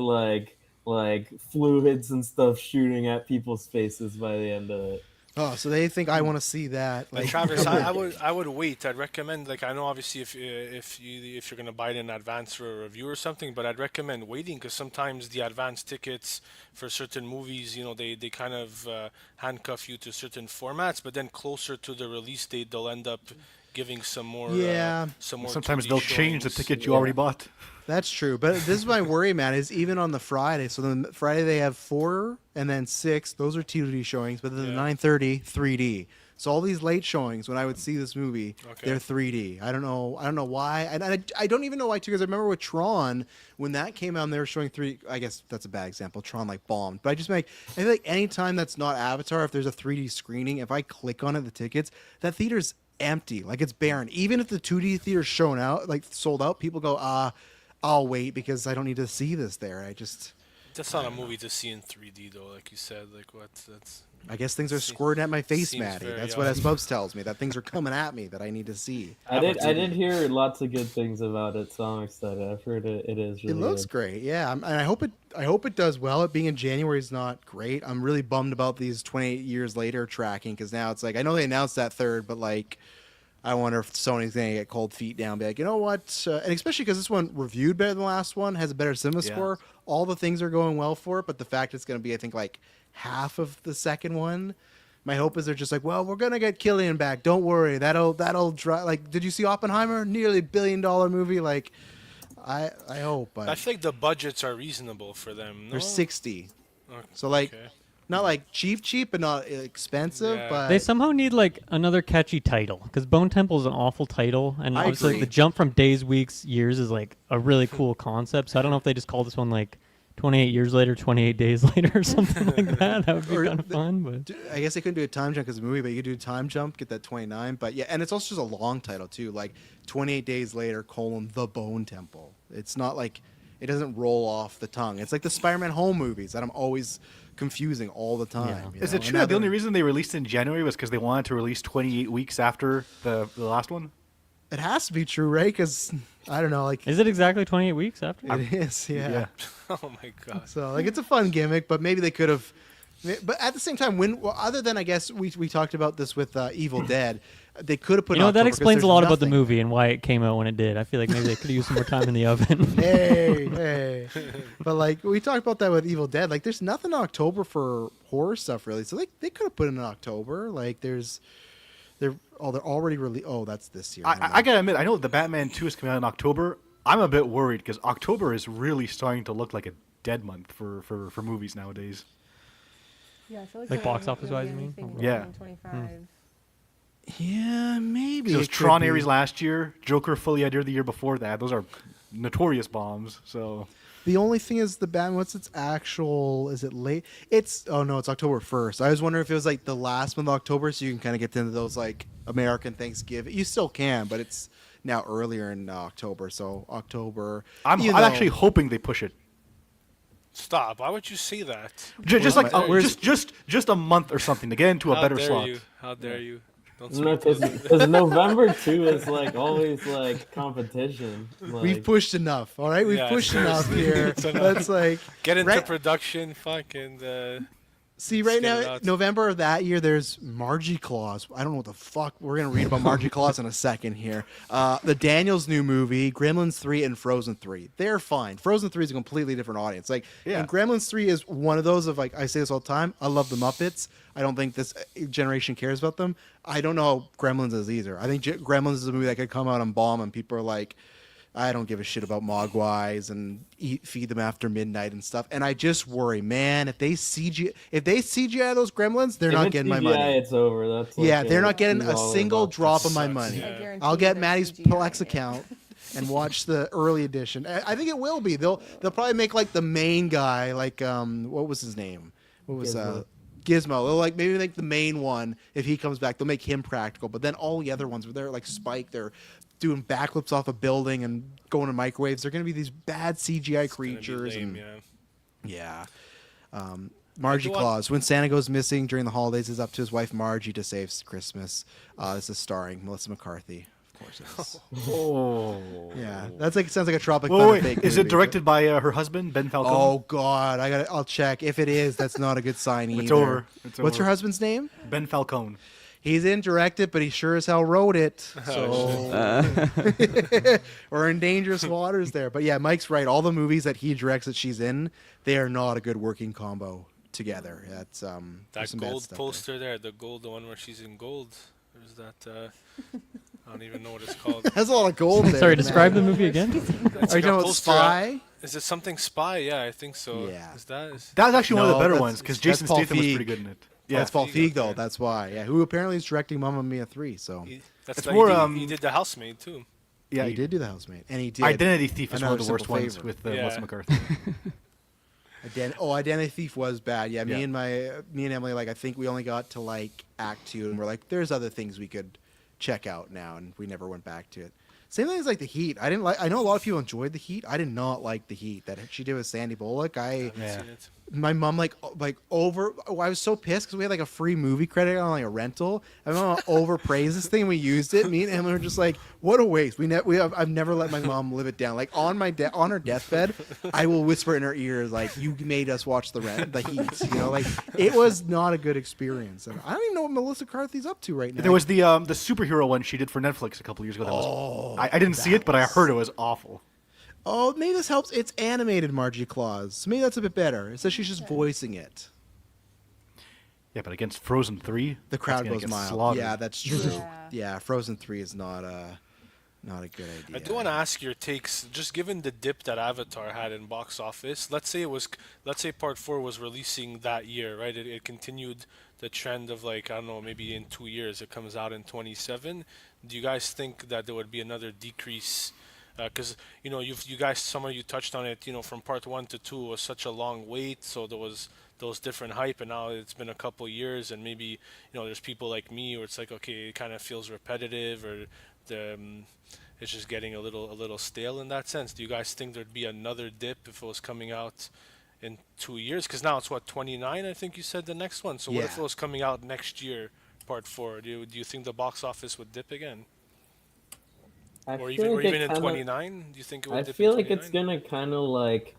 like fluids and stuff shooting at people's faces by the end of it. oh, so they think I want to see that. But Like, Travis, I would wait. I'd recommend, like, I know obviously if you're gonna buy it in advance for a review or something, but I'd recommend waiting because sometimes the advance tickets for certain movies, they kind of handcuff you to certain formats, but then closer to the release date, they'll end up giving some more. Yeah. Some more. Sometimes 2D they'll change the showings. ticket you already bought. That's true, but this is my worry, man. Is even on the Friday. So then Friday they have 4 and then 6. Those are 2D showings, but then the Yeah. 9:30 3D. So all these late showings when I would see this movie, Okay. they're 3D. I don't know why. And I don't even know why too. Because I remember with Tron when that came out, and they were showing 3D. I guess that's a bad example. Tron like bombed, but I feel like anytime that's not Avatar, if there's a 3D screening, if I click on it, the tickets, that theater's empty. Like it's barren. Even if the 2D theater's shown out, like sold out, people go, I'll wait because I don't need to see this there. That's not a movie to see in 3D though, like you said. Like what? That's. I guess things are squirting at my face, seems Maddie. very That's what odd. Bubs tells me, that things are coming at me that I need to see. I did hear lots of good things about it, so I'm excited. I've heard it is really It looks good. great, yeah. And I hope it does well. It being in January is not great. I'm really bummed about these 28 years later tracking because now it's like I know they announced that third, but like I wonder if Sony's gonna get cold feet down, be like, you know what? And especially because this one reviewed better than the last one, has a better cinema Yeah. score. All the things are going well for it, but the fact it's gonna be, I think, like half of the second one. My hope is they're just like, well, we're gonna get Killian back. Don't worry, that'll dry. Like, did you see Oppenheimer? Nearly $1 billion movie. Like, I hope, but I feel like the budgets are reasonable for them. No? they're 60. Okay. So like, Okay. not like cheap, but not expensive. Yeah. But They somehow need like another catchy title because Bone Temple is an awful title, and I obviously like, agree. the jump from days, weeks, years is like a really cool concept. So I don't know if they just call this one like 28 years later, 28 days later, or something like that. That would be Or kind of the- fun, but I guess they couldn't do a time jump because of the movie, but you could do a time jump, get that 29. But yeah, and it's also just a long title too, like 28 days later, the Bone Temple. It's not like it doesn't roll off the tongue. It's like the Spider-Man home movies that I'm always confusing all the time. Yeah. you Is know? it And true now that the only they're- reason they released in January was because they wanted to release 28 weeks after the last one? It has to be true, right? Because I don't know, like is it exactly 28 weeks after? it is, yeah. Oh my god. So like it's a fun gimmick, but maybe they could have. But at the same time, other than I guess we talked about this with Evil Dead, they could have put. You know, that October 'cause explains a there's lot about the nothing. movie and why it came out when it did. I feel like maybe they could have used some more time in the oven. Hey. But like we talked about that with Evil Dead, like there's nothing in October for horror stuff really. So they could have put it in October. Like they're already released. Oh, that's this year. Never I mind. gotta admit, I know the Batman 2 is coming out in October. I'm a bit worried because October is really starting to look like a dead month for movies nowadays. Yeah, I feel like, Like there box isn't office-wise, really you mean? anything in Yeah. 2025. Yeah, maybe. There was it could Tron be. Ares last year, Joker Fully Idea the year before that. Those are notorious bombs. So The only thing is the Batman. What's its actual? Is it late? It's it's October 1st. I was wondering if it was like the last month of October, so you can kind of get into those like American Thanksgiving. You still can, but it's now earlier in October. So October. I'm you actually know- hoping they push it. Stop. Why would you say that? Just like Where's- just a month or something to get into a How better dare slot. you? How dare you? Don't No, speak to because November 2 is like always like competition. Like, We've pushed enough. All right, we've Yeah, pushed enough here. It's enough. Let's like Get into right- production, fucking. See, right get it now, out. November of that year, there's Margie Claus. I don't know what the fuck. We're going to read about Margie Claus in a second here. The Daniels new movie, Gremlins 3 and Frozen 3. They're fine. Frozen 3 is a completely different audience. Like, Yeah. and Gremlins 3 is one of those of, like, I say this all the time. I love the Muppets. I don't think this generation cares about them. I don't know how Gremlins is either. I think Gremlins is a movie that could come out and bomb, and people are like, I don't give a shit about Mogwais and feed them after midnight and stuff. And I just worry, man, if they CGI those gremlins, they're if not it's getting my CGI, money. It's over. That's like, Yeah, they're not getting it's a all single about- drop of my sucks, money. yeah. I guarantee I'll get they're Maddie's CGI Plex it. account and watch the early edition. I think it will be. They'll probably make like the main guy, like what was his name? What was Gizmo. Gizmo. They'll like maybe make the main one if he comes back. They'll make him practical, but then all the other ones where they're like Spike, they're doing backflips off a building and going to microwaves. They're going to be these bad CGI It's gonna be creatures. lame, And, yeah. yeah. Margie I do want- Claus. When Santa goes missing during the holidays, is up to his wife Margie to save Christmas. This is starring Melissa McCarthy. Of course it is. Oh. Yeah, that's like sounds like a Tropic Wait, Thunder wait, fake is movie. it directed by her husband, Ben Falcone? Oh God, I'll check. If it is, that's not a good sign either. It's over. It's What's over. her husband's name? Ben Falcone. He's in directed, but he sure as hell wrote it. So we're in dangerous waters there. But yeah, Mike's right. All the movies that he directs that she's in, they are not a good working combo together. That's there's That some bad gold stuff there. poster there, the one where she's in gold. There's that. I don't even know what it's called. That's a lot of gold there. Sorry, man. describe the movie again. It's Are you like a talking about poster. Spy? Is it something Spy? Yeah, I think so. Yeah. Is that? Is, That's actually one of No, the better that's- ones because that's Jason Paul Statham was Feig. pretty good in it. Yeah, that's Paul Feig, Feig though. okay. That's why. Yeah, who apparently is directing Mamma Mia 3. So that's It's like more, he did the housemaid too. Yeah, he did do the Housemaid, and he did Identity Thief is one of Another the worst Simple ones Favor. with Yeah. Melissa McCarthy. Identity Thief was bad. Yeah, Yeah. me and Emily, like I think we only got to like Act 2, and we're like, there's other things we could check out now, and we never went back to it. Same thing as like The Heat. I didn't like. I know a lot of people enjoyed The Heat. I did not like The Heat that she did with Sandy Bullock. Haven't Yeah. seen it. My mom like over. Oh, I was so pissed because we had like a free movie credit on like a rental. My mom overpraised this thing. And we used it. Me and Emily were just like, "What a waste." I've never let my mom live it down. Like on her deathbed, I will whisper in her ears like, "You made us watch the Heat." You know, like it was not a good experience. And I don't even know what Melissa McCarthy's up to right now. There was the superhero one she did for Netflix a couple years ago. That was, I didn't see it, but I heard it was awful. Oh, maybe this helps. It's animated Margie Claus. So maybe that's a bit better. It says she's just voicing it. Yeah, but against Frozen 3, The crowd that's gonna goes get mild. slaughtered. Yeah, that's true. Yeah. Yeah, Frozen 3 is not a good idea. I do want to ask your takes, just given the dip that Avatar had in box office. Let's say Part 4 was releasing that year, right? It continued the trend of like I don't know, maybe in 2 years it comes out in 27. Do you guys think that there would be another decrease? Because you guys, some of you touched on it. From Part 1 to 2 was such a long wait, so there was those different hype, and now it's been a couple years, and maybe there's people like me where it's like okay, it kind of feels repetitive, or it's just getting a little stale in that sense. Do you guys think there'd be another dip if it was coming out in 2 years? Because now it's 29, I think you said the next one. So what if Yeah. it was coming out next year, Part 4? Do you think the box office would dip again? I Or feel even like it in kinda- 29? Do you think it would I dip feel in like it's 29? gonna kind of like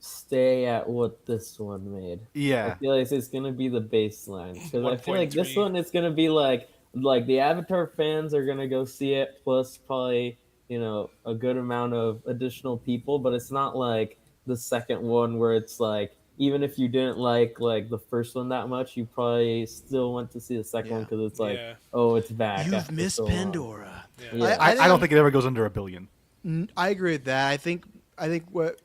stay at what this one made. I Yeah. feel like it's gonna be the baseline because I feel like this 1.3. one is gonna be like the Avatar fans are gonna go see it plus probably a good amount of additional people, but it's not like the second one where it's like even if you didn't like the first one that much, you probably still went to see the second one Yeah. because it's like Yeah. oh it's back. You've after missed so long. Pandora. Yeah. Yeah. I don't think it ever goes under $1 billion. I agree with that. I think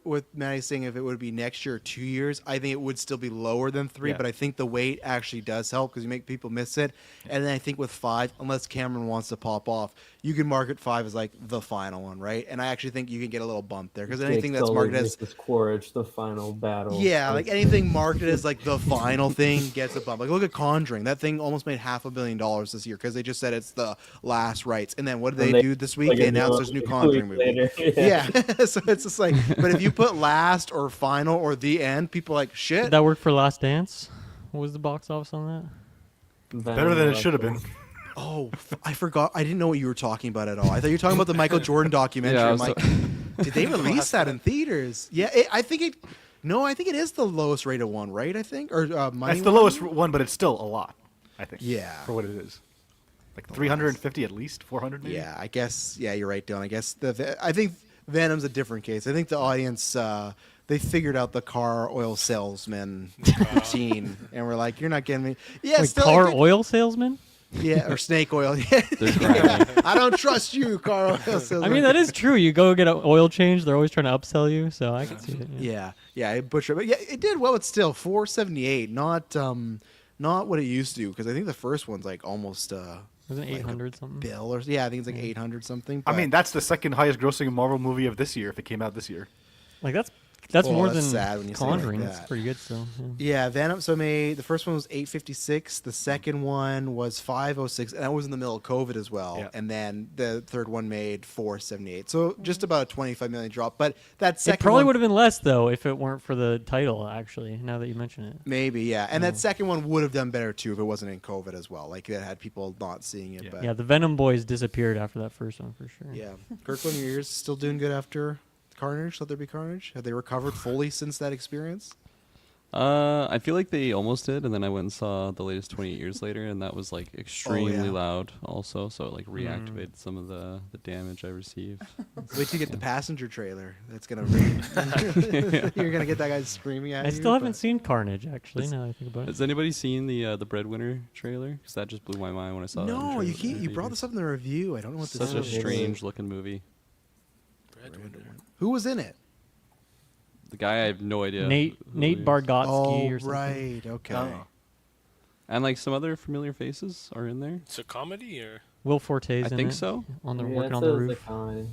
what Maddie's saying, if it would be next year or 2 years, I think it would still be lower than 3. Yeah. But I think the wait actually does help because you make people miss it. And then I think with 5, unless Cameron wants to pop off, you can market 5 as like the final one, right? And I actually think you can get a little bump there because anything that's marketed as Quaritch, the final battle. yeah, like anything marketed as like the final thing gets a bump. Like look at Conjuring, that thing almost made $500 million this year because they just said it's the last rights. And then what did they do this week? like They a announced new- there's a new a Conjuring week movie. later, Yeah, so it's just like, but if you put last or final or the end, people are like shit. Did that work for Last Dance? What was the box office on that? Better than it should have been. Oh, I forgot. I didn't know what you were talking about at all. I thought you were talking about the Michael Jordan documentary. Yeah, I I'm was like, did they release that in theaters? Yeah, I think it. No, I think it is the lowest rated one, right? I think or money. It's the one? lowest one, but it's still a lot. I think. Yeah. For what it is, like 350 at least, 400 maybe. Yeah, I guess. Yeah, you're right, Dylan. I guess I think Venom's a different case. I think the audience they figured out the car oil salesman routine, and we're like, you're not getting me. Yeah, Wait, still, car oil salesman? Yeah, or snake oil. Yeah. They're grimy. I don't trust you, car oil salesman. I mean, that is true. You go get an oil change, they're always trying to upsell you, so I can see it. Yeah, it butchered, but yeah, it did well. It's still 478, not what it used to do because I think the first one's like almost Wasn't it 800 something? bill or yeah, I think it's like 800 something. I but- mean, that's the second highest grossing Marvel movie of this year if it came out this year. Like that's Oh, more that's than sad when you say it like Conjuring. that. That's pretty good still. Yeah. yeah, Venom. So the first one was 856. The second one was 506, and that was in the middle of COVID as well. Yeah. And then the third one made 478. So just about a 25 million drop. But that second It probably one, would have been less though if it weren't for the title. Actually, now that you mention it. maybe yeah, and that second one would have done better too if it wasn't in COVID as well. Like it had people not seeing it. Yeah. But Yeah, the Venom boys disappeared after that first one for sure. yeah. Kirkland, your ears still doing good after Carnage? Let there be Carnage. Have they recovered fully since that experience? I feel like they almost did, and then I went and saw the latest 28 Years Later, and that was like extremely loud also, so it like reactivated some of the damage I received. Wait till you get the passenger trailer. That's gonna ring. You're gonna get that guy screaming at I you. still haven't but- seen Carnage actually. Now that I think about it. Has anybody seen the Breadwinner trailer? Because that just blew my mind when I saw that. in No, you trailer- you brought this up in the review. I don't know what this Such a is. strange looking movie. Who was in it? The guy, I have no idea. Nate who he is. Bargatze Oh, or something. right. Okay. Oh. And like some other familiar faces are in there. It's a comedy or Will Forte's I in think it, so. On the Yeah, working it on the says roof. comedy.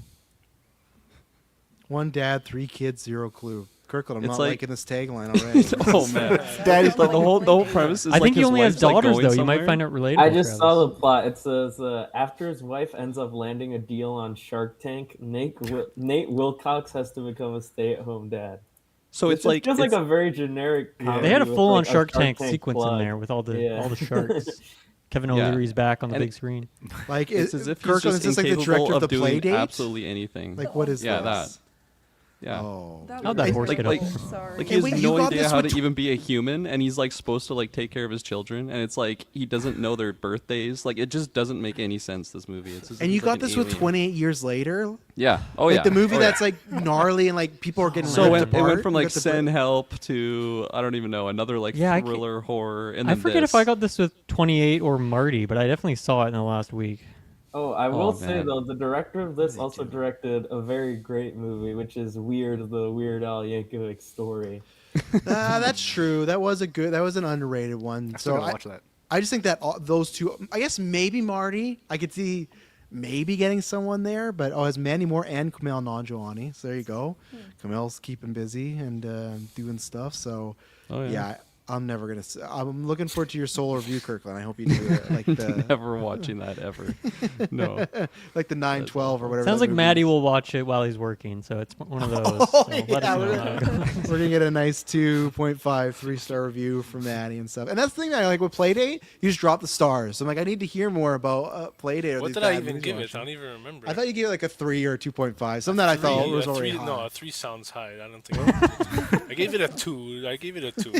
One dad, 3 kids, 0 clue. Kirkland, I'm It's not like- liking this tagline already. Oh man, Daddy's the whole premise is I like think he his only has wife's, like, daughters going though. You might somewhere. find it related. I just saw the plot. It says after his wife ends up landing a deal on Shark Tank, Nate Wilcox has to become a stay-at-home dad. So it's just, like just like a very generic. Yeah. comedy They had a with, full-on like, a Shark Tank sequence plug. in there with all the Yeah. all the sharks. Kevin Yeah. O'Leary's back on the And big screen. Like, it's as if he's Kirkland, just is this like the incapable director of the doing play date? absolutely anything. Like, what is Yeah, this? yeah. Oh. How'd that horse get up? Sorry. Like Hey, he has wait, you no got idea this how with to even be a human, and he's like supposed to like take care of his children, and it's like he doesn't know their birthdays. Like it just doesn't make any sense. This movie. It's as if And you he's, like, got an this with alien. 28 years later? Yeah. Oh Like yeah. the movie Oh, yeah. that's like gnarly and like people are getting So ripped it apart. went from You like got the Send Help to I don't even know another like Yeah, I can't- thriller horror, and I then forget this. if I got this with 28 or Marty, but I definitely saw it in the last week. Oh, I will say man. though, the director of this also directed a very great movie, which is Weird, the Weird Al Yankovic story. That's true. That was an underrated one. I still So gotta watch that. I just think that those two, I guess maybe Marty, I could see maybe getting someone there, but has Mandy Moore and Kumail Nanjiani. So there you go. Kumail's keeping busy and doing stuff. So Oh, yeah, I'm never gonna. I'm looking forward to your solo review, Kirkland. I hope you do it like the Never watching that ever. No. like the 912 or whatever. Sounds that like movie Maddie is. will watch it while he's working, so it's one of those. Oh, so let yeah, us know how it goes. We're gonna get a nice 2.5, 3-star review from Maddie and stuff. And that's the thing that I like with Playdate. You just drop the stars. So I'm like, I need to hear more about Playdate. Or what these did I bad even movies give you're it? I don't watching. even remember. I thought you gave it like a 3 or 2.5. Something that I thought was already high. No, a 3 sounds high. I don't think. I gave it a 2. I gave it a 2.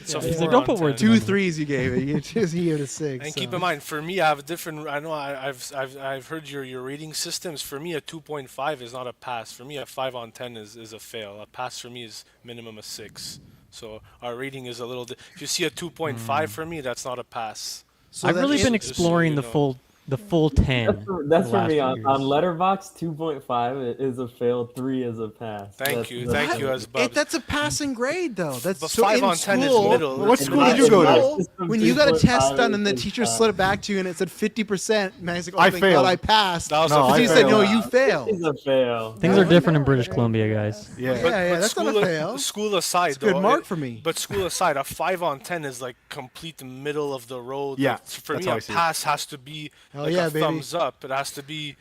It's a He's 4 like, don't on put 10. words 2 3s you gave it. You just gave it a 6. And so. keep in mind, for me, I have a different. I know I've heard your rating systems. For me, a 2.5 is not a pass. For me, a 5 on 10 is a fail. A pass for me is minimum a 6. So our rating is a little. If you see a 2.5 for me, that's not a pass. So I've then really in- been just so exploring you the know. full the full 10. That's for the me last few on years. Letterbox. 2.5 is a fail. 3 is a pass. Thank you, Asbub. That's a passing grade, though. That's But so 5 in on 10 is school- middle. What In school my did you go to? School, when you got a test done and the it's teacher five. slid it back to you and it said 50%, man, he's like, oh, I thank failed. God I passed. That was No, a I Because he fail. said, no, failed. you failed. It's a fail. Things are different in British Columbia, guys. Yeah. Yeah, that's not a school, fail. School aside, It's a good though, mark for me. But school aside, a 5 on 10 is like complete middle of the road. Yeah, Like, for that's me, how I a see it. pass has to be Hell like yeah, a baby. thumbs up. It has to be,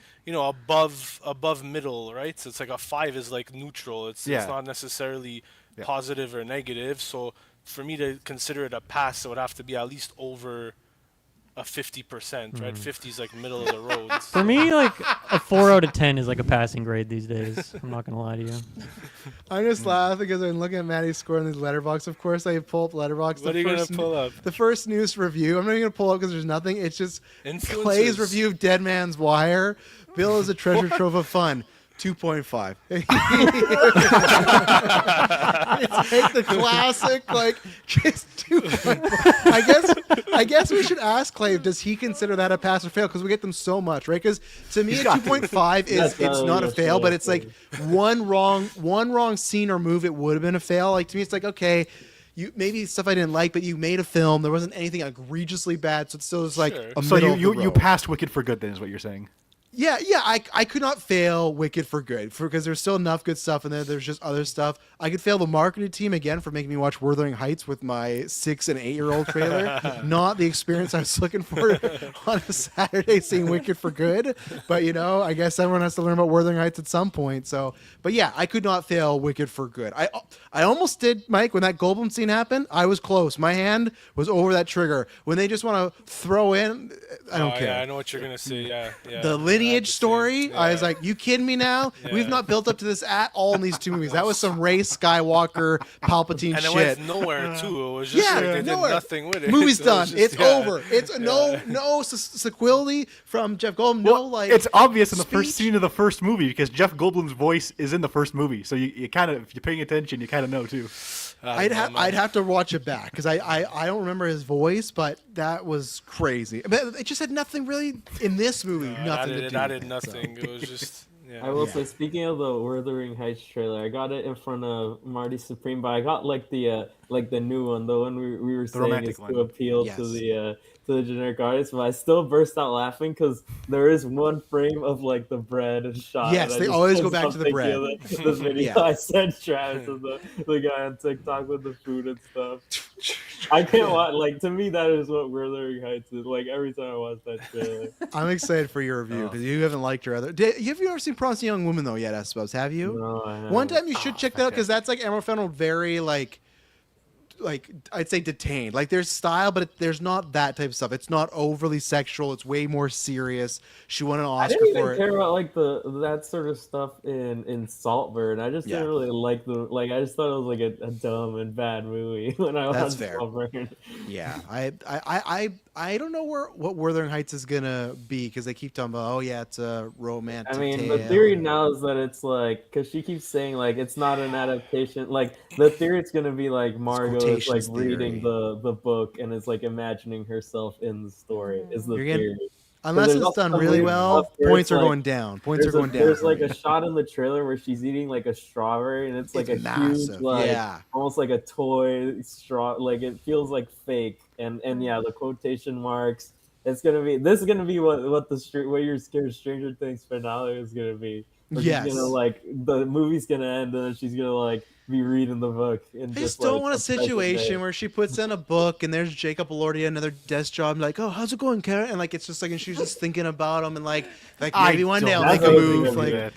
above middle, right? So it's like a 5 is like neutral. It's Yeah. not necessarily Yeah. positive or negative. So for me to consider it a pass, it would have to be at least over a 50%, right? 50 is like middle of the road. For me, like a 4 out of 10 is like a passing grade these days. I'm not gonna lie to you. I'm just laughing because I'm looking at Maddie's score in these letterbox. Of course, I pull up letterbox. What are you gonna pull up? The first news review. I'm not even gonna pull up because there's nothing. It's just Influencers. Clay's review of Dead Man's Wire. Bill is a treasure trove of fun. 2.5. It's like the classic, like just 2.5. I guess we should ask Clay. Does he consider that a pass or fail? Because we get them so much, right? Because to me, a 2.5 is That's it's not a a fail, but fail, it's like one wrong scene or move. It would have been a fail. Like to me, it's like okay. You maybe stuff I didn't like, but you made a film. There wasn't anything egregiously bad, so it's still just like Sure. a So middle you of the you road. passed Wicked for good, then is what you're saying. Yeah, I could not fail Wicked for good because there's still enough good stuff in there. There's just other stuff. I could fail the marketing team again for making me watch Wuthering Heights with my 6 and 8-year-old trailer. Not the experience I was looking for on a Saturday seeing Wicked for good. But I guess everyone has to learn about Wuthering Heights at some point. So, but yeah, I could not fail Wicked for good. I almost did, Mike, when that Goldblum scene happened. I was close. My hand was over that trigger. When they just want to throw in, I don't care. Yeah, I know what you're gonna say. Yeah. The I lineage have the story, same- I was yeah. like, you kidding me now? Yeah. We've not built up to this at all in these two movies. That was some Rey Skywalker, Palpatine And it shit. went nowhere too. It was just like they nowhere. did nothing with it. Movie's It was done. just- It's yeah. over. It's no sequelity from Jeff Goldblum. No, like It's obvious in the first speech. scene of the first movie because Jeff Goldblum's voice is in the first movie, so you kind of, if you're paying attention, you kind of know too. I'd know, man. have to watch it back because I don't remember his voice, but that was crazy. But it just had nothing really in this movie. Nothing to It do. added with nothing. It was just. Yeah. I will say, speaking of the Wuthering Heights trailer, I got it in front of Marty Supreme, but I got like the new one, the one we were saying romantic is one. to appeal Yes. to the generic audience. But I still burst out laughing because there is one frame of like the bread shot. Yes, and I they just always couldn't go back stop to the thinking bread. of the video Yeah. I sent Travis of the guy on TikTok with the food and stuff. I can't watch. Like to me, that is what Wuthering Heights is. Like every time I watch that trailer. I'm excited for your review because you haven't liked your other. Have you ever seen Promising Young Woman though yet? I suppose have you? No, I haven't. One time you should check that out because that's like Emerald Fennell very like I'd say detained. Like there's style, but there's not that type of stuff. It's not overly sexual. It's way more serious. She won an I Oscar didn't for even it. care about like that sort of stuff in Saltburn. I just Yeah. didn't really like I just thought it was like a dumb and bad movie when I That's watched fair. Saltburn. Yeah, I don't know what Wuthering Heights is gonna be because they keep talking about it's a romantic. I mean, tale. the theory now is that it's like because she keeps saying like it's not an adaptation. Like the theory it's gonna be like Margot is like quotations reading theory. the book and is like imagining herself in the story. Is the You're gonna- theory? Unless there's it's also done some really weird well, stuff where points it's are like- going down. Points are going down. There's for like me. a shot in the trailer where she's eating like a strawberry and it's like It's a massive, huge like yeah. almost like a toy straw, like it feels like fake and yeah, the quotation marks. This is gonna be what what you're scared Stranger Things finale is gonna be. Where Yes. she's gonna like the movie's gonna end and then she's gonna like be reading the book and I just don't want a situation where she puts in a book and there's Jacob Elordi, another desk job, like, oh, how's it going, Karen? And like, it's just like, and she's just thinking about him and like maybe one day I'll don't make a think move. it'll be Like,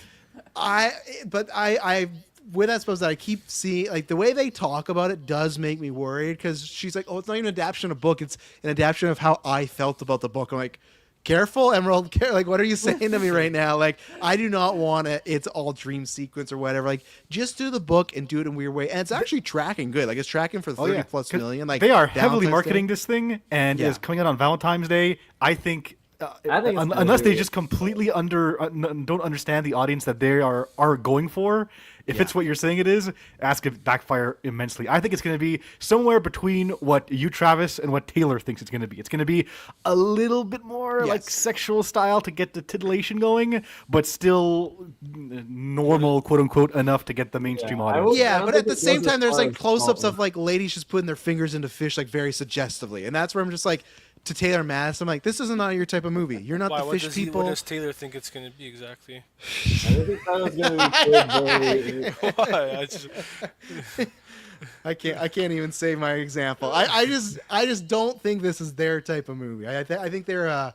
I with that suppose that I keep seeing like the way they talk about it does make me worried because she's like, oh, it's not even an adaptation of a book, it's an adaptation of how I felt about the book. I'm like, careful, Emerald. Like, what are you saying to me right now? Like, I do not want it. It's all dream sequence or whatever. Like, just do the book and do it in a weird way. And it's actually tracking good. Like, it's tracking for 30 plus 'Cause million. Like, they are heavily Valentine's marketing Day. this thing, and Yeah. it's coming out on Valentine's Day. I think I think it's gonna unless be they just completely don't understand the audience that they are going for, If Yeah. it's what you're saying it is, ask it backfire immensely. I think it's going to be somewhere between what you, Travis, and what Taylor thinks it's going to be. It's going to be a little bit more like Yes. sexual style to get the titillation going, but still normal, quote unquote, enough to get the mainstream Yeah, I audience. would- I Yeah, don't but think at the it same goes as time, there's far like as close-ups Dalton. of like ladies just putting their fingers into fish like very suggestively, and that's where I'm just like to Taylor Mass. I'm like, this is not your type of movie. You're not Why? the fish people. What does Taylor think it's going to be exactly? I think that was gonna be good, but Why? I just, I can't even say my example. I just don't think this is their type of movie. I think they're a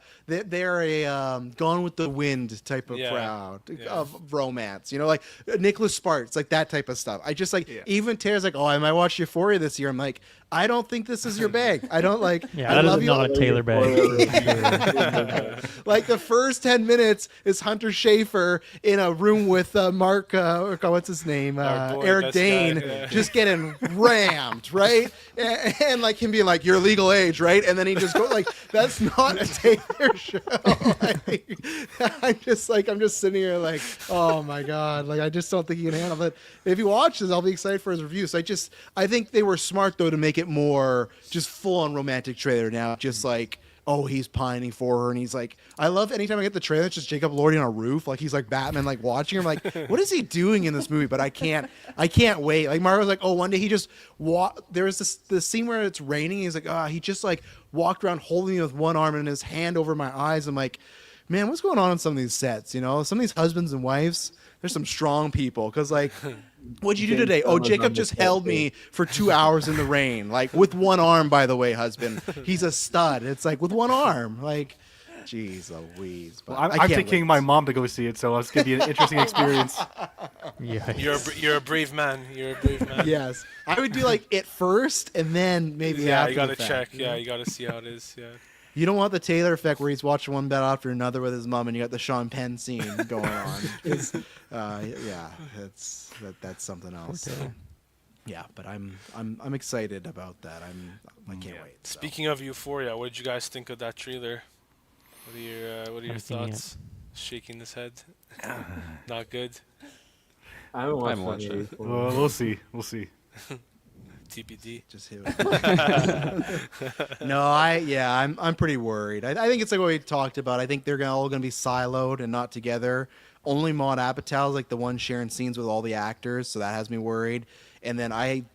Gone with the Wind type of Yeah, crowd yeah. of romance. You know, like Nicholas Sparks, like that type of stuff. I just like Yeah. even Tara's like, oh, I might watch Euphoria this year. I'm like, I don't think this is your bag. I don't like. Yeah, I that love is you. not a Taylor bag. Like the first 10 minutes is Hunter Schafer in a room with Mark, what's his name, Our boy, Eric best guy, Dane, yeah. just getting rammed, right? And like him being like, "You're legal age, right?" And then he just goes like, "That's not a Taylor show." Like, I'm just sitting here like, "Oh my god!" Like I just don't think he can handle it. If he watches, I'll be excited for his review. So I think they were smart though to make it more just full on romantic trailer now, just like. Oh, he's pining for her, and he's like, I love anytime I get the trailer, it's just Jacob Lordy on a roof, like he's like Batman, like watching him, like, what is he doing in this movie? But I can't wait. Like Mario's like, oh, one day he just there was the scene where it's raining. He's like, he just like walked around holding me with one arm and his hand over my eyes. I'm like, man, what's going on some of these sets? You know, some of these husbands and wives, there's some strong people, because like. What'd you do today? Oh, Jacob just held me for 2 hours in the rain, like with one arm, by the way, husband. He's a stud. It's like with one arm. Like, geez Louise. But Well, I'm I can't taking wait. my mom to go see it, so it's going to be an interesting experience. Yeah. you're a brave man. You're a brave man. Yes. I would do like it first and then maybe Yeah, after you gotta the fact, check. you know? Yeah, you gotta see how it is. Yeah. You don't want the Taylor effect where he's watching one bed after another with his mom and you got the Sean Penn scene going on. 'Cause, yeah, that's something else. So. Yeah, but I'm excited about that. I can't wait. So. Speaking of Euphoria, what did you guys think of that trailer? What are your Haven't seen it yet. thoughts? Shaking his head. Not good. I haven't I haven't watched watched any it. before. We'll see. We'll see. TBD. Just hit it. No, I'm pretty worried. I think it's like what we talked about. I think they're all gonna be siloed and not together. Only Maude Apatow is like the one sharing scenes with all the actors, so that has me worried. And then I'm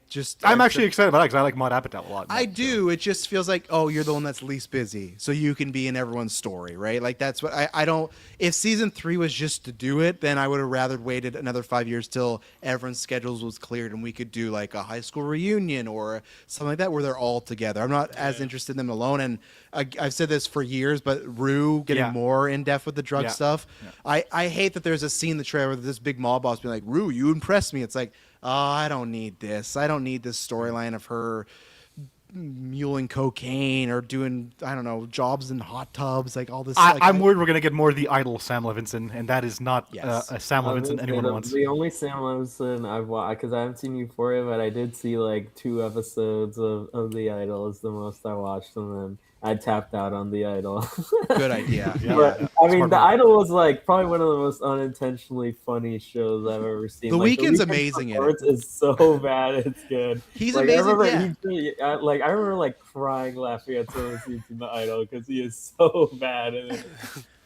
actually excited about that because I like Maude Apatow a lot. I do. It just feels like, oh, you're the one that's least busy, so you can be in everyone's story, right? Like that's what I don't. If season 3 was just to do it, then I would have rather waited another 5 years till everyone's schedules was cleared and we could do like a high school reunion or something like that where they're all together. I'm not as interested in them alone, and I've said this for years, but Rue getting Yeah. more in depth with the drug Yeah. stuff. Yeah. I hate that there's a scene in the trailer with this big mob boss being like, Rue, you impressed me. It's like, oh, I don't need this. I don't need this storyline of her muling cocaine or doing, I don't know, jobs in hot tubs, like all this. I'm worried we're going to get more of the idol Sam Levinson, and that is not Yes. a Sam I was Levinson gonna say anyone the, wants. the only Sam Levinson I've watched, because I haven't seen Euphoria, but I did see like 2 episodes of The Idol. Is the most I watched, and then I tapped out on The Idol. Good idea. Yeah. But I mean, Smart The move. Idol was like probably one of the most unintentionally funny shows I've ever seen. The Like, Weeknd's Weeknd's amazing in it. performance is so bad, it's good. He's Like, amazing. I remember, Yeah. I remember like crying laughing at some of the scenes in The Idol because he is so bad. In it.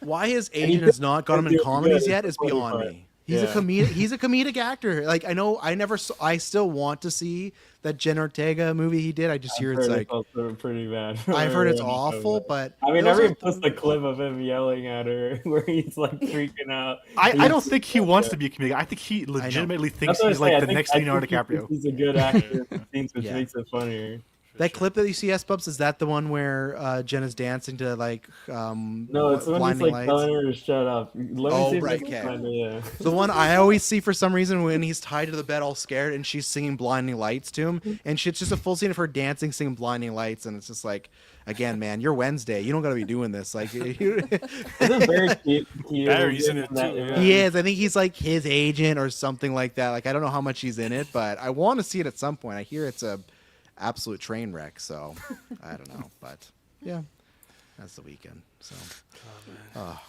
Why his And agent he has not got him in does comedies good. yet It's is the funny beyond part. me. He's a Yeah. comedic. He's a comedic actor. Like I know, I still want to see that Jen Ortega movie he did. I just hear it's like also pretty bad. I've heard it's Everyone knows awful, that. but I mean, those everyone are- posts a clip of him yelling at her where he's like freaking out. I don't think he wants to be a comedic. I think he legitimately thinks That's what he's I say. like I the think- next I Leonardo think he thinks DiCaprio. He's a good actor in scenes, which Yeah. makes it funnier. that clip that you see S Bubs, is that the one where Jen is dancing to like No, it's when he's blinding like lights? telling her to shut up. Let me Oh, see if I right, can okay. find it, yeah. The one I always see for some reason when he's tied to the bed all scared and she's singing Blinding Lights to him, and it's just a full scene of her dancing, singing Blinding Lights, and it's just like, again, man, you're Wednesday. You don't got to be doing this. Like, Isn't very cute. Barry's in it that, too, yeah. he is. I think he's like his agent or something like that. Like, I don't know how much he's in it, but I want to see it at some point. I hear it's a absolute train wreck, so I don't know, but yeah. That's the weekend. So,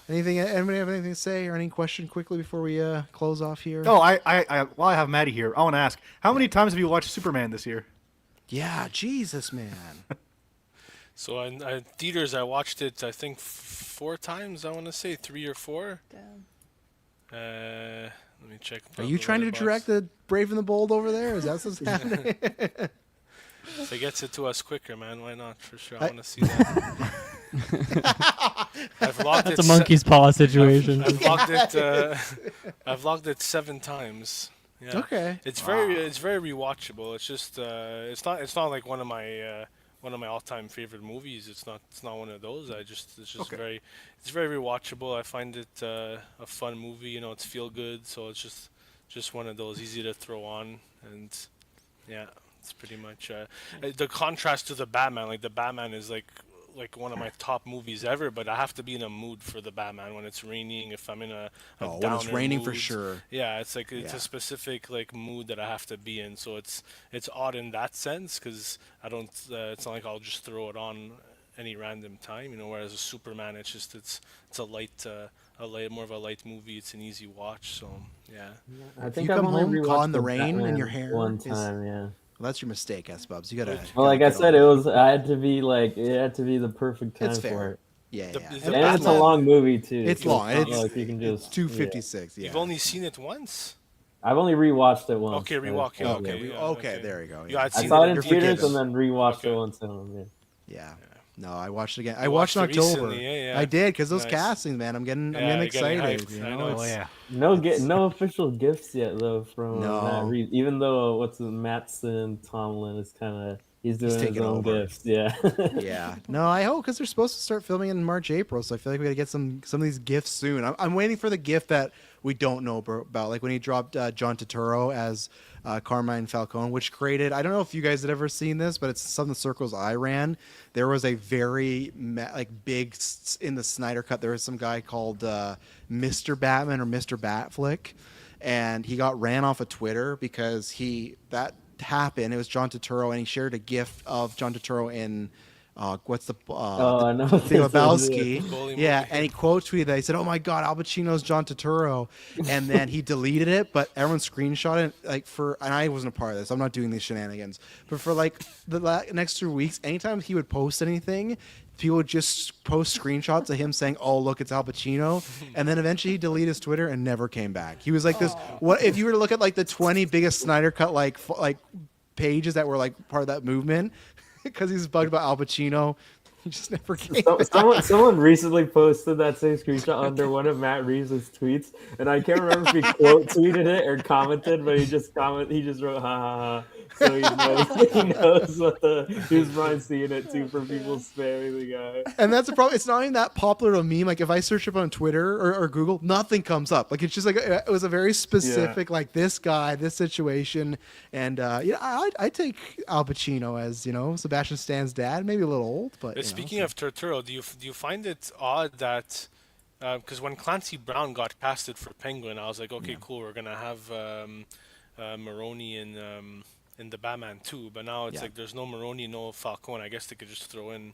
anybody have anything to say or any question quickly before we close off here? Oh, while I have Maddie here, I want to ask, how many times have you watched Superman this year? Yeah, Jesus, man. So in theaters, I watched it. I think 4 times. I want to say 3 or 4. Damn. Let me check. Are you trying to direct the Brave and the Bold over there? Is that what's happening? If it gets it to us quicker, man, why not? For sure, I want to see that. I've logged That's it a monkey's paw situation. I've logged it. I've logged it 7 times. Yeah. Okay. It's very rewatchable. It's just it's not like one of my all-time favorite movies. It's not one of those. It's just Okay. it's very rewatchable. I find it a fun movie. You know, it's feel good. So it's just one of those easy to throw on, and yeah, it's pretty much the contrast to the Batman. Like the Batman is like one of my top movies ever, but I have to be in a mood for the Batman when it's raining. If I'm in a When it's downer raining for mood. sure. Yeah, it's like it's Yeah. a specific like mood that I have to be in. So it's odd in that sense because I don't. It's not like I'll just throw it on any random time, you know. Whereas a Superman, it's a light more of a light movie. It's an easy watch. So yeah. I think you I've come only home rewatched caught in the the rain and Batman your hair one is- time. Yeah. Well, that's your mistake, S-Bubs. You gotta. Well, like I gotta said, get over I had to be like, it had to be the perfect time It's for fair. it. Yeah, The- yeah. the And it's a Batman- long movie too. It's so long. not It's like you can it's just 256. Yeah. You've only seen it once. I've only rewatched it once. Okay, so- rewatch. yeah. Okay, we- yeah, okay, there you go. You had I seen saw it it in You're theaters forgiven. and then rewatched Okay. it once at home. Yeah. Yeah. No, I watched it again. I You watched in watched it October. recently, yeah. I did because those Nice. castings, man. I'm getting Yeah, you're getting excited. hyped. You I know, know. it's- Oh yeah. No official gifts yet though from No. Matt Reeves. Even though Mattson Tomlin is kind of he's doing his taking own over. gifts. Yeah. Yeah. No, I hope because they're supposed to start filming in March, April. So I feel like we got to get some of these gifts soon. I'm waiting for the gift that we don't know about, like when he dropped John Turturro as Carmine Falcone, which created. I don't know if you guys had ever seen this, but it's some of the circles I ran. There was a very big in the Snyder Cut. There was some guy called Mr. Batman or Mr. Batflick, and he got ran off of Twitter because that happened. It was John Turturro, and he shared a GIF of John Turturro in what's the I know. The Lebowski. Goalie Yeah, movie. and he quote tweeted that. He said, "Oh my God, Al Pacino's John Turturro," and then he deleted it. But everyone screenshot it and I wasn't a part of this. I'm not doing these shenanigans. But for like the next 2 weeks, anytime he would post anything, people would just post screenshots of him saying, "Oh, look, it's Al Pacino," and then eventually he deleted his Twitter and never came back. He was like this. What if you were to look at like the 20 biggest Snyder Cut like pages that were like part of that movement? Because he's bugged about Al Pacino. He just never came. Someone recently posted that same screenshot under one of Matt Reeves' tweets, and I can't remember if he quote tweeted it or commented, but he just wrote ha ha ha. So he knows he's probably seeing it too from people spamming the guy. And that's the problem. It's not even that popular of a meme. Like if I search up on Twitter or Google, nothing comes up. Like it's just like it was a very specific like this guy, this situation, and I take Al Pacino as Sebastian Stan's dad. Maybe a little old, but Speaking of Turturro, do you find it odd that because when Clancy Brown got casted for Penguin, I was like, okay, cool, we're gonna have Maroni in the Batman too, but now it's like there's no Maroni, no Falcone. I guess they could just throw in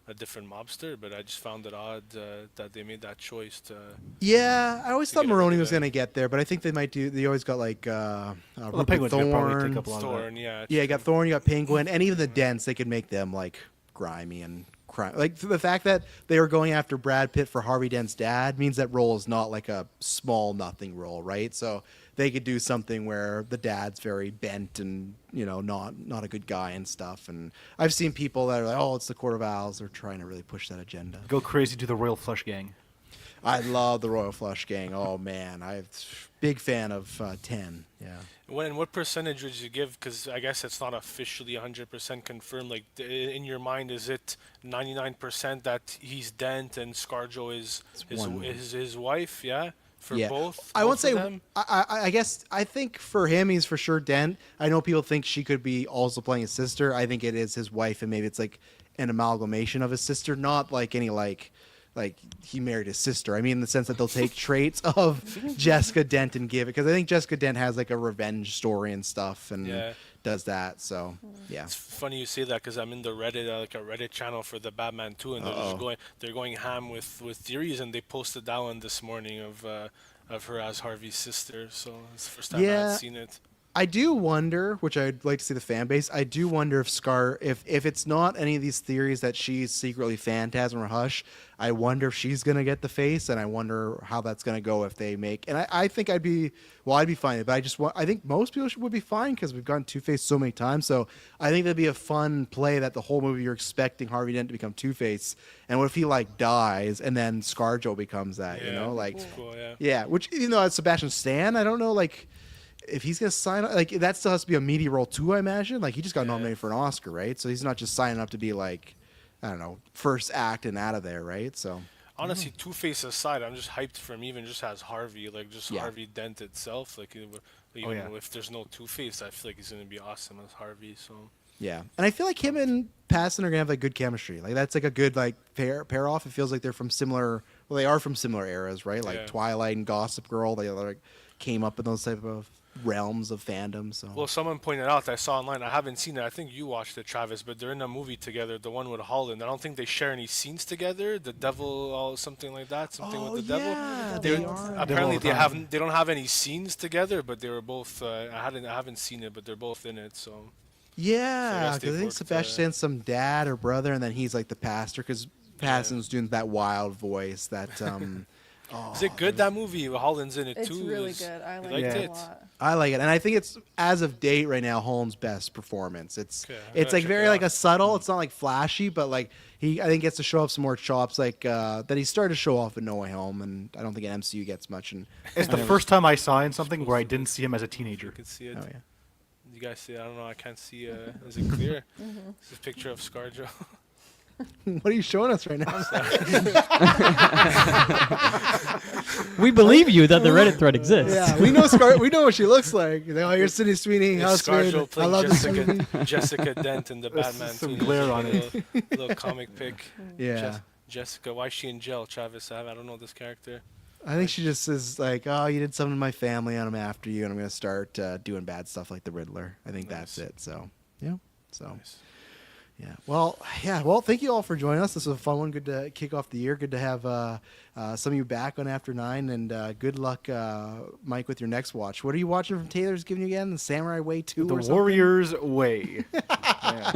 a different mobster, but I just found it odd that they made that choice to. Yeah, I always thought get Maroni everything was done. gonna get there, but I think they might do. They always got like The Rupert Penguins could probably Thorne. take up a lot of that. Thorn, yeah. Yeah, you got Thorne, you got Penguin, and even the Dents. They could make them like grimy and crime. Like the fact that they were going after Brad Pitt for Harvey Dent's dad means that role is not like a small nothing role, right? So they could do something where the dad's very bent and not a good guy and stuff. And I've seen people that are like, oh, it's the Court of Owls. They're trying to really push that agenda. Go crazy to the Royal Flush Gang. I love the Royal Flush Gang. Oh man, I'm big fan of 10. Yeah. What percentage would you give? Because I guess it's not officially 100% confirmed. Like in your mind, is it 99% that he's Dent and ScarJo is his wife? Yeah, for both. I won't both of say. them? I guess I think for him, he's for sure Dent. I know people think she could be also playing his sister. I think it is his wife, and maybe it's like an amalgamation of his sister, not like any like he married his sister. I mean, in the sense that they'll take traits of Jessica Dent and give it, because I think Jessica Dent has like a revenge story and stuff, and Yeah. does that. So yeah. It's funny you say that because I'm in the Reddit, like a Reddit channel for the Batman 2, and they're going ham with theories, and they posted that one this morning of her as Harvey's sister. So it's the first time I Yeah. had seen it. I do wonder, which I'd like to see the fan base. I do wonder if Scar, if it's not any of these theories that she's secretly Phantasm or Hush, I wonder if she's gonna get the face, and I wonder how that's gonna go if they make. And I think I'd be fine, but I think most people would be fine because we've gotten Two-Face so many times. So I think that'd be a fun play that the whole movie you're expecting Harvey Dent to become Two-Face, and what if he like dies and then ScarJo becomes that? You Yeah, know, like that's cool, yeah. yeah. Which even though it's Sebastian Stan, I don't know like. If he's gonna sign up, like that still has to be a meaty role too, I imagine. Like he just got nominated for an Oscar, right? So he's not just signing up to be like, I don't know, first act and out of there, right? So Honestly, Two-Face aside, I'm just hyped for him even just as Harvey, like just Yeah. Harvey Dent itself. Like even yeah. if there's no Two-Face, I feel like he's gonna be awesome as Harvey. So yeah, and I feel like him and Pattinson are gonna have like good chemistry. Like that's like a good like pair off. It feels like they're from similar. Well, they are from similar eras, right? Like Yeah. Twilight and Gossip Girl. They like came up in those type of realms of fandom. So well, someone pointed out that I saw online. I haven't seen it. I think you watched it, Travis. But they're in a movie together, the one with Holland. I don't think they share any scenes together. The devil, or something like that. Something with the devil. yeah, They they were- are. apparently Devil they don't have any scenes together, but they were both. I haven't seen it, but they're both in it. So Yeah, they've because I think worked, Sebastian's some dad or brother, and then he's like the pastor. Because Pattinson's doing that wild voice. That is it good, that movie? Holland's in it It's too. really Is- good. I you like liked it it? a lot. I like it, and I think it's as of date right now Holmes' best performance. It's Okay, I'm it's gonna like check very it like out. a subtle. It's not like flashy, but like he I think gets to show off some more chops like that he started to show off in No Way Home, and I don't think an MCU gets much. And It's the first time I saw in something where I didn't see him as a teenager. You can see it. oh yeah. You guys see it? I don't know. I can't see. Is it clear? This is a picture of ScarJo. What are you showing us right now? We believe you that the Reddit thread exists. yeah, we know Scar. We know what she looks like. You know, here's Sydney Sweeney, It's housemaid. ScarJo I playing love this movie. Jessica Dent in the There's Batman. some too. glare There's on a little comic pic. Yeah. Jessica, why is she in jail, Travis? I don't know this character. I think she just is like, oh, you did something to my family, and I'm after you, and I'm gonna start doing bad stuff like the Riddler. I think that's Nice. it. So yeah. So. Nice. Yeah. Well, thank you all for joining us. This was a fun one. Good to kick off the year. Good to have some of you back on After 9. And good luck, Mike, with your next watch. What are you watching from Taylor's giving you again? The Samurai Way 2 The or something? Warriors Way. Yeah.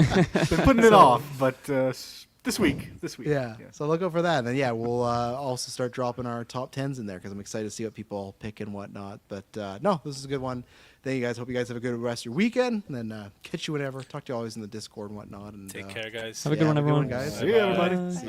Been putting it off, but this week. Yeah. So look out for that. And then, we'll also start dropping our top 10s in there because I'm excited to see what people pick and whatnot. But no, this is a good one. Thank you guys. Hope you guys have a good rest of your weekend. And then catch you whenever. Talk to you always in the Discord and whatnot. And Take care, guys. Have a good one, have a everyone. guys. See you, everybody. Bye.